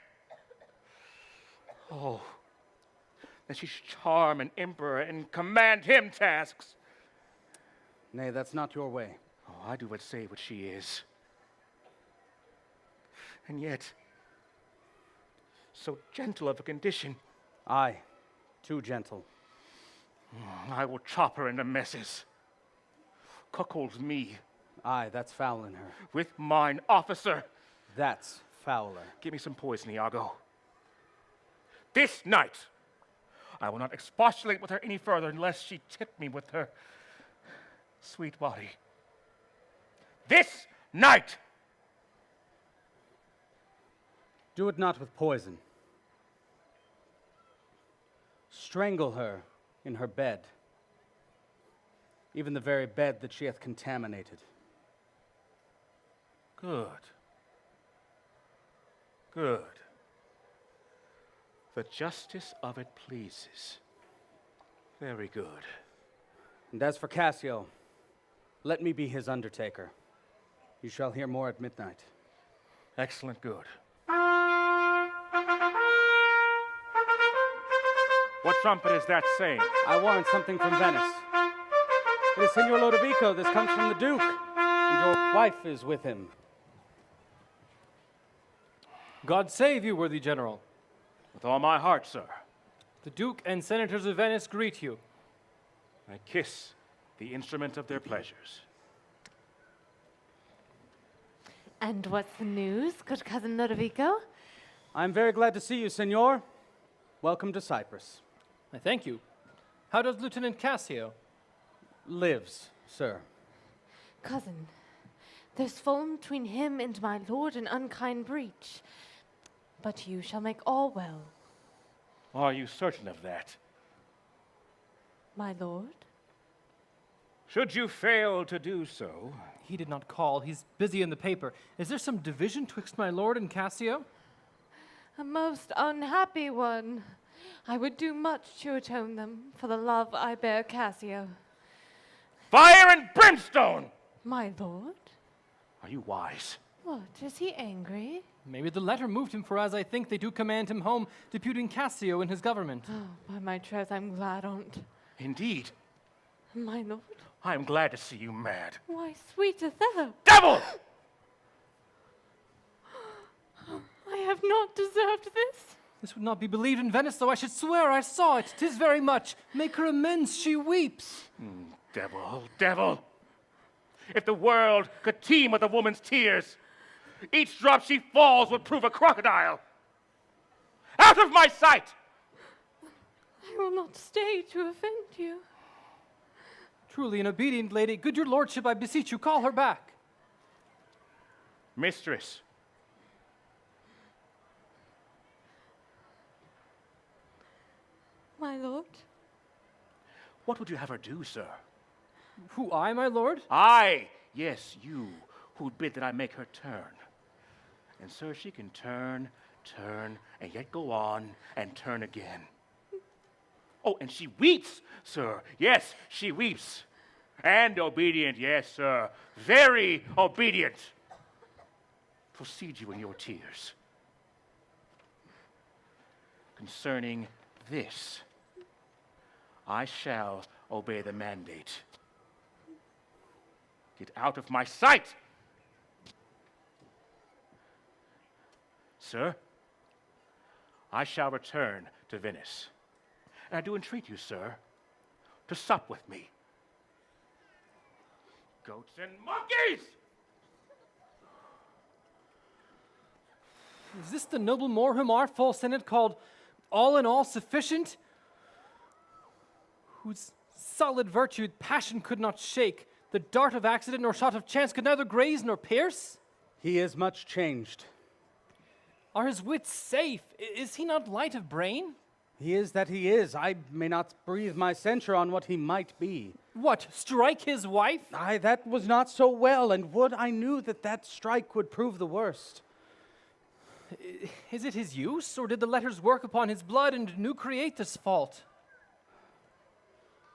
Oh, that she should charm an emperor and command him tasks. Nay, that's not your way. Oh, I do but say what she is. And yet, so gentle of a condition. Aye, too gentle. I will chop her into messes. Cuckolds me. Aye, that's foul in her. With mine officer. That's fouler. Give me some poison, Iago. This night, I will not expostulate with her any further unless she tip me with her sweet body. This night! Do it not with poison. Strangle her in her bed, even the very bed that she hath contaminated. Good. Good. The justice of it pleases. Very good. And as for Cassio, let me be his undertaker. You shall hear more at midnight. Excellent, good. What trumpet is that saying? I warrant something from Venice. It is Signor Lodovico. This comes from the Duke, and your wife is with him. God save you, worthy general. With all my heart, sir. The Duke and senators of Venice greet you. I kiss the instrument of their pleasures. And what's the news, good cousin Lodovico? I'm very glad to see you, Signor. Welcome to Cyprus. I thank you. How does Lieutenant Cassio? Lives, sir. Cousin, there's fallen between him and my lord an unkind breach. But you shall make all well. Are you certain of that? My lord? Should you fail to do so... He did not call. He's busy in the paper. Is there some division twixt my lord and Cassio? A most unhappy one. I would do much to atone them for the love I bear Cassio. Fire and brimstone! My lord? Are you wise? What, is he angry? Maybe the letter moved him, for as I think they do command him home, deputing Cassio in his government. Oh, by my troth, I'm glad on't. Indeed. My lord? I am glad to see you mad. Why, sweet Othello! Devil! I have not deserved this. This would not be believed in Venice, though I should swear I saw it. 'Tis very much. Make her amends, she weeps. Devil, devil. If the world could teem with a woman's tears, each drop she falls would prove a crocodile. Out of my sight! I will not stay to offend you. Truly an obedient lady. Good your lordship, I beseech you, call her back. Mistress. My lord? What would you have her do, sir? Who, I, my lord? I, yes, you, who'd bid that I make her turn. And, sir, she can turn, and yet go on and turn again. Oh, and she weeps, sir. Yes, she weeps. And obedient, yes, sir. Very obedient. Proceed you in your tears. Concerning this, I shall obey the mandate. Get out of my sight! Sir, I shall return to Venice. And I do entreat you, sir, to sup with me. Goats and monkeys! Is this the noble Moor whom our full senate called all in all sufficient? Whose solid virtue passion could not shake, the dart of accident nor shot of chance could neither graze nor pierce? He is much changed. Are his wits safe? Is he not light of brain? He is that he is. I may not breathe my censure on what he might be. What, strike his wife? Aye, that was not so well, and would I knew that that strike would prove the worst. Is it his use, or did the letters work upon his blood and new create this fault?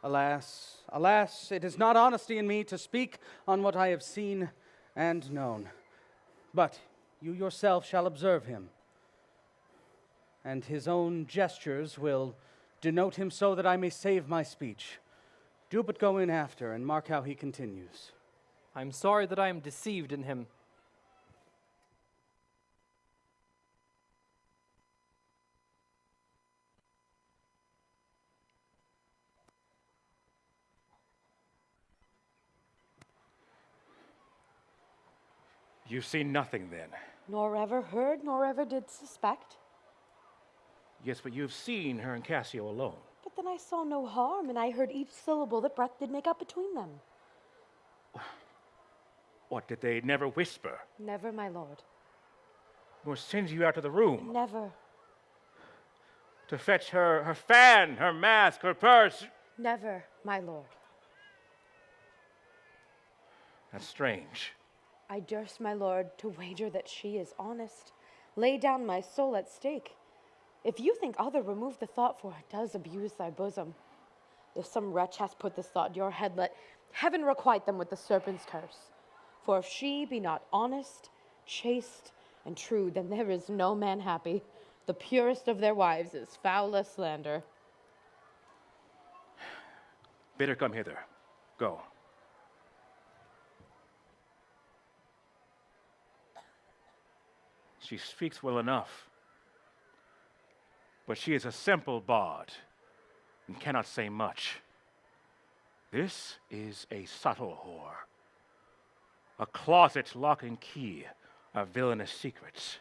Alas, alas, it is not honesty in me to speak on what I have seen and known. But you yourself shall observe him, and his own gestures will denote him so that I may save my speech. Do but go in after, and mark how he continues. I'm sorry that I am deceived in him. You've seen nothing then. Nor ever heard, nor ever did suspect. Yes, but you've seen her and Cassio alone. But then I saw no harm, and I heard each syllable that breath did make up between them. What, did they never whisper? Never, my lord. Nor send you out of the room? Never. To fetch her fan, her mask, her purse? Never, my lord. That's strange. I durst, my lord, to wager that she is honest. Lay down my soul at stake. If you think other, remove the thought, for it does abuse thy bosom. If some wretch has put this thought in your head, let heaven requite them with the serpent's curse. For if she be not honest, chaste, and true, then there is no man happy. The purest of their wives is foul as slander. Bid her come hither. Go. She speaks well enough, but she is a simple bard and cannot say much. This is a subtle whore, a closet lock and key of villainous secrets.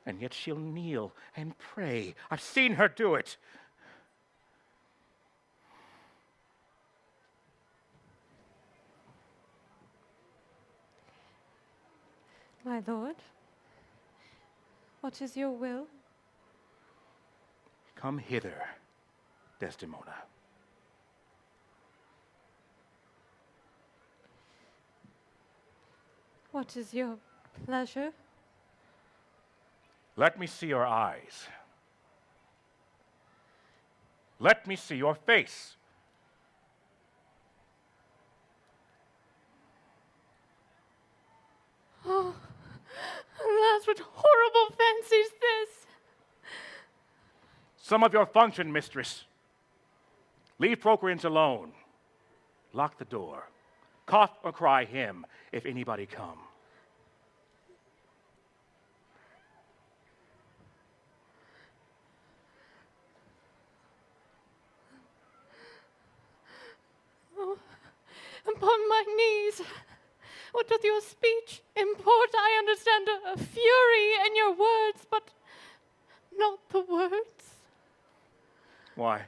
And yet she'll kneel and pray. I've seen her do it. My lord, what is your will? Come hither, Desdemona. What is your pleasure? Let me see your eyes. Let me see your face. Oh, alas, what horrible fancy's this? Some of your function, mistress. Leave procreants alone. Lock the door. Cough or cry him if anybody come. Oh, upon my knees. What doth your speech import? I understand a fury in your words, but not the words. Why?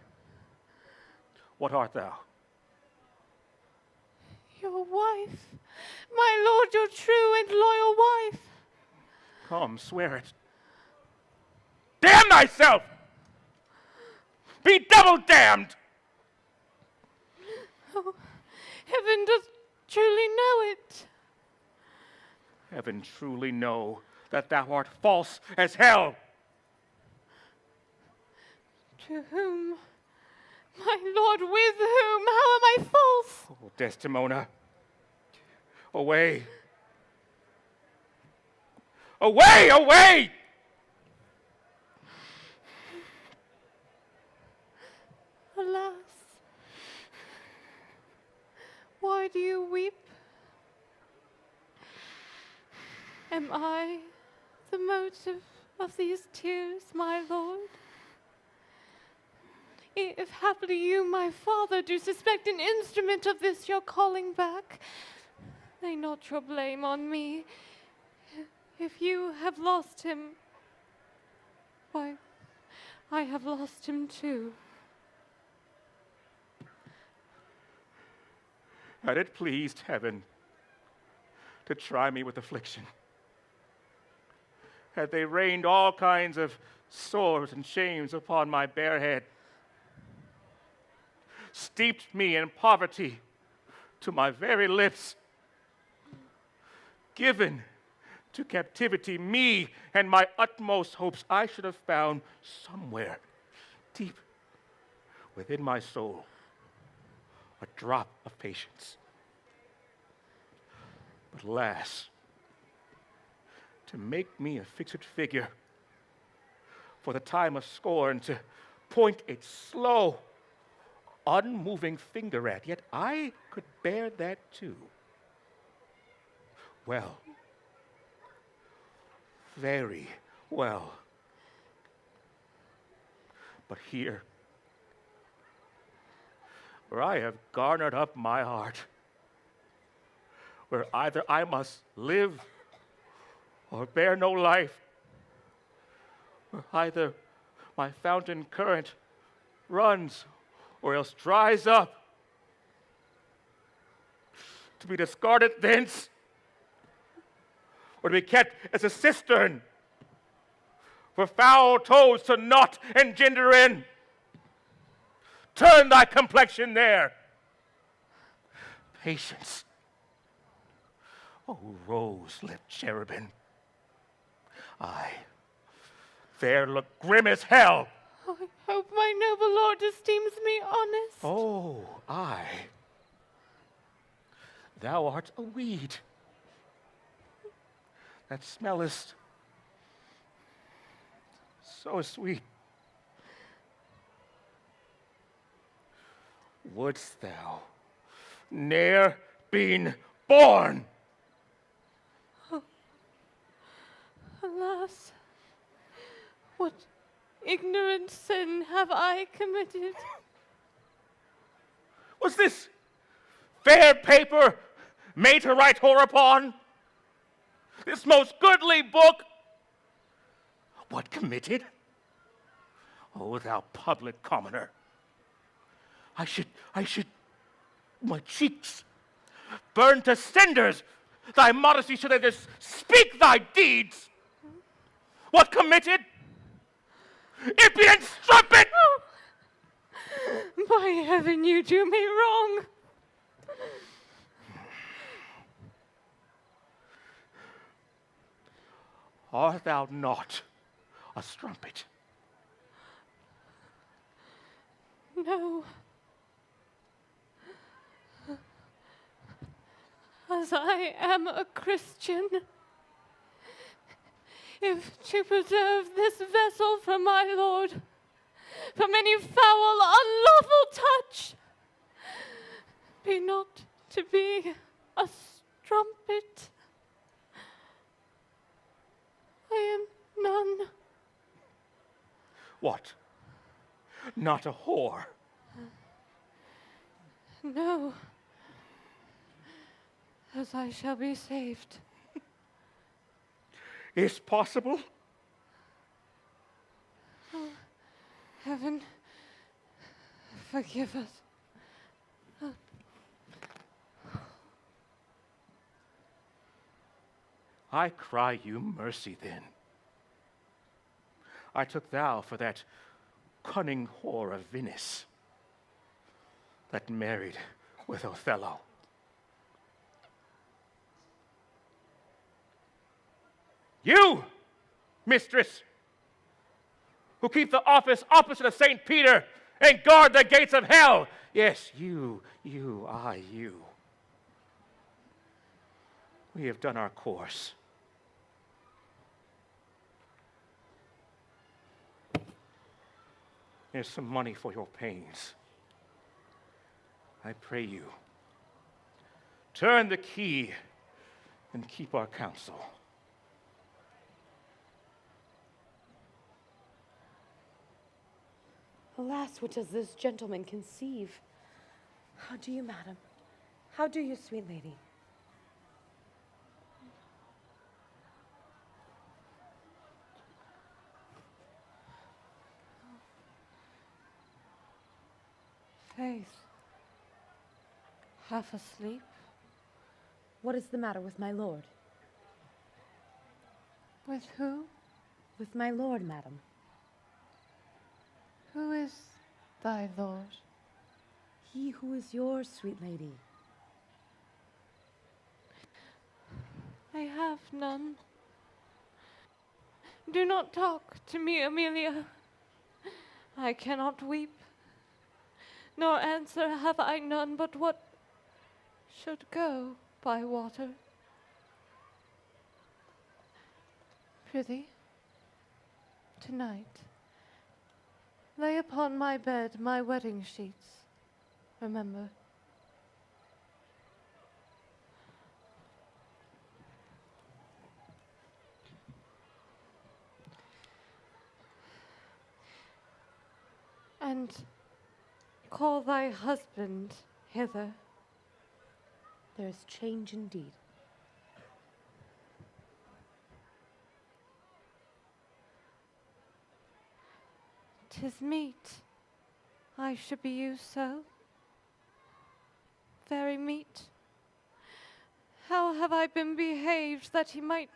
What art thou? Your wife, my lord, your true and loyal wife. Come, swear it. Damn thyself! Be double damned! Oh, heaven does truly know it. Heaven truly know that thou art false as hell. To whom? My lord, with whom? How am I false? Oh, Desdemona. Away. Away, away! Alas, why do you weep? Am I the motive of these tears, my lord? If haply you, my father, do suspect an instrument of this your calling back, lay not your blame on me. If you have lost him, why, I have lost him too. Had it pleased heaven to try me with affliction, had they rained all kinds of sores and shames upon my bare head, steeped me in poverty to my very lips, given to captivity me and my utmost hopes, I should have found somewhere deep within my soul a drop of patience. But alas, to make me a fixed figure, for the time of scorn to point its slow, unmoving finger at, yet I could bear that too. Well, very well. But here, where I have garnered up my heart, where either I must live or bear no life, where either my fountain current runs or else dries up, to be discarded thence, or to be kept as a cistern for foul toads to not engender in. Turn thy complexion there. Patience. O rose-lipped cherubim, I there look grim as hell. Oh, I hope my noble lord esteems me honest. Oh, I. Thou art a weed that smellest so sweet. Wouldst thou ne'er been born? Oh, alas, what ignorant sin have I committed? Was this fair paper made to write whore upon? This most goodly book? What committed? O thou public commoner, I should, my cheeks burn to cinders. Thy modesty should have just speak thy deeds. What committed? Impudent strumpet! Oh. By heaven, you do me wrong. Art thou not a strumpet? No. As I am a Christian, if to preserve this vessel from my Lord, from any foul, unlawful touch, be not to be a strumpet, I am none. What? Not a whore? No, as I shall be saved. Is possible? Oh, heaven, forgive us. I cry you mercy then. I took thou for that cunning whore of Venice that married with Othello. You, mistress, who keep the office opposite of St. Peter and guard the gates of hell. Yes, you. We have done our course. Here's some money for your pains. I pray you, turn the key and keep our counsel. Alas, what does this gentleman conceive? How do you, madam? How do you, sweet lady? Faith, half asleep? What is the matter with my lord? With who? With my lord, madam. Who is thy lord? He who is yours, sweet lady. I have none. Do not talk to me, Amelia. I cannot weep, nor answer have I none but what should go by water. Prithee, tonight, lay upon my bed my wedding sheets. Remember. And call thy husband hither. There is change indeed. 'Tis meet I should be used so. Very meet. How have I been behaved that he might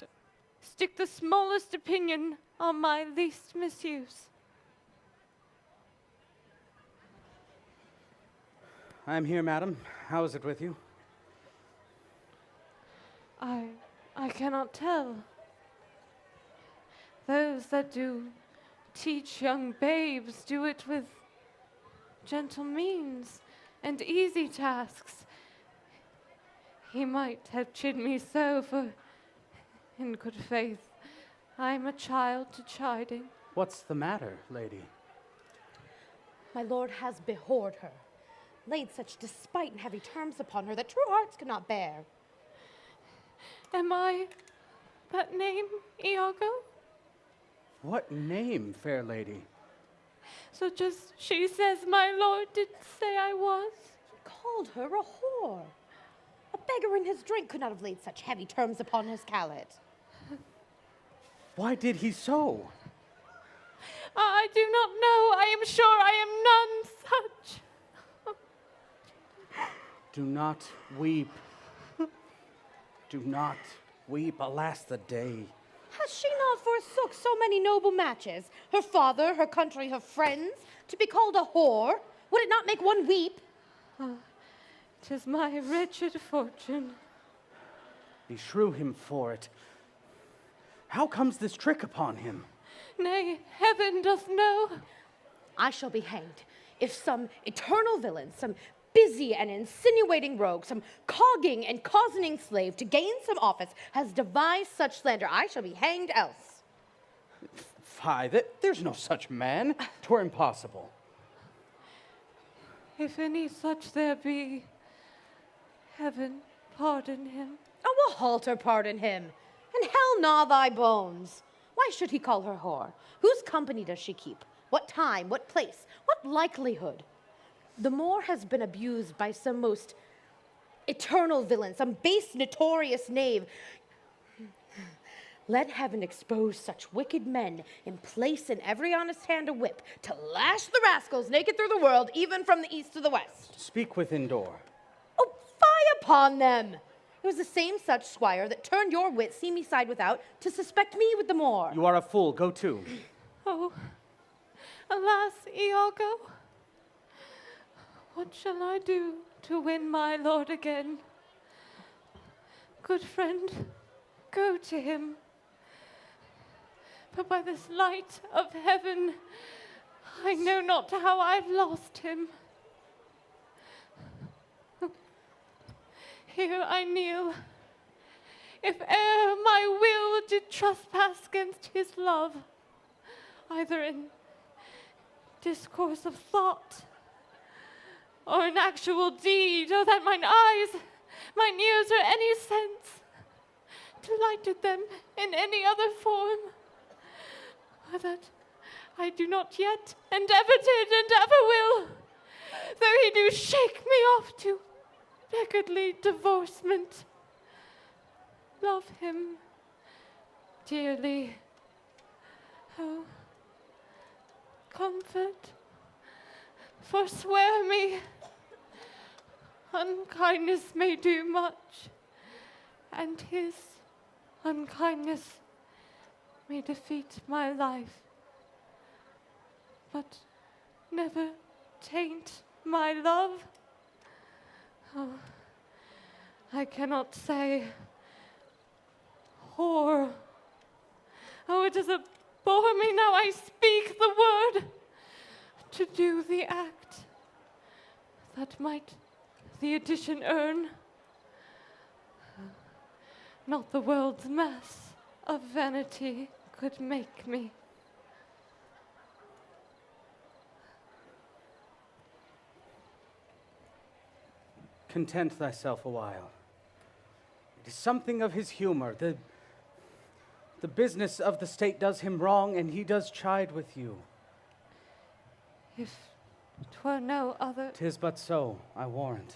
stick the smallest opinion on my least misuse? I am here, madam. How is it with you? I cannot tell. Those that do teach young babes do it with gentle means and easy tasks. He might have chid me so, for in good faith I'm a child to chiding. What's the matter, lady? My lord has behorred her, laid such despite and heavy terms upon her that true hearts could not bear. Am I that name, Iago? What name, fair lady? Such as she says my lord did say I was. He called her a whore. A beggar in his drink could not have laid such heavy terms upon his callet. Why did he so? I do not know. I am sure I am none such. Do not weep. Do not weep, alas the day. Has she not forsook so many noble matches? Her father, her country, her friends, to be called a whore? Would it not make one weep? 'Tis my wretched fortune. Beshrew him for it. How comes this trick upon him? Nay, heaven doth know. I shall be hanged if some eternal villain, some busy and insinuating rogue, some cogging and cozening slave to gain some office has devised such slander. I shall be hanged else. Fie, there's no such man. 'Twere impossible. If any such there be, heaven pardon him. Oh, a halter pardon him, and hell gnaw thy bones. Why should he call her whore? Whose company does she keep? What time? What place? What likelihood? The Moor has been abused by some most eternal villain, some base, notorious knave. Let heaven expose such wicked men and place in every honest hand a whip to lash the rascals naked through the world, even from the east to the west. Speak within door. Oh, fie upon them! It was the same such squire that turned your wit, see me side without, to suspect me with the Moor. You are a fool. Go to. Oh, alas, Iago, what shall I do to win my lord again? Good friend, go to him. But by this light of heaven, I know not how I've lost him. Here I kneel. If e'er my will did trespass against his love, either in discourse of thought or in actual deed, oh, that mine eyes, mine ears, or any sense delighted them in any other form, or that I do not yet, and ever did, and ever will, though he do shake me off to beggarly divorcement, love him dearly. Oh, comfort, forswear me. Unkindness may do much, and his unkindness may defeat my life, but never taint my love. Oh, I cannot say whore. Oh, it does bore me now I speak the word, to do the act that might the addition earn, not the world's mess of vanity could make me. Content thyself a while. It is something of his humor. The business of the state does him wrong, and he does chide with you. If 'twere no other. 'Tis but so, I warrant.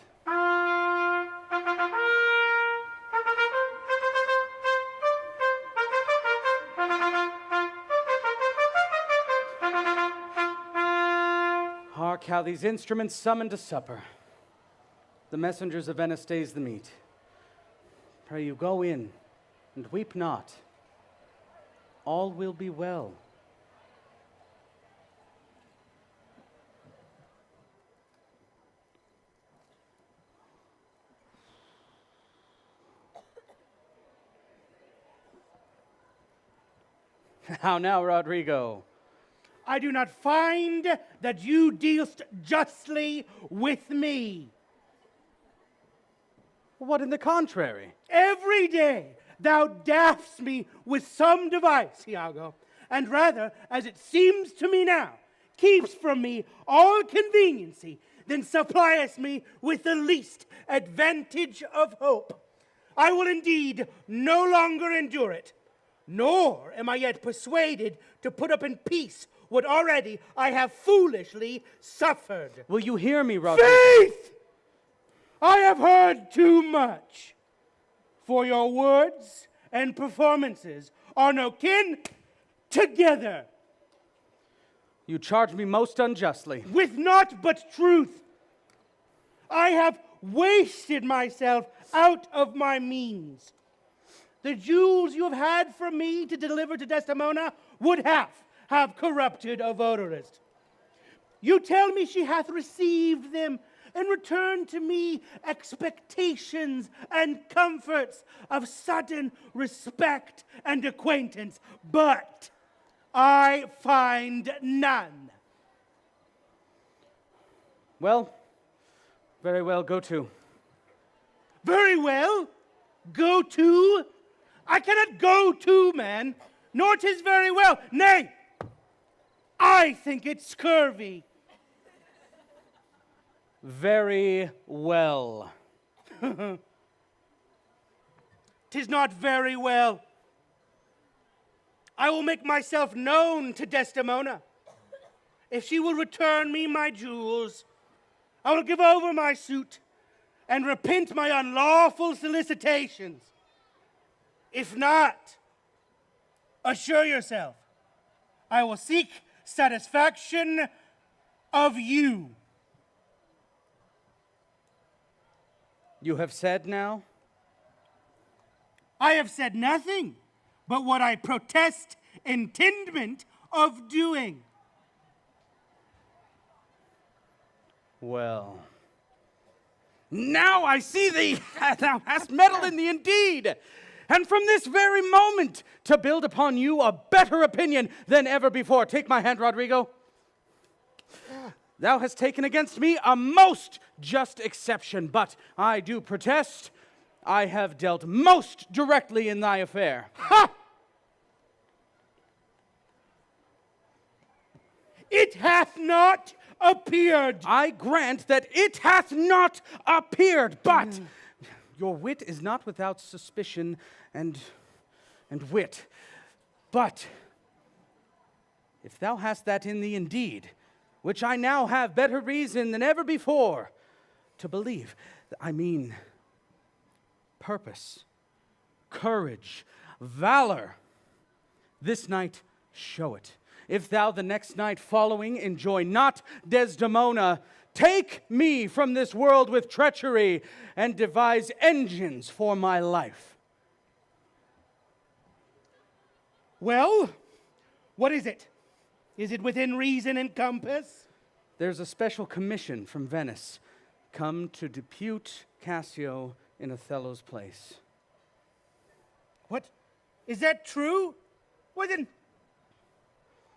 Hark how these instruments summon to supper. The messengers of Venice stays the meat. Pray you go in, and weep not. All will be well. How now, Rodrigo? I do not find that you dealst justly with me. What in the contrary? Every day thou daffst me with some device, Iago, and rather, as it seems to me now, keeps from me all conveniency, then suppliest me with the least advantage of hope. I will indeed no longer endure it, nor am I yet persuaded to put up in peace what already I have foolishly suffered. Will you hear me, Rodrigo? Faith! I have heard too much, for your words and performances are no kin together. You charge me most unjustly. With naught but truth. I have wasted myself out of my means. The jewels you have had from me to deliver to Desdemona would have corrupted a votarist. You tell me she hath received them and returned to me expectations and comforts of sudden respect and acquaintance, but I find none. Well, very well, go to. Very well, go to? I cannot go to, man, nor 'tis very well. Nay, I think it's scurvy. Very well. 'Tis not very well. I will make myself known to Desdemona. If she will return me my jewels, I will give over my suit and repent my unlawful solicitations. If not, assure yourself, I will seek satisfaction of you. You have said now? I have said nothing but what I protest intendment of doing. Well, now I see thee. Thou hast meddled in thee indeed. And from this very moment, to build upon you a better opinion than ever before. Take my hand, Rodrigo. Thou hast taken against me a most just exception, but I do protest, I have dealt most directly in thy affair. Ha! It hath not appeared. I grant that it hath not appeared, but your wit is not without suspicion and wit. But if thou hast that in thee indeed, which I now have better reason than ever before to believe, I mean purpose, courage, valor, this night show it. If thou the next night following enjoy not Desdemona, take me from this world with treachery and devise engines for my life. Well, what is it? Is it within reason and compass? There's a special commission from Venice come to depute Cassio in Othello's place. What? Is that true? Well then,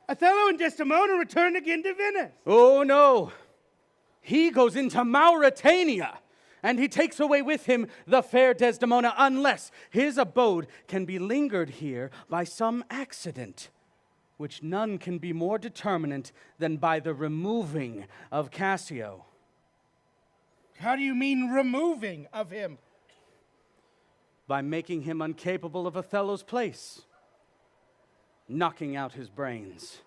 Othello and Desdemona return again to Venice. Oh no, he goes into Mauritania, and he takes away with him the fair Desdemona, unless his abode can be lingered here by some accident, which none can be more determinant than by the removing of Cassio. How do you mean removing of him? By making him incapable of Othello's place, knocking out his brains.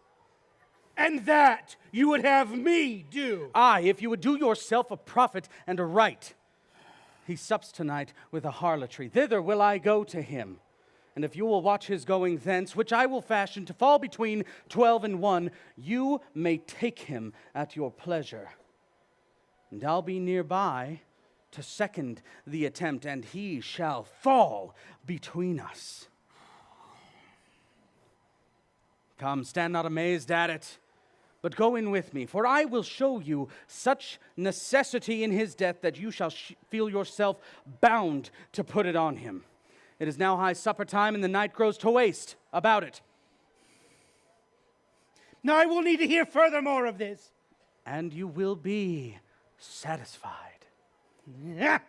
And that you would have me do. Aye, if you would do yourself a profit and a right. He sups tonight with a harlotry. Thither will I go to him. And if you will watch his going thence, which I will fashion to fall between 12 and 1, you may take him at your pleasure. And I'll be nearby to second the attempt, and he shall fall between us. Come, stand not amazed at it, but go in with me, for I will show you such necessity in his death that you shall feel yourself bound to put it on him. It is now high supper time, and the night grows to waste about it. Now I will need to hear furthermore of this. And you will be satisfied. Yeah.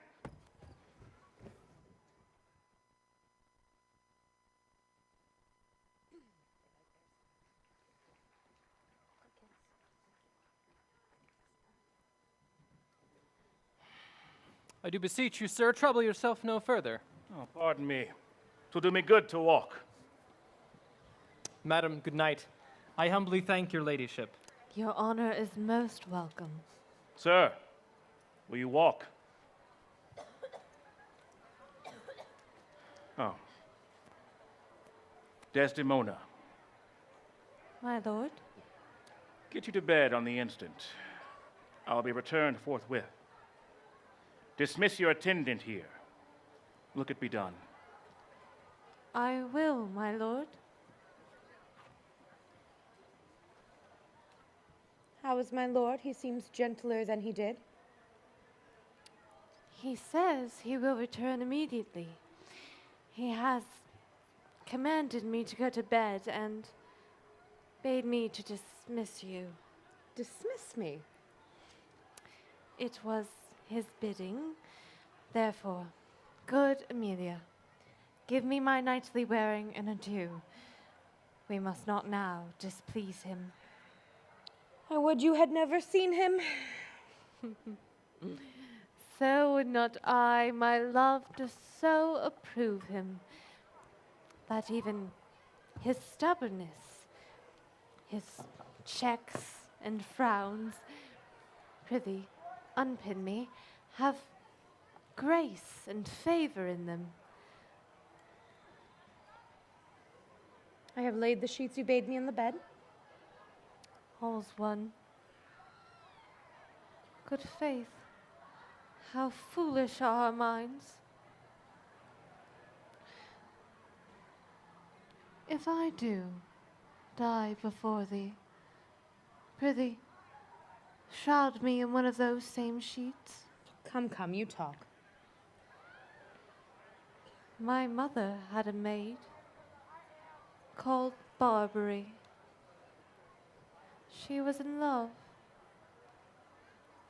I do beseech you, sir, trouble yourself no further. Oh, pardon me. 'Twill do me good to walk. Madam, good night. I humbly thank your ladyship. Your honor is most welcome. Sir, will you walk? Oh. Desdemona, My lord? get you to bed on the instant. I'll be returned forthwith. Dismiss your attendant here. Look it be done. I will, my lord. How is my lord? He seems gentler than he did. He says he will return immediately. He has commanded me to go to bed and bade me to dismiss you. Dismiss me. It was his bidding. Therefore, good Amelia, give me my knightly wearing and adieu. We must not now displease him. I would you had never seen him. So would not I, my love, to so approve him, that even his stubbornness, his checks and frowns, prithee, unpin me, have grace and favor in them. I have laid the sheets you bade me in the bed. All's one. Good faith, how foolish are our minds. If I do die before thee, prithee, shroud me in one of those same sheets. Come, come, you talk. My mother had a maid called Barbary. She was in love,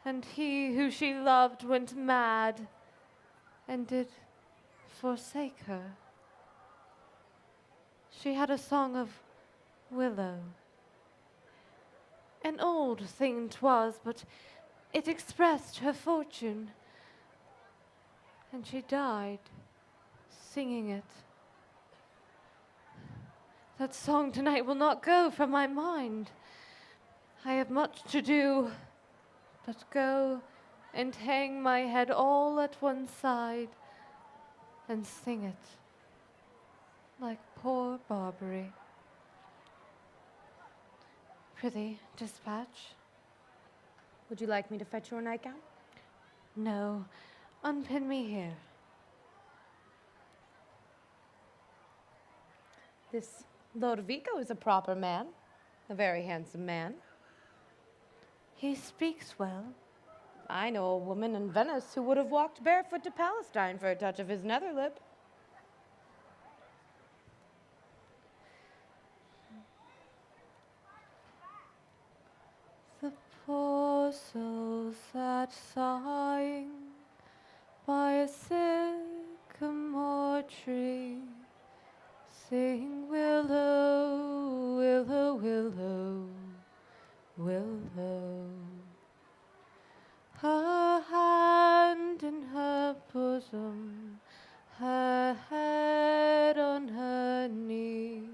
and he who she loved went mad and did forsake her. She had a song of willow. An old thing 'twas, but it expressed her fortune, and she died singing it. That song tonight will not go from my mind. I have much to do, but go and hang my head all at one side and sing it like poor Barbary. Prithee, dispatch. Would you like me to fetch your nightgown? No, unpin me here. This Lodovico is a proper man, a very handsome man. He speaks well. I know a woman in Venice who would have walked barefoot to Palestine for a touch of his nether lip. The poor souls that sighing tree. Sing willow, willow, willow, willow. Her hand in her bosom, her head on her knee.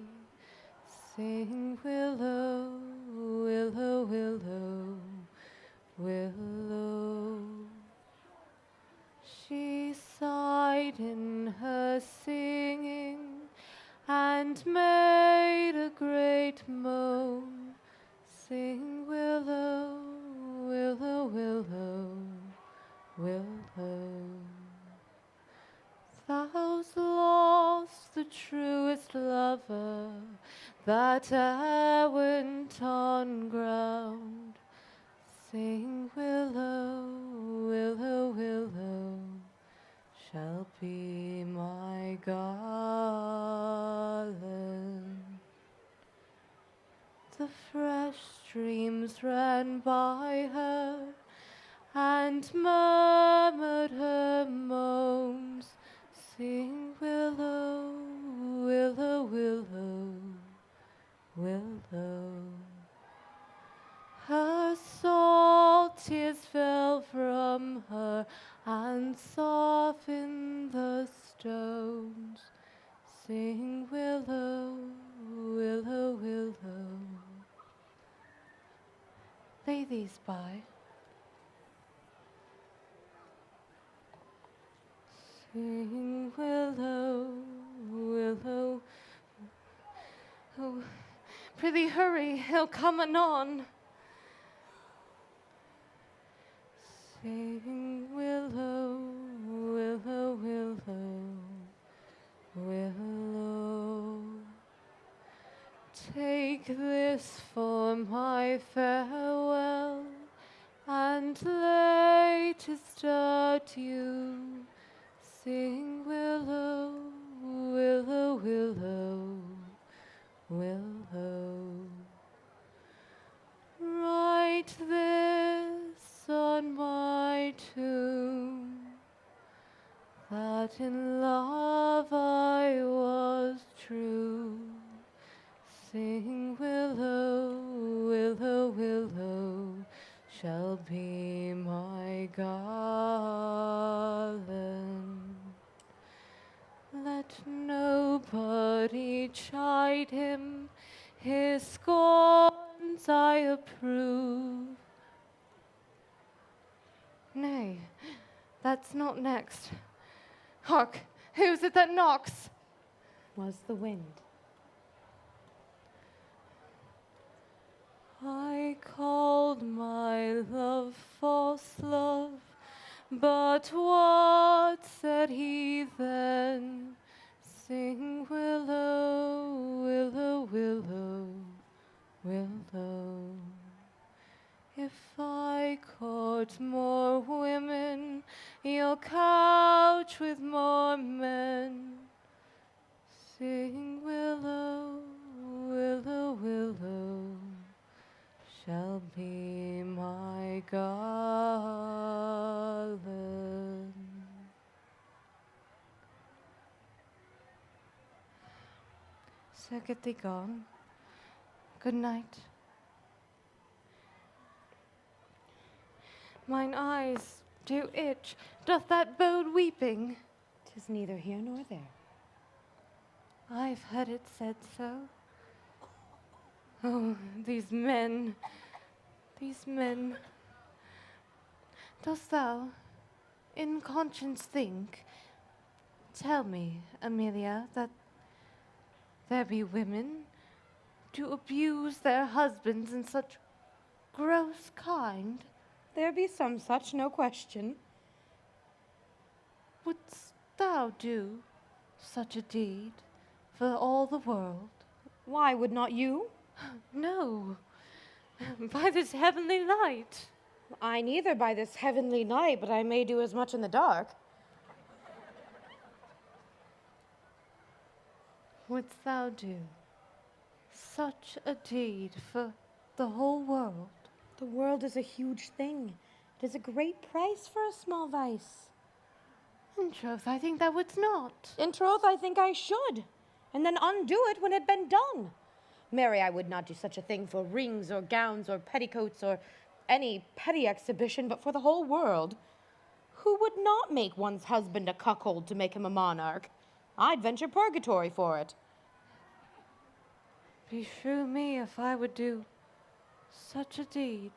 Sing willow, willow, willow, willow. She sighed in her singing and made a great moan. Sing willow, willow, willow, willow. Thou's lost the truest lover that e'er went on ground. Sing willow, willow, willow, shall be my garland. The fresh streams ran by her and murmured her moans. Sing willow, willow, willow, willow. Her salt tears fell from her and softened the stones. Sing willow, willow, willow. Lay these by. Sing willow, willow. Oh, prithee hurry, he'll come anon. Sing willow, willow, willow, willow. Take this for my farewell and latest adieu. Sing willow, willow, willow, willow. Write this on my tomb, that in love I was true. Sing willow, willow, willow, shall be my garland. Let nobody chide him, his scorns I approve. Nay, that's not next. Hark, who's it that knocks? Was the wind. I called my love false love, but what said he then? Sing willow, willow, willow, willow. If I court more women, you'll couch with more men. Sing willow, willow, willow, shall be my garland. So get thee gone. Good night. Mine eyes do itch. Doth that bode weeping? 'Tis neither here nor there. I've heard it said so. Oh, these men, these men. Dost thou, in conscience, think, tell me, Amelia, that there be women to abuse their husbands in such gross kind? There be some such, no question. Wouldst thou do such a deed for all the world? Why would not you? No, by this heavenly light. I neither by this heavenly light, but I may do as much in the dark. Wouldst thou do such a deed for the whole world? The world is a huge thing. It is a great price for a small vice. In troth, I think thou wouldst not. In troth, I think I should, and then undo it when it had been done. Marry, I would not do such a thing for rings or gowns or petticoats or any petty exhibition, but for the whole world. Who would not make one's husband a cuckold to make him a monarch? I'd venture purgatory for it. Beshrew me if I would do such a deed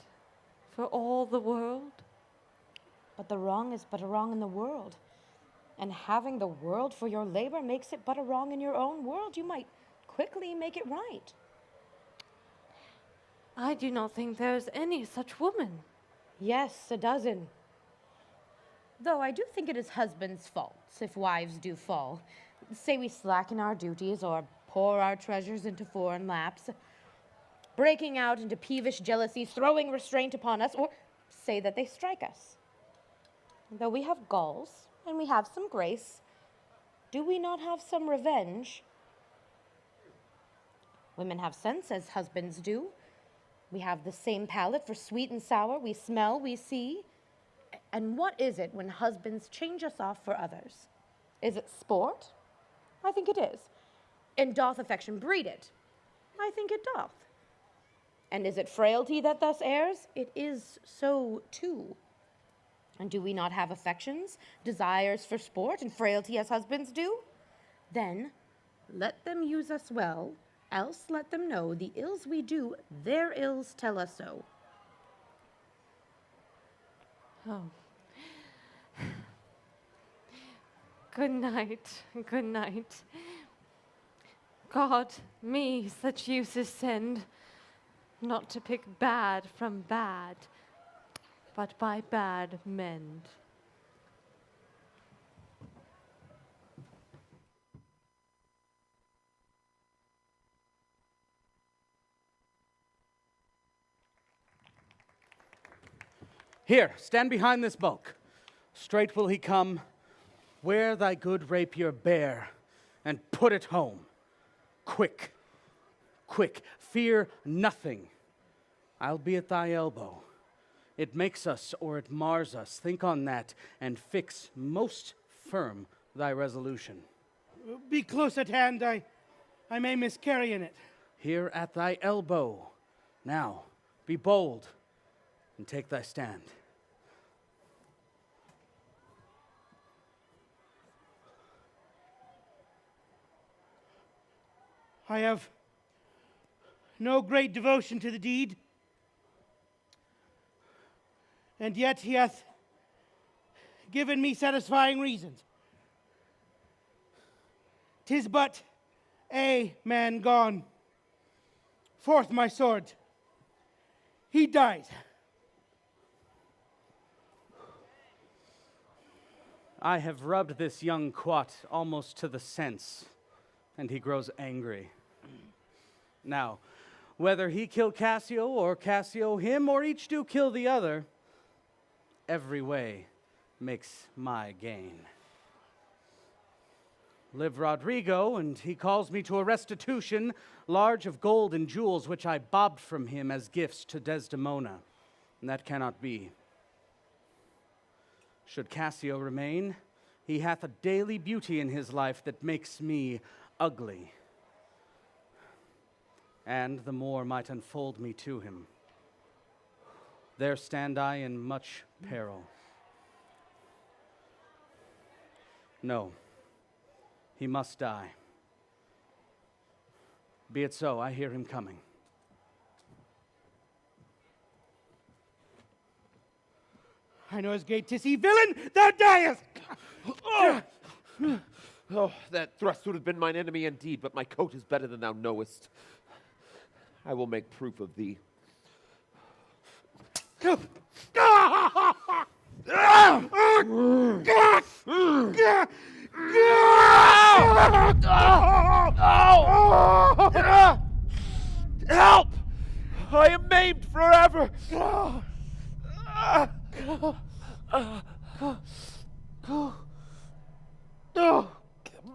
for all the world. But the wrong is but a wrong in the world. And having the world for your labor makes it but a wrong in your own world. You might quickly make it right. I do not think there is any such woman. Yes, a dozen. Though I do think it is husbands' faults if wives do fall. Say we slacken our duties or pour our treasures into foreign laps, breaking out into peevish jealousies, throwing restraint upon us, or say that they strike us. Though we have galls and we have some grace, do we not have some revenge? Women have sense as husbands do. We have the same palate for sweet and sour. We smell, we see. And what is it when husbands change us off for others? Is it sport? I think it is. And doth affection breed it? I think it doth. And is it frailty that thus errs? It is so too. And do we not have affections, desires for sport, and frailty as husbands do? Then let them use us well, else let them know the ills we do, their ills tell us so. Oh. Good night, good night. God me such uses send, not to pick bad from bad, but by bad mend. Here, stand behind this bulk. Straight will he come. Wear thy good rapier bare, and put it home. Quick, quick, fear nothing. I'll be at thy elbow. It makes us or it mars us. Think on that, and fix most firm thy resolution. Be close at hand, I may miscarry in it. Here at thy elbow. Now, be bold, and take thy stand. I have no great devotion to the deed, and yet he hath given me satisfying reasons. 'Tis but a man gone. Forth my sword. He dies. I have rubbed this young quat almost to the sense, and he grows angry. Now, whether he kill Cassio or Cassio him, or each do kill the other, every way makes my gain. Live Rodrigo, and he calls me to a restitution, large of gold and jewels, which I bobbed from him as gifts to Desdemona, and that cannot be. Should Cassio remain, he hath a daily beauty in his life that makes me ugly, and the more might unfold me to him. There stand I in much peril. No, he must die. Be it so, I hear him coming. I know his gait, 'tis he, villain, thou diest! Oh, that thrust would have been mine enemy indeed, but my coat is better than thou knowest. I will make proof of thee. Help! I am maimed forever!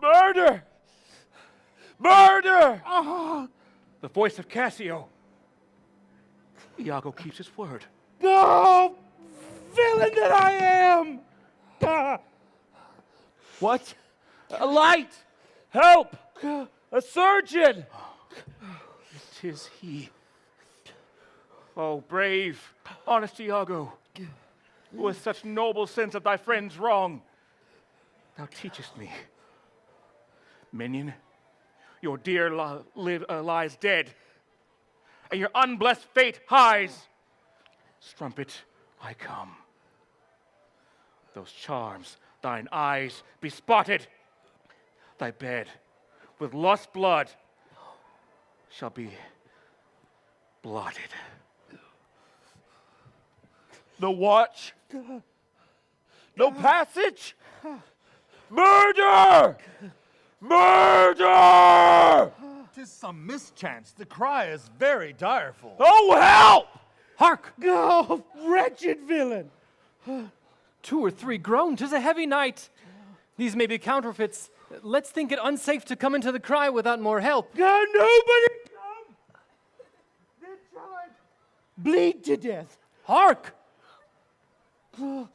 Murder! Murder! The voice of Cassio. Iago keeps his word. Oh, villain that I am! What? A light! Help! A surgeon! It is he. Oh, brave, honest Iago, who with such noble sense of thy friend's wrong, thou teachest me. Minion, your dear lies dead, and your unblessed fate hies. Strumpet, I come. Those charms, thine eyes bespotted, thy bed with lost blood shall be blotted. No watch? No passage? Murder! Murder! 'Tis some mischance. The cry is very direful. Oh, help! Hark! Oh, wretched villain! 2 or 3 groan. 'Tis a heavy night. These may be counterfeits. Let's think it unsafe to come into the cry without more help. God, nobody come! They're trying to bleed to death. Hark! What's he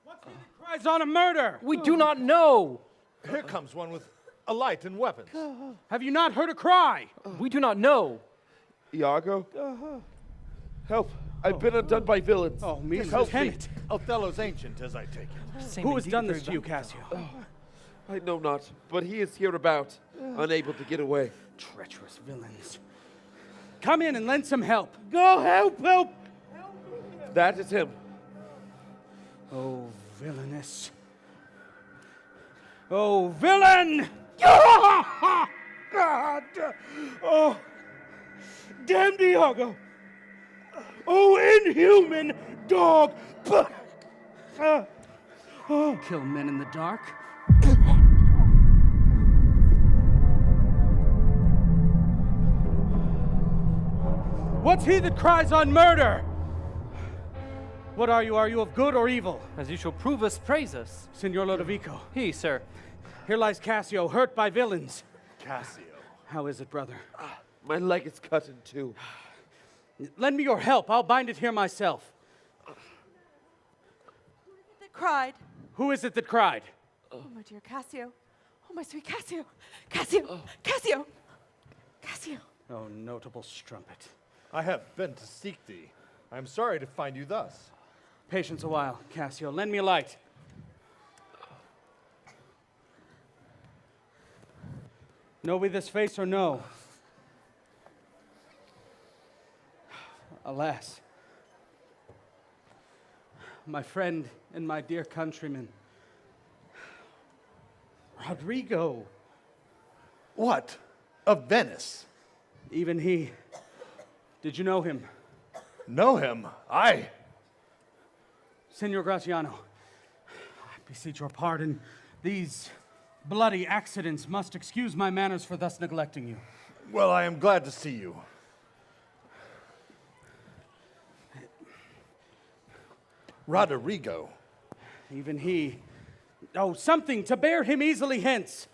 that cries on a murder? We do not know. Here comes one with a light and weapons. Have you not heard a cry? We do not know. Iago? Help! I've been undone by villains. Oh, me, Help me. Lieutenant. Othello's ancient, as I take it. Who has done this to you, Cassio? I know not, but he is hereabout, unable to get away. Treacherous villains. Come in and lend some help. Go help! That is him. Oh, villainous. Oh, villain! God! Oh, damn Iago! Oh, inhuman dog! Kill men in the dark. What's he that cries on murder? What are you? Are you of good or evil? As you shall prove us, praise us. Signor Lodovico, He, sir. here lies Cassio, hurt by villains. Cassio. How is it, brother? My leg is cut in two. Lend me your help. I'll bind it here myself. That cried. Who is it that cried? Oh, my dear Cassio. Oh, my sweet Cassio. Cassio. Cassio. Cassio. Oh, notable strumpet. I have been to seek thee. I am sorry to find you thus. Patience a while, Cassio. Lend me a light. Know we this face or no? Alas, my friend and my dear countryman, Rodrigo. What? Of Venice? Even he. Did you know him? Know him? I. Senor Graziano, I beseech your pardon. These bloody accidents must excuse my manners for thus neglecting you. Well, I am glad to see you. Rodrigo. Even he. Oh, something to bear him easily hence.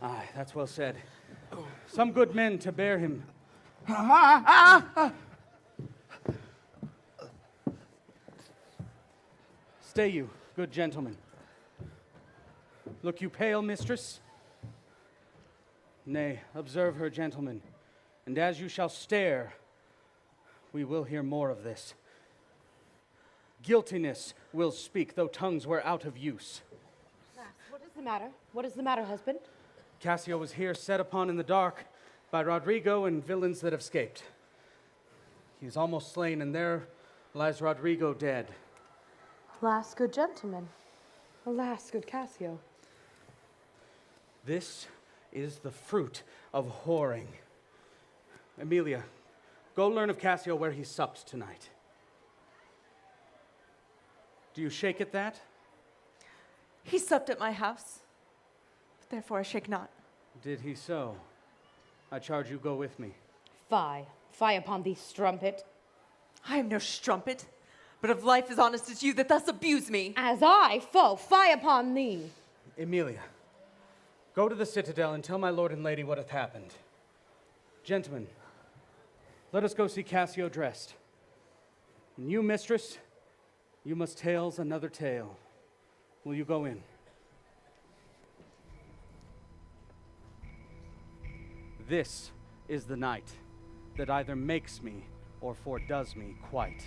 Aye, that's well said. Some good men to bear him. Stay you, good gentlemen. Look you pale, mistress? Nay, observe her, gentlemen, and as you shall stare, we will hear more of this. Guiltiness will speak, though tongues were out of use. What is the matter? What is the matter, husband? Cassio was here set upon in the dark by Rodrigo and villains that have escaped. He is almost slain, and there lies Rodrigo dead. Alas, good gentleman. Alas, good Cassio. This is the fruit of whoring. Emilia, go learn of Cassio where he supped tonight. Do you shake at that? He supped at my house. Therefore I shake not. Did he so? I charge you go with me. Fie. Fie upon thee, strumpet. I am no strumpet, but of life as honest as you that thus abuse me. As I, foe, fie upon thee. Emilia, go to the citadel and tell my lord and lady what hath happened. Gentlemen, let us go see Cassio dressed. And you, mistress, you must tales another tale. Will you go in? This is the night that either makes me or foredoes me quite.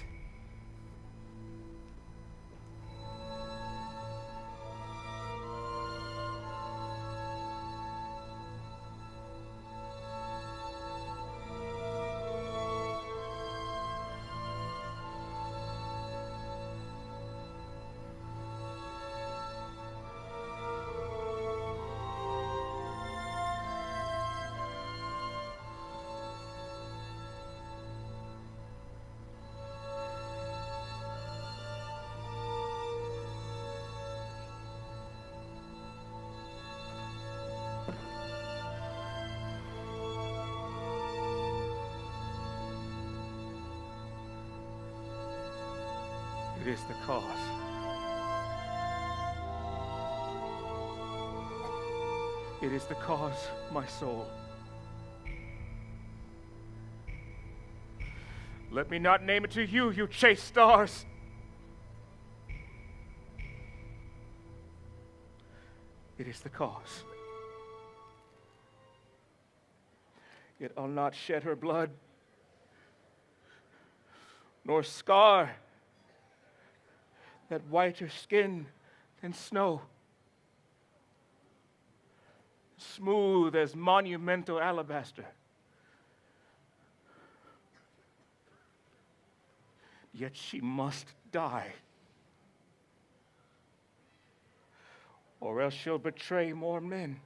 It is the cause. It is the cause, my soul. Let me not name it to you, you chaste stars. It is the cause. Yet I'll not shed her blood, nor scar that whiter skin than snow, smooth as monumental alabaster. Yet she must die, or else she'll betray more men.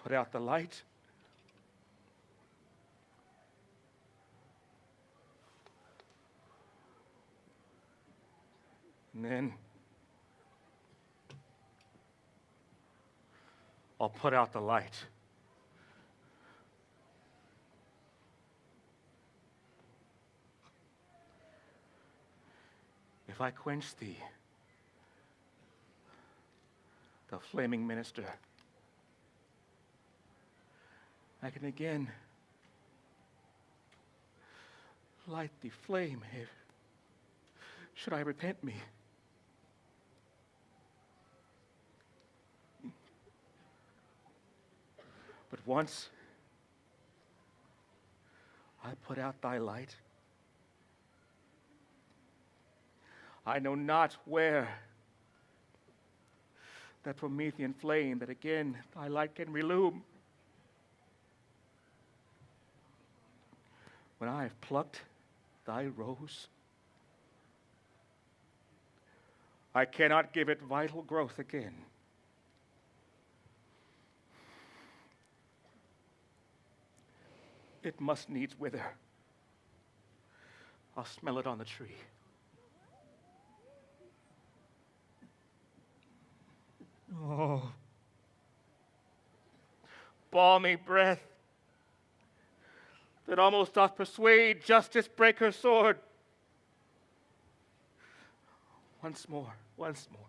Put out the light, and then I'll put out the light. If I quench thee, the flaming minister, I can again light the flame if should I repent me. But once I put out thy light, I know not where that Promethean flame that again thy light can relume. When I have plucked thy rose, I cannot give it vital growth again. It must needs wither. I'll smell it on the tree. Oh, balmy breath that almost doth persuade justice break her sword. Once more, once more.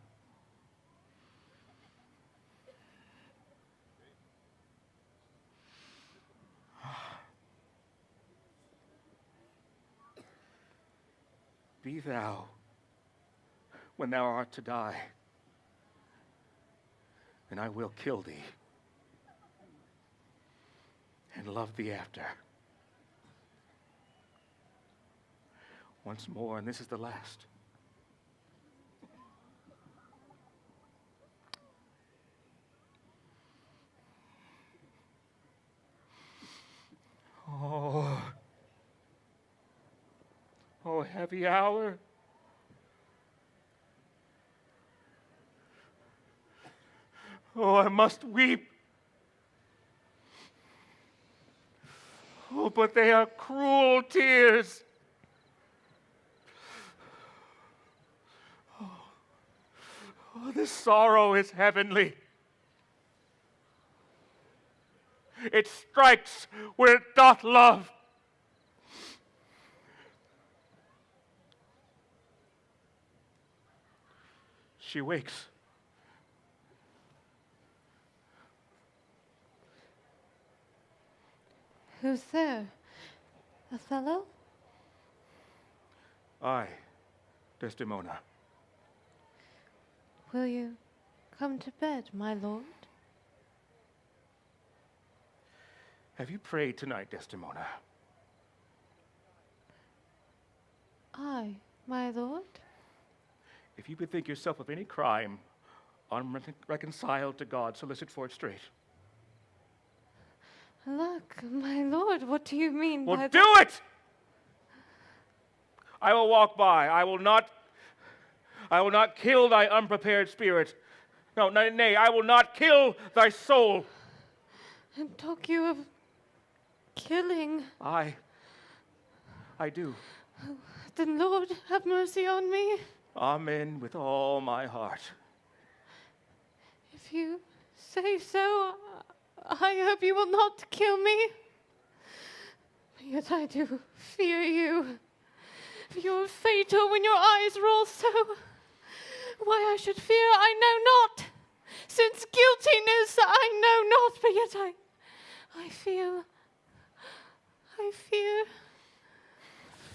Be thou, when thou art to die, and I will kill thee and love thee after. Once more, and this is the last. Oh, oh, heavy hour. Oh, I must weep. Oh, but they are cruel tears. Oh, this sorrow is heavenly. It strikes where it doth love. She wakes. Who's there? Othello? I, Desdemona. Will you come to bed, my lord? Have you prayed tonight, Desdemona? I, my lord? If you bethink yourself of any crime unreconciled to God, solicit for it straight. Look, my lord, what do you mean by Well, do it! I will walk by. I will not kill thy unprepared spirit. No, nay, I will not kill thy soul. And talk you of killing. I do. Then, Lord, have mercy on me. Amen with all my heart. If you say so, I hope you will not kill me. Yet I do fear you. You're fatal when your eyes roll so. Why I should fear, I know not. Since guiltiness I know not, but yet I fear.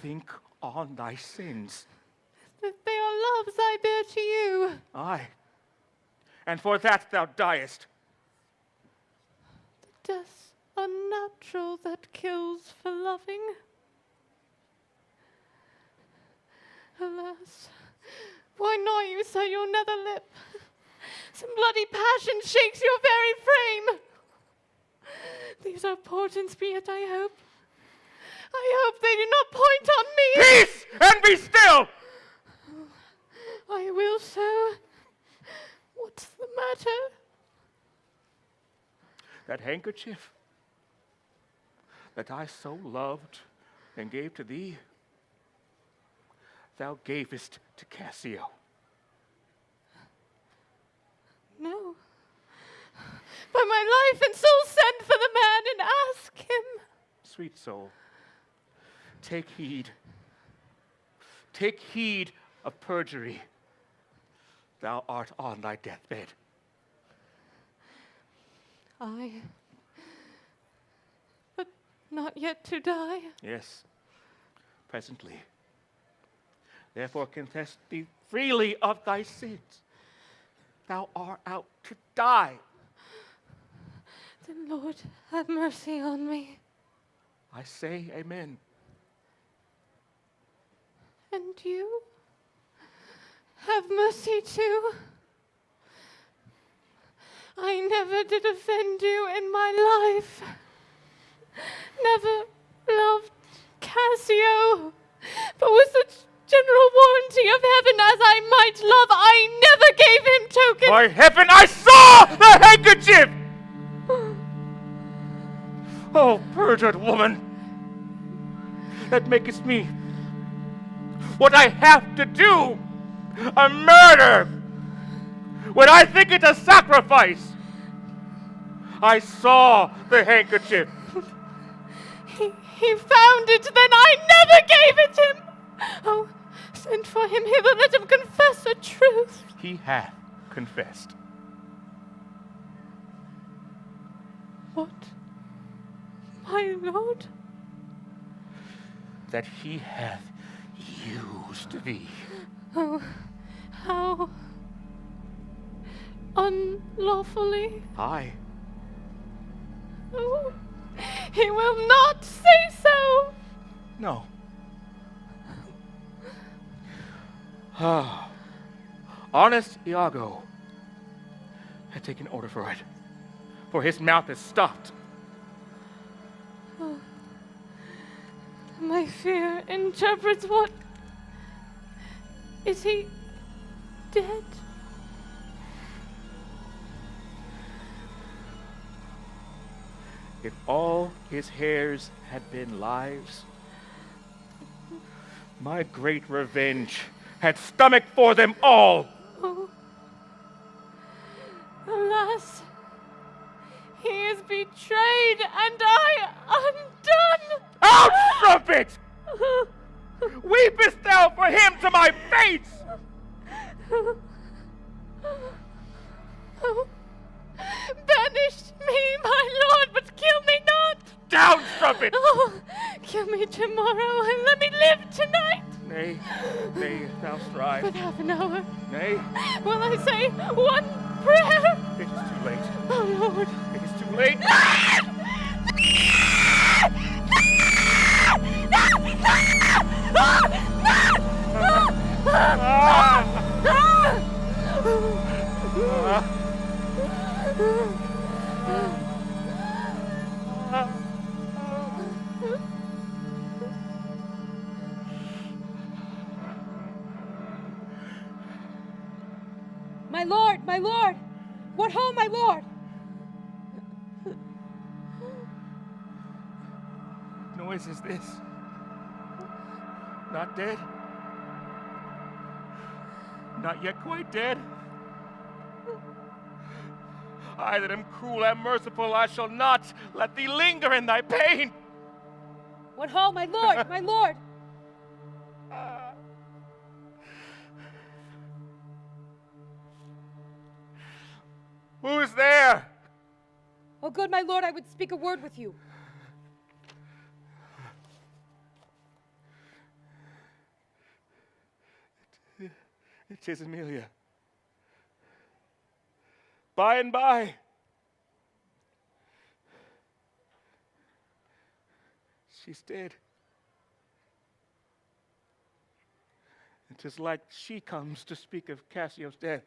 Think on thy sins. That they are loves I bear to you. Aye, and for that thou diest. The death's unnatural that kills for loving. Alas, why gnaw you so your nether lip? Some bloody passion shakes your very frame. These are portents, be it, I hope. I hope they do not point on me. Peace, and be still! I will so. What's the matter? That handkerchief that I so loved and gave to thee, thou gavest to Cassio. No. By my life and soul, send for the man and ask him. Sweet soul, take heed. Take heed of perjury. Thou art on thy deathbed. But not yet to die. Yes, presently. Therefore confess thee freely of thy sins. Thou art out to die. Then, Lord, have mercy on me. I say amen. And you? Have mercy too. I never did offend you in my life. Never loved Cassio, but with such general warranty of heaven as I might love, I never gave him token. By heaven, I saw the handkerchief! Oh, perjured woman, that makest me what I have to do, a murder, when I think it a sacrifice. I saw the handkerchief. He found it, then I never gave it him. Oh, send for him hither, let him confess the truth. He hath confessed. What? My lord? That he hath used thee. Oh, how unlawfully. Aye. Oh, he will not say so. No. Honest Iago had taken order for it, for his mouth is stopped. Oh, my fear interprets what? Is he dead? If all his hairs had been lives, my great revenge had stomach for them all. Oh. Alas, he is betrayed and I undone. Out, trumpet! Weepest thou for him to my face? Oh. Banish me, my lord, but kill me not. Down, trumpet! Oh, kill me tomorrow and let me live tonight. Nay, nay, thou strive. But half an hour. Nay, Will I say one prayer? it is too late. Oh, Lord. It is too late. My lord, my lord! What ho, my lord! Noise is this? Not dead? Not yet quite dead? I that am cruel and merciful, I shall not let thee linger in thy pain. What ho, my lord, my lord! Who is there? Oh, good my lord, I would speak a word with you. It is Amelia. By and by. She's dead. It is like she comes to speak of Cassio's death.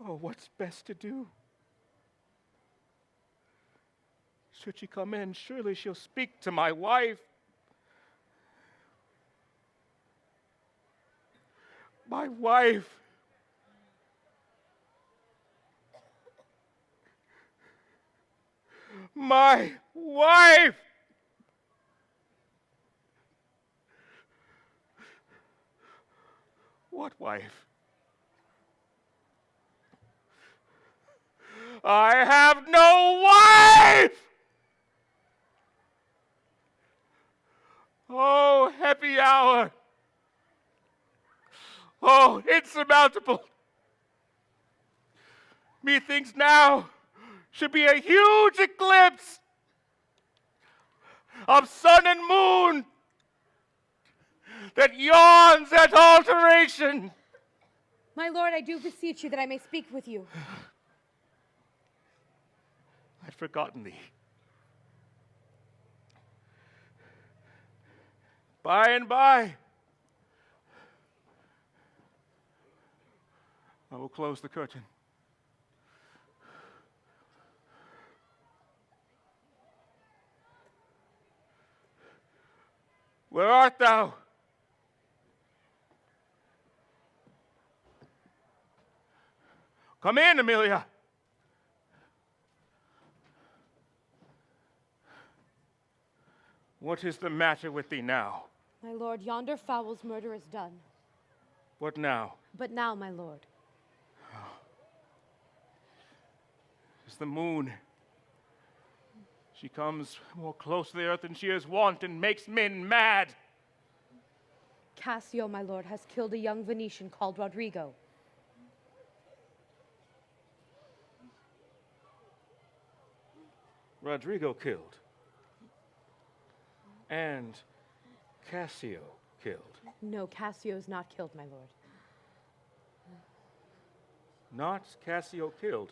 Oh, what's best to do? Should she come in, surely she'll speak to my wife. My wife. My wife. What wife? I have no wife! Oh, happy hour! Oh, insurmountable! Methinks now should be a huge eclipse of sun and moon that yawns at alteration. My lord, I do beseech you that I may speak with you. I'd forgotten thee. By and by, I will close the curtain. Where art thou? Come in, Amelia. What is the matter with thee now? My lord, yonder fowl's murder is done. What now? But now, my lord. It's the moon. She comes more close to the earth than she is wont and makes men mad. Cassio, my lord, has killed a young Venetian called Rodrigo. Rodrigo killed. And Cassio killed. No, Cassio is not killed, my lord. Not Cassio killed.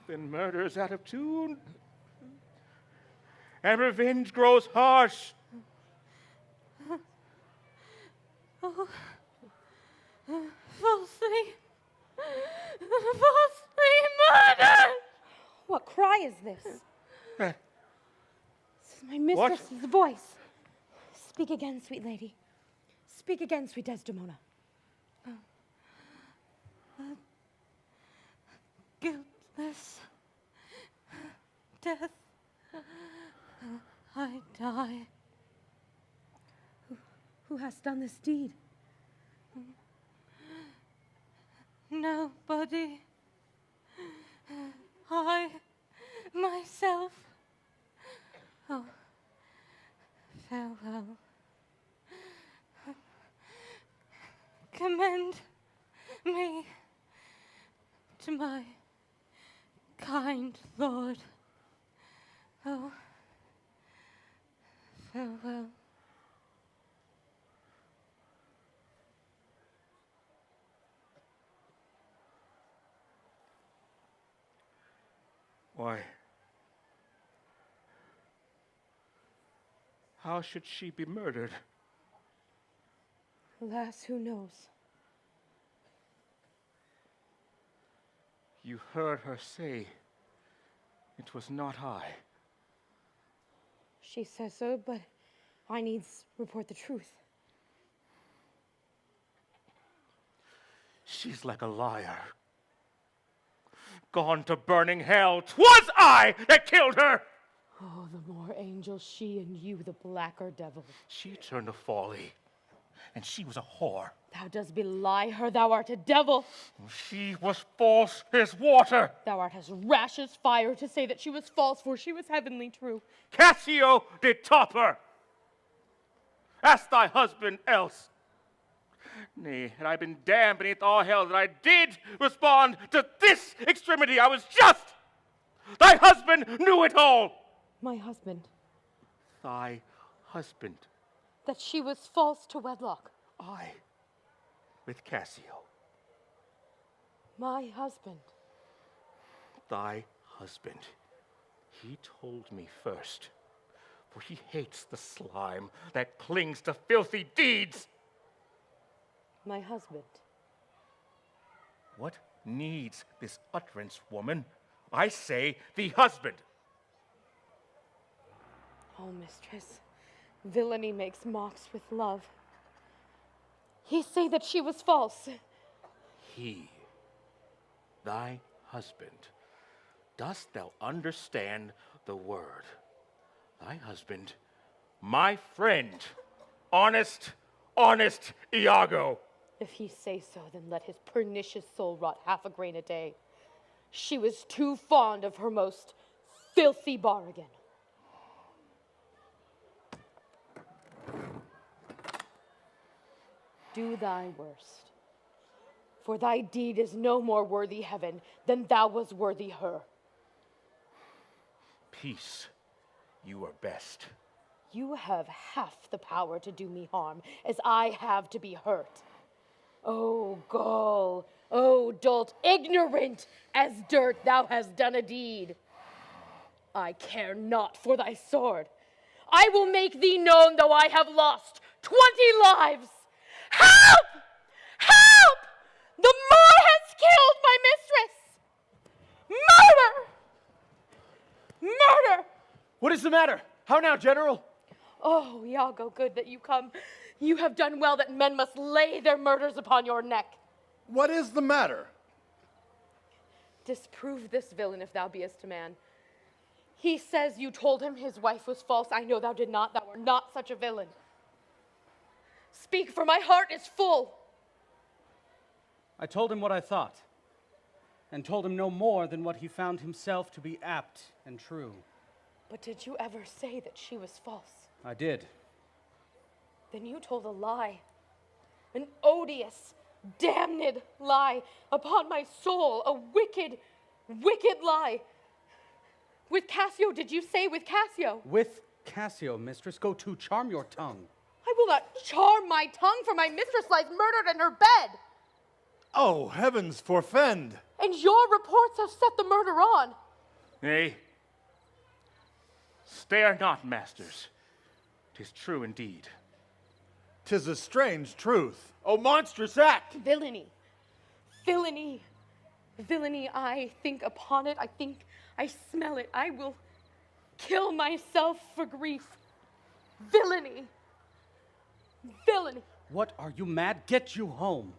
Then murder is out of tune. And revenge grows harsh. Oh, falsely murdered! What cry is this? That This is my mistress's voice. Speak again, sweet lady. Speak again, sweet Desdemona. Guiltless death, I die. Who has done this deed? Nobody. I myself. Oh, farewell. Commend me to my kind Lord. Oh, farewell. Why, how should she be murdered? Alas, who knows? You heard her say it was not I. She says so, but I needs report the truth. She's like a liar. Gone to burning hell. 'Twas I that killed her! Oh, the more angel she and you, the blacker devil. She turned to folly, and she was a whore. Thou dost belie her, thou art a devil. She was false as water. Thou art as rash as fire to say that she was false, for she was heavenly true. Cassio did top her. Ask thy husband else. Nay, had I been damned beneath all hell that I did respond to this extremity, I was just. Thy husband knew it all. My husband. Thy husband. That she was false to wedlock. I, with Cassio. My husband. Thy husband. He told me first, for he hates the slime that clings to filthy deeds. My husband. What needs this utterance, woman? I say the husband. Oh, mistress, villainy makes mocks with love. He say that she was false. He, thy husband. Dost thou understand the word? Thy husband, my friend, honest Iago. If he say so, then let his pernicious soul rot half a grain a day. She was too fond of her most filthy bargain. Do thy worst, for thy deed is no more worthy heaven than thou was worthy her. Peace, you are best. You have half the power to do me harm, as I have to be hurt. O Gaul, O dolt, ignorant as dirt, thou hast done a deed. I care not for thy sword. I will make thee known, though I have lost 20 lives. Help! Help! The Moor has killed my mistress! Murder! Murder! What is the matter? How now, General? Oh, Iago, good that you come. You have done well that men must lay their murders upon your neck. What is the matter? Disprove this villain if thou beest a man. He says you told him his wife was false. I know thou did not. Thou art not such a villain. Speak, for my heart is full. I told him what I thought, and told him no more than what he found himself to be apt and true. But did you ever say that she was false? I did. Then you told a lie. An odious, damned lie upon my soul. A wicked, wicked lie. With Cassio, did you say with Cassio? With Cassio, mistress, go to, charm your tongue. I will not charm my tongue, for my mistress lies murdered in her bed. Oh, heavens forfend! And your reports have set the murder on. Nay, stare not, masters. 'Tis true indeed. 'Tis a strange truth. Oh, monstrous act! Villainy. Villainy. Villainy, I think upon it. I smell it. I will kill myself for grief. Villainy. Villainy. What, are you mad? Get you home.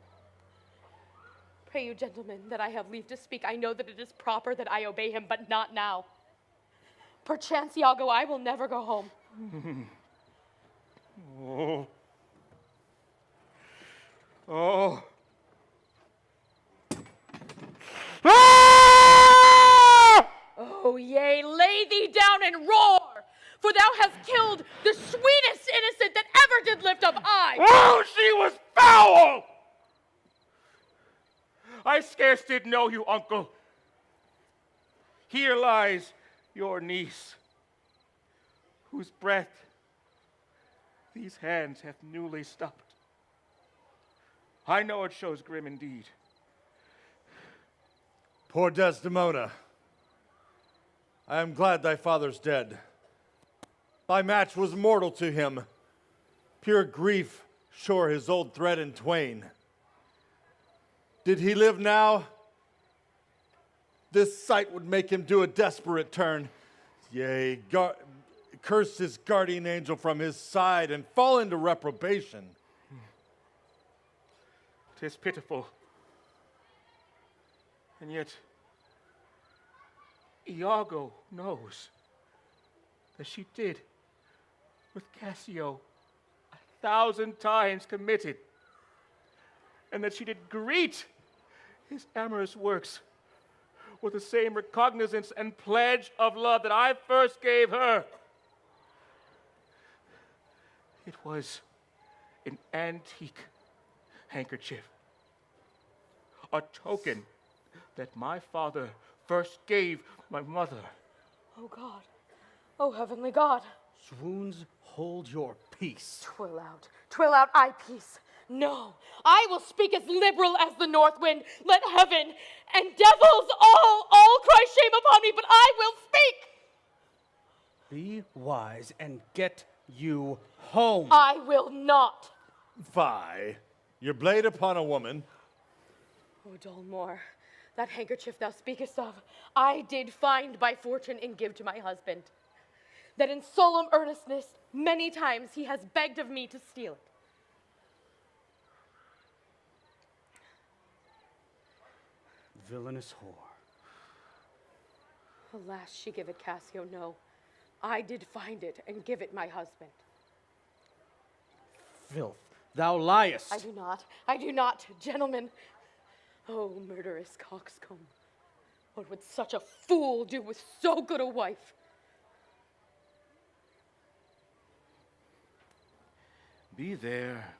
Pray you, gentlemen, that I have leave to speak. I know that it is proper that I obey him, but not now. Perchance, Iago, I will never go home. Oh. Oh. Ah! Oh, yea, lay thee down and roar, for thou hast killed the sweetest innocent that ever did lift up eye. Oh, she was foul! I scarce did know you, uncle. here lies your niece, whose breath these hands have newly stopped. I know it shows grim indeed. Poor Desdemona, I am glad thy father's dead. Thy match was mortal to him. Pure grief shore his old thread in twain. Did he live now, this sight would make him do a desperate turn. Yea, curse his guardian angel from his side and fall into reprobation. 'Tis pitiful. And yet, Iago knows that she did with Cassio 1,000 times committed, and that she did greet his amorous works with the same recognizance and pledge of love that I first gave her. It was an antique handkerchief, a token that my father first gave my mother. Oh God. Oh heavenly God. Swoons, hold your peace. Twill out, I peace. No, I will speak as liberal as the north wind. Let heaven and devils all cry shame upon me, but I will speak. Be wise and get you home. I will not. Fie, your blade upon a woman. O Dolmore, that handkerchief thou speakest of, I did find by fortune and give to my husband, that in solemn earnestness many times he has begged of me to steal it. Villainous whore. Alas, she give it Cassio, no. I did find it and give it my husband. Filth, thou liest. I do not, gentlemen. Oh, murderous coxcomb, what would such a fool do with so good a wife? Be there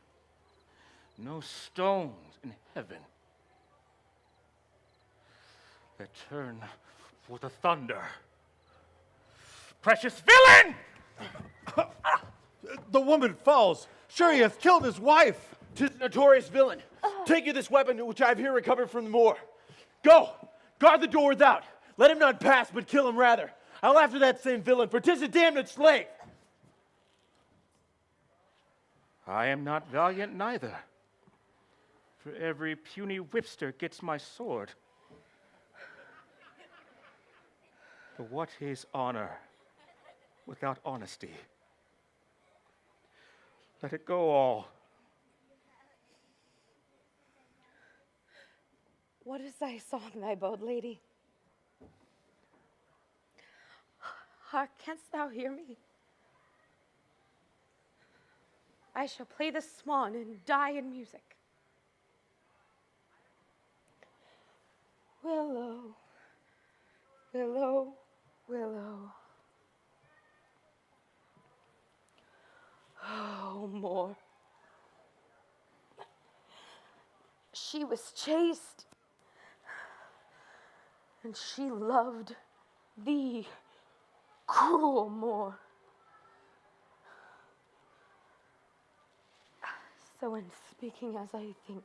no stones in heaven that turn for the thunder. Precious villain! The woman falls. Sure, he hath killed his wife. 'Tis a notorious villain. Take you this weapon which I have here recovered from the moor. Go, guard the door without. Let him not pass, but kill him rather. I'll after that same villain, for 'tis a damned slave. I am not valiant neither. For every puny whipster gets my sword. But what is honor without honesty? Let it go all. What is thy song, thy bowed lady? Hark, canst thou hear me? I shall play the swan and die in music. Willow, willow, willow. Oh, more. She was chaste, and she loved thee, cruel Moor. So in speaking as I think,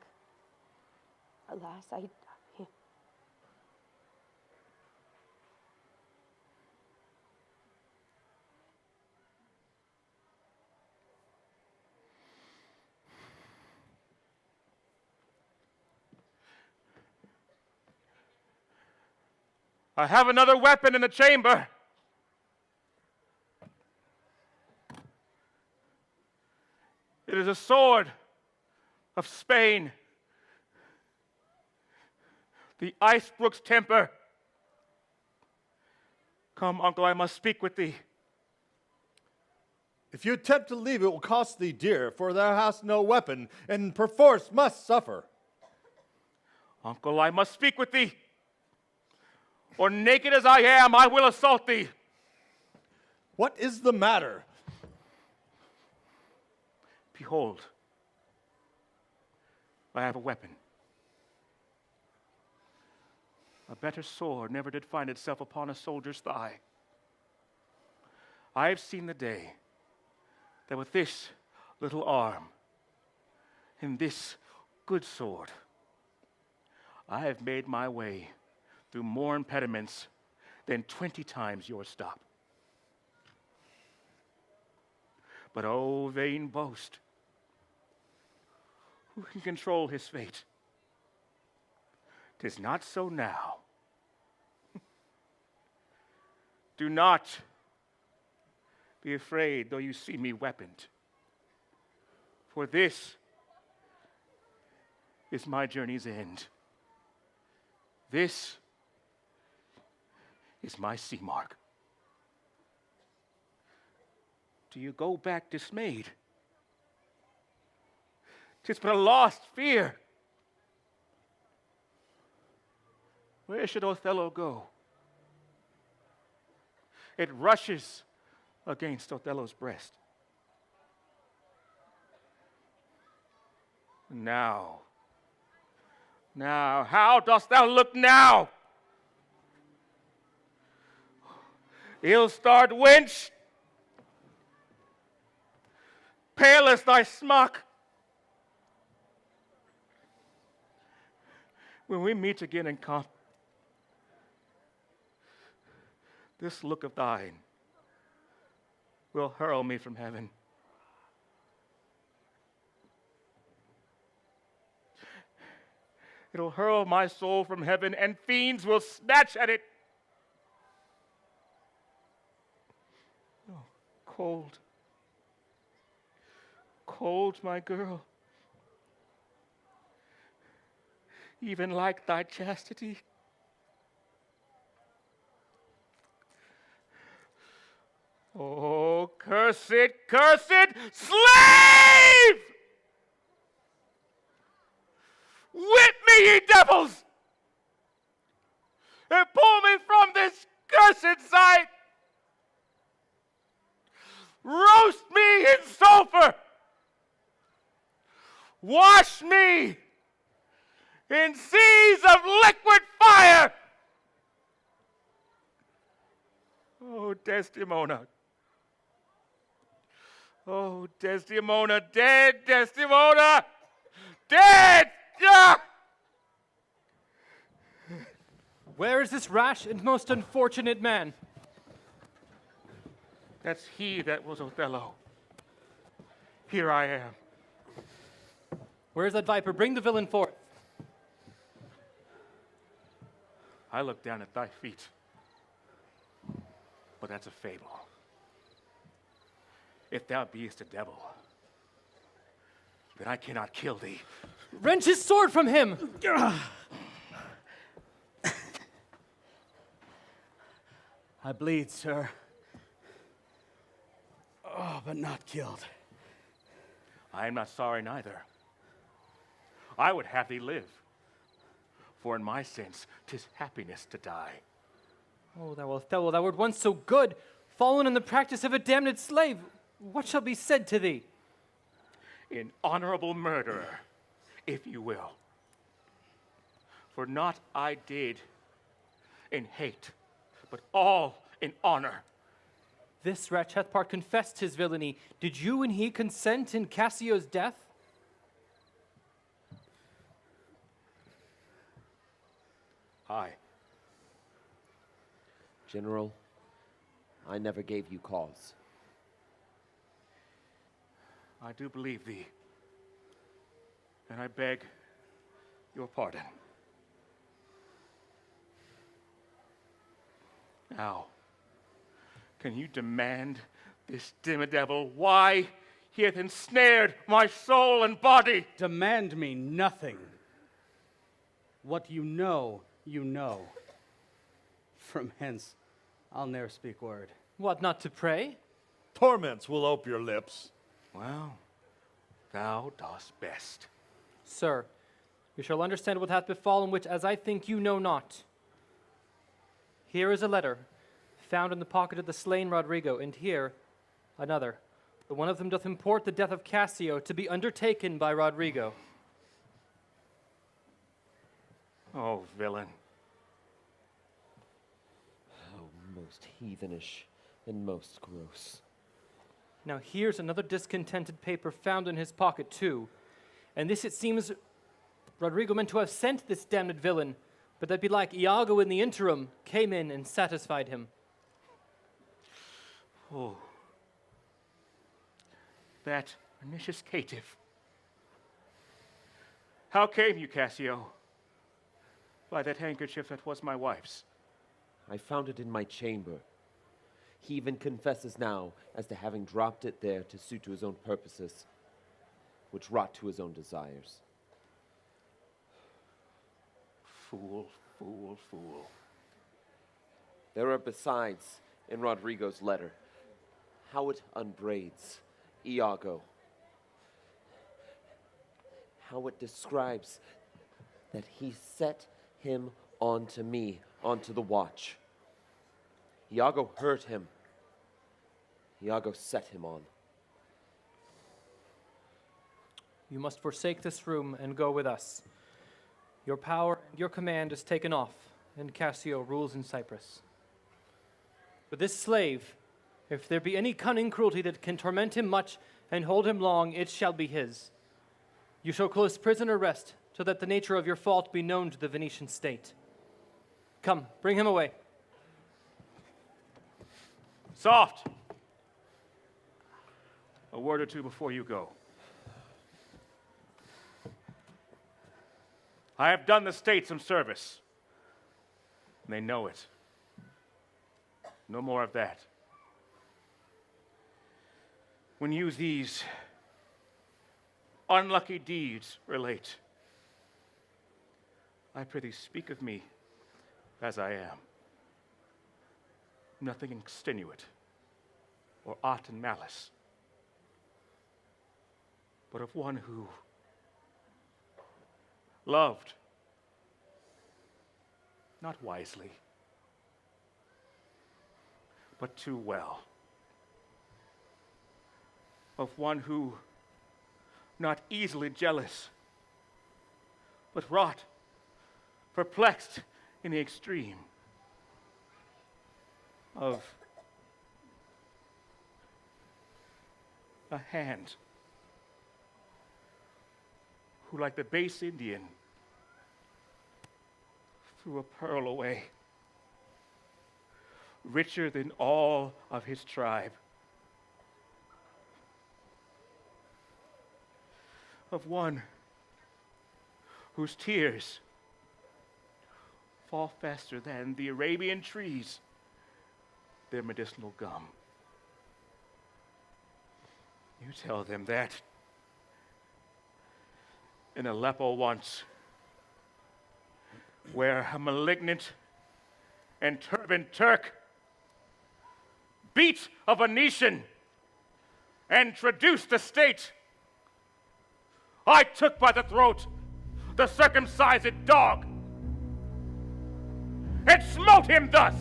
alas, I die. I have another weapon in the chamber. It is a sword of Spain, the Icebrook's temper. Come, uncle, I must speak with thee. If you attempt to leave, it will cost thee dear, for thou hast no weapon, and perforce must suffer. Uncle, I must speak with thee, or naked as I am, I will assault thee. What is the matter? Behold, I have a weapon. A better sword never did find itself upon a soldier's thigh. I have seen the day that with this little arm and this good sword, I have made my way through more impediments than 20 times your stop. But oh, vain boast, who can control his fate? 'Tis not so now. Do not be afraid, though you see me weaponed, for this is my journey's end. This is my sea mark. Do you go back dismayed? 'Tis but a lost fear. Where should Othello go? It rushes against Othello's breast. Now, how dost thou look now? Ill-starred wench, pale as thy smock. When we meet again in comp, this look of thine will hurl me from heaven. It'll hurl my soul from heaven, and fiends will snatch at it. Oh, cold. Cold, my girl. Even like thy chastity. Oh, cursed slave! Whip me, ye devils! And pull me from this cursed sight! Roast me in sulfur! Wash me in seas of liquid fire! Oh, Desdemona. Oh, Desdemona, dead, Desdemona! Dead! Ah! Where is this rash and most unfortunate man? That's he that was Othello. Here I am. Where is that viper? Bring the villain forth. I look down at thy feet, but that's a fable. If thou beest a devil, then I cannot kill thee. Wrench his sword from him! I bleed, sir. Oh, but not killed. I am not sorry neither. I would have thee live, for in my sense 'tis happiness to die. Oh, thou Othello, thou wert once so good, fallen in the practice of a damned slave. What shall be said to thee? An honorable murderer, if you will. For naught I did in hate, but all in honor. This wretch hath part confessed his villainy. Did you and he consent in Cassio's death? Aye. General, I never gave you cause. I do believe thee, and I beg your pardon. Now, can you demand this demidevil why he hath ensnared my soul and body? Demand me nothing. What you know, you know. From hence, I'll ne'er speak word. What, not to pray? Torments will ope your lips. Well, thou dost best. Sir, you shall understand what hath befallen, which as I think you know not. Here is a letter, found in the pocket of the slain Rodrigo, and here another. The one of them doth import the death of Cassio to be undertaken by Rodrigo. Oh, villain. Most heathenish and most gross. Now here's another discontented paper found in his pocket too. And this it seems Rodrigo meant to have sent this damned villain, but that belike Iago in the interim came in and satisfied him. Oh, that pernicious caitiff. How came you, Cassio, by that handkerchief that was my wife's? I found it in my chamber. He even confesses now as to having dropped it there to suit to his own purposes, which wrought to his own desires. Fool, fool, fool. There are besides in Rodrigo's letter how it unbraids Iago, how it describes that he set him onto me, onto the watch. Iago hurt him. Iago set him on. You must forsake this room and go with us. Your power and your command is taken off, and Cassio rules in Cyprus. But this slave, if there be any cunning cruelty that can torment him much and hold him long, it shall be his. You shall close prison or rest, so that the nature of your fault be known to the Venetian state. Come, bring him away. Soft! A word or two before you go. I have done the state some service, and they know it. No more of that. When you these unlucky deeds relate, I prithee speak of me as I am. Nothing extenuate or aught in malice, but of one who loved, not wisely, but too well. Of one who, not easily jealous, but wrought, perplexed in the extreme. Of a hand who, like the base Indian, threw a pearl away, richer than all of his tribe. Of one whose tears fall faster than the Arabian trees, their medicinal gum. You tell them that in Aleppo once, where a malignant and turbaned Turk beat a Venetian and traduced the state, I took by the throat the circumcised dog and smote him thus.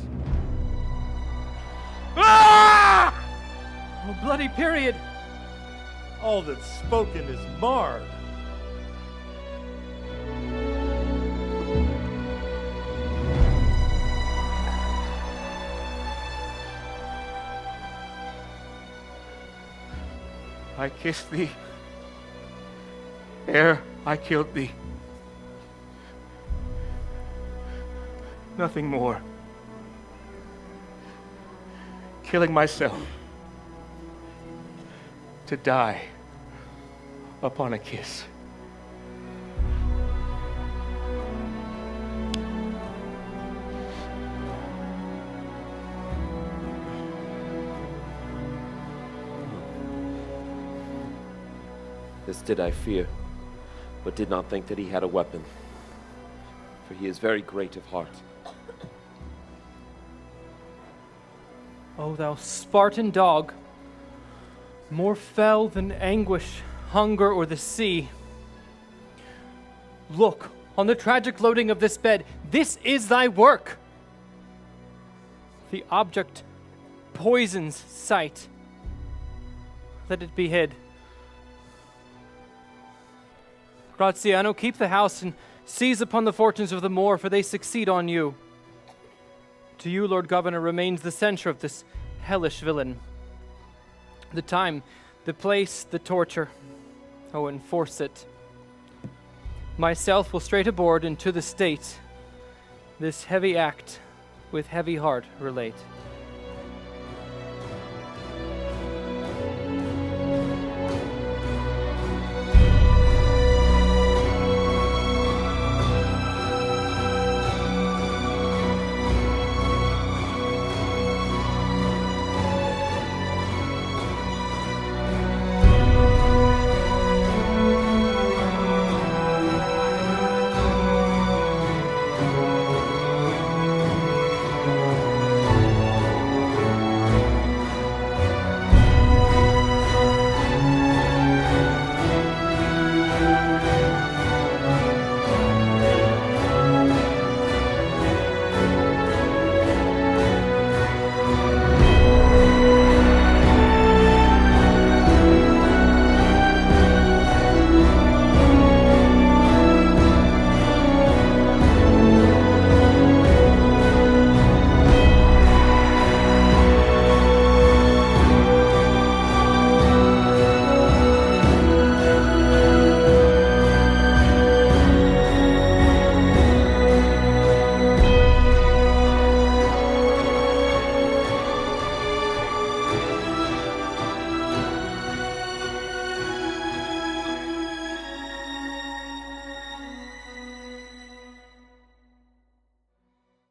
Ah! Oh, bloody period! All that's spoken is marred. I kissed thee ere I killed thee. Nothing more. Killing myself to die upon a kiss. This did I fear, but did not think that he had a weapon, for he is very great of heart. O thou Spartan dog, more fell than anguish, hunger, or the sea. Look on the tragic loading of this bed. This is thy work. The object poisons sight. Let it be hid. Graziano, keep the house and seize upon the fortunes of the Moor, for they succeed on you. To you, Lord Governor, remains the censure of this hellish villain. The time, the place, the torture. Oh, enforce it. Myself will straight aboard and to the state this heavy act with heavy heart relate.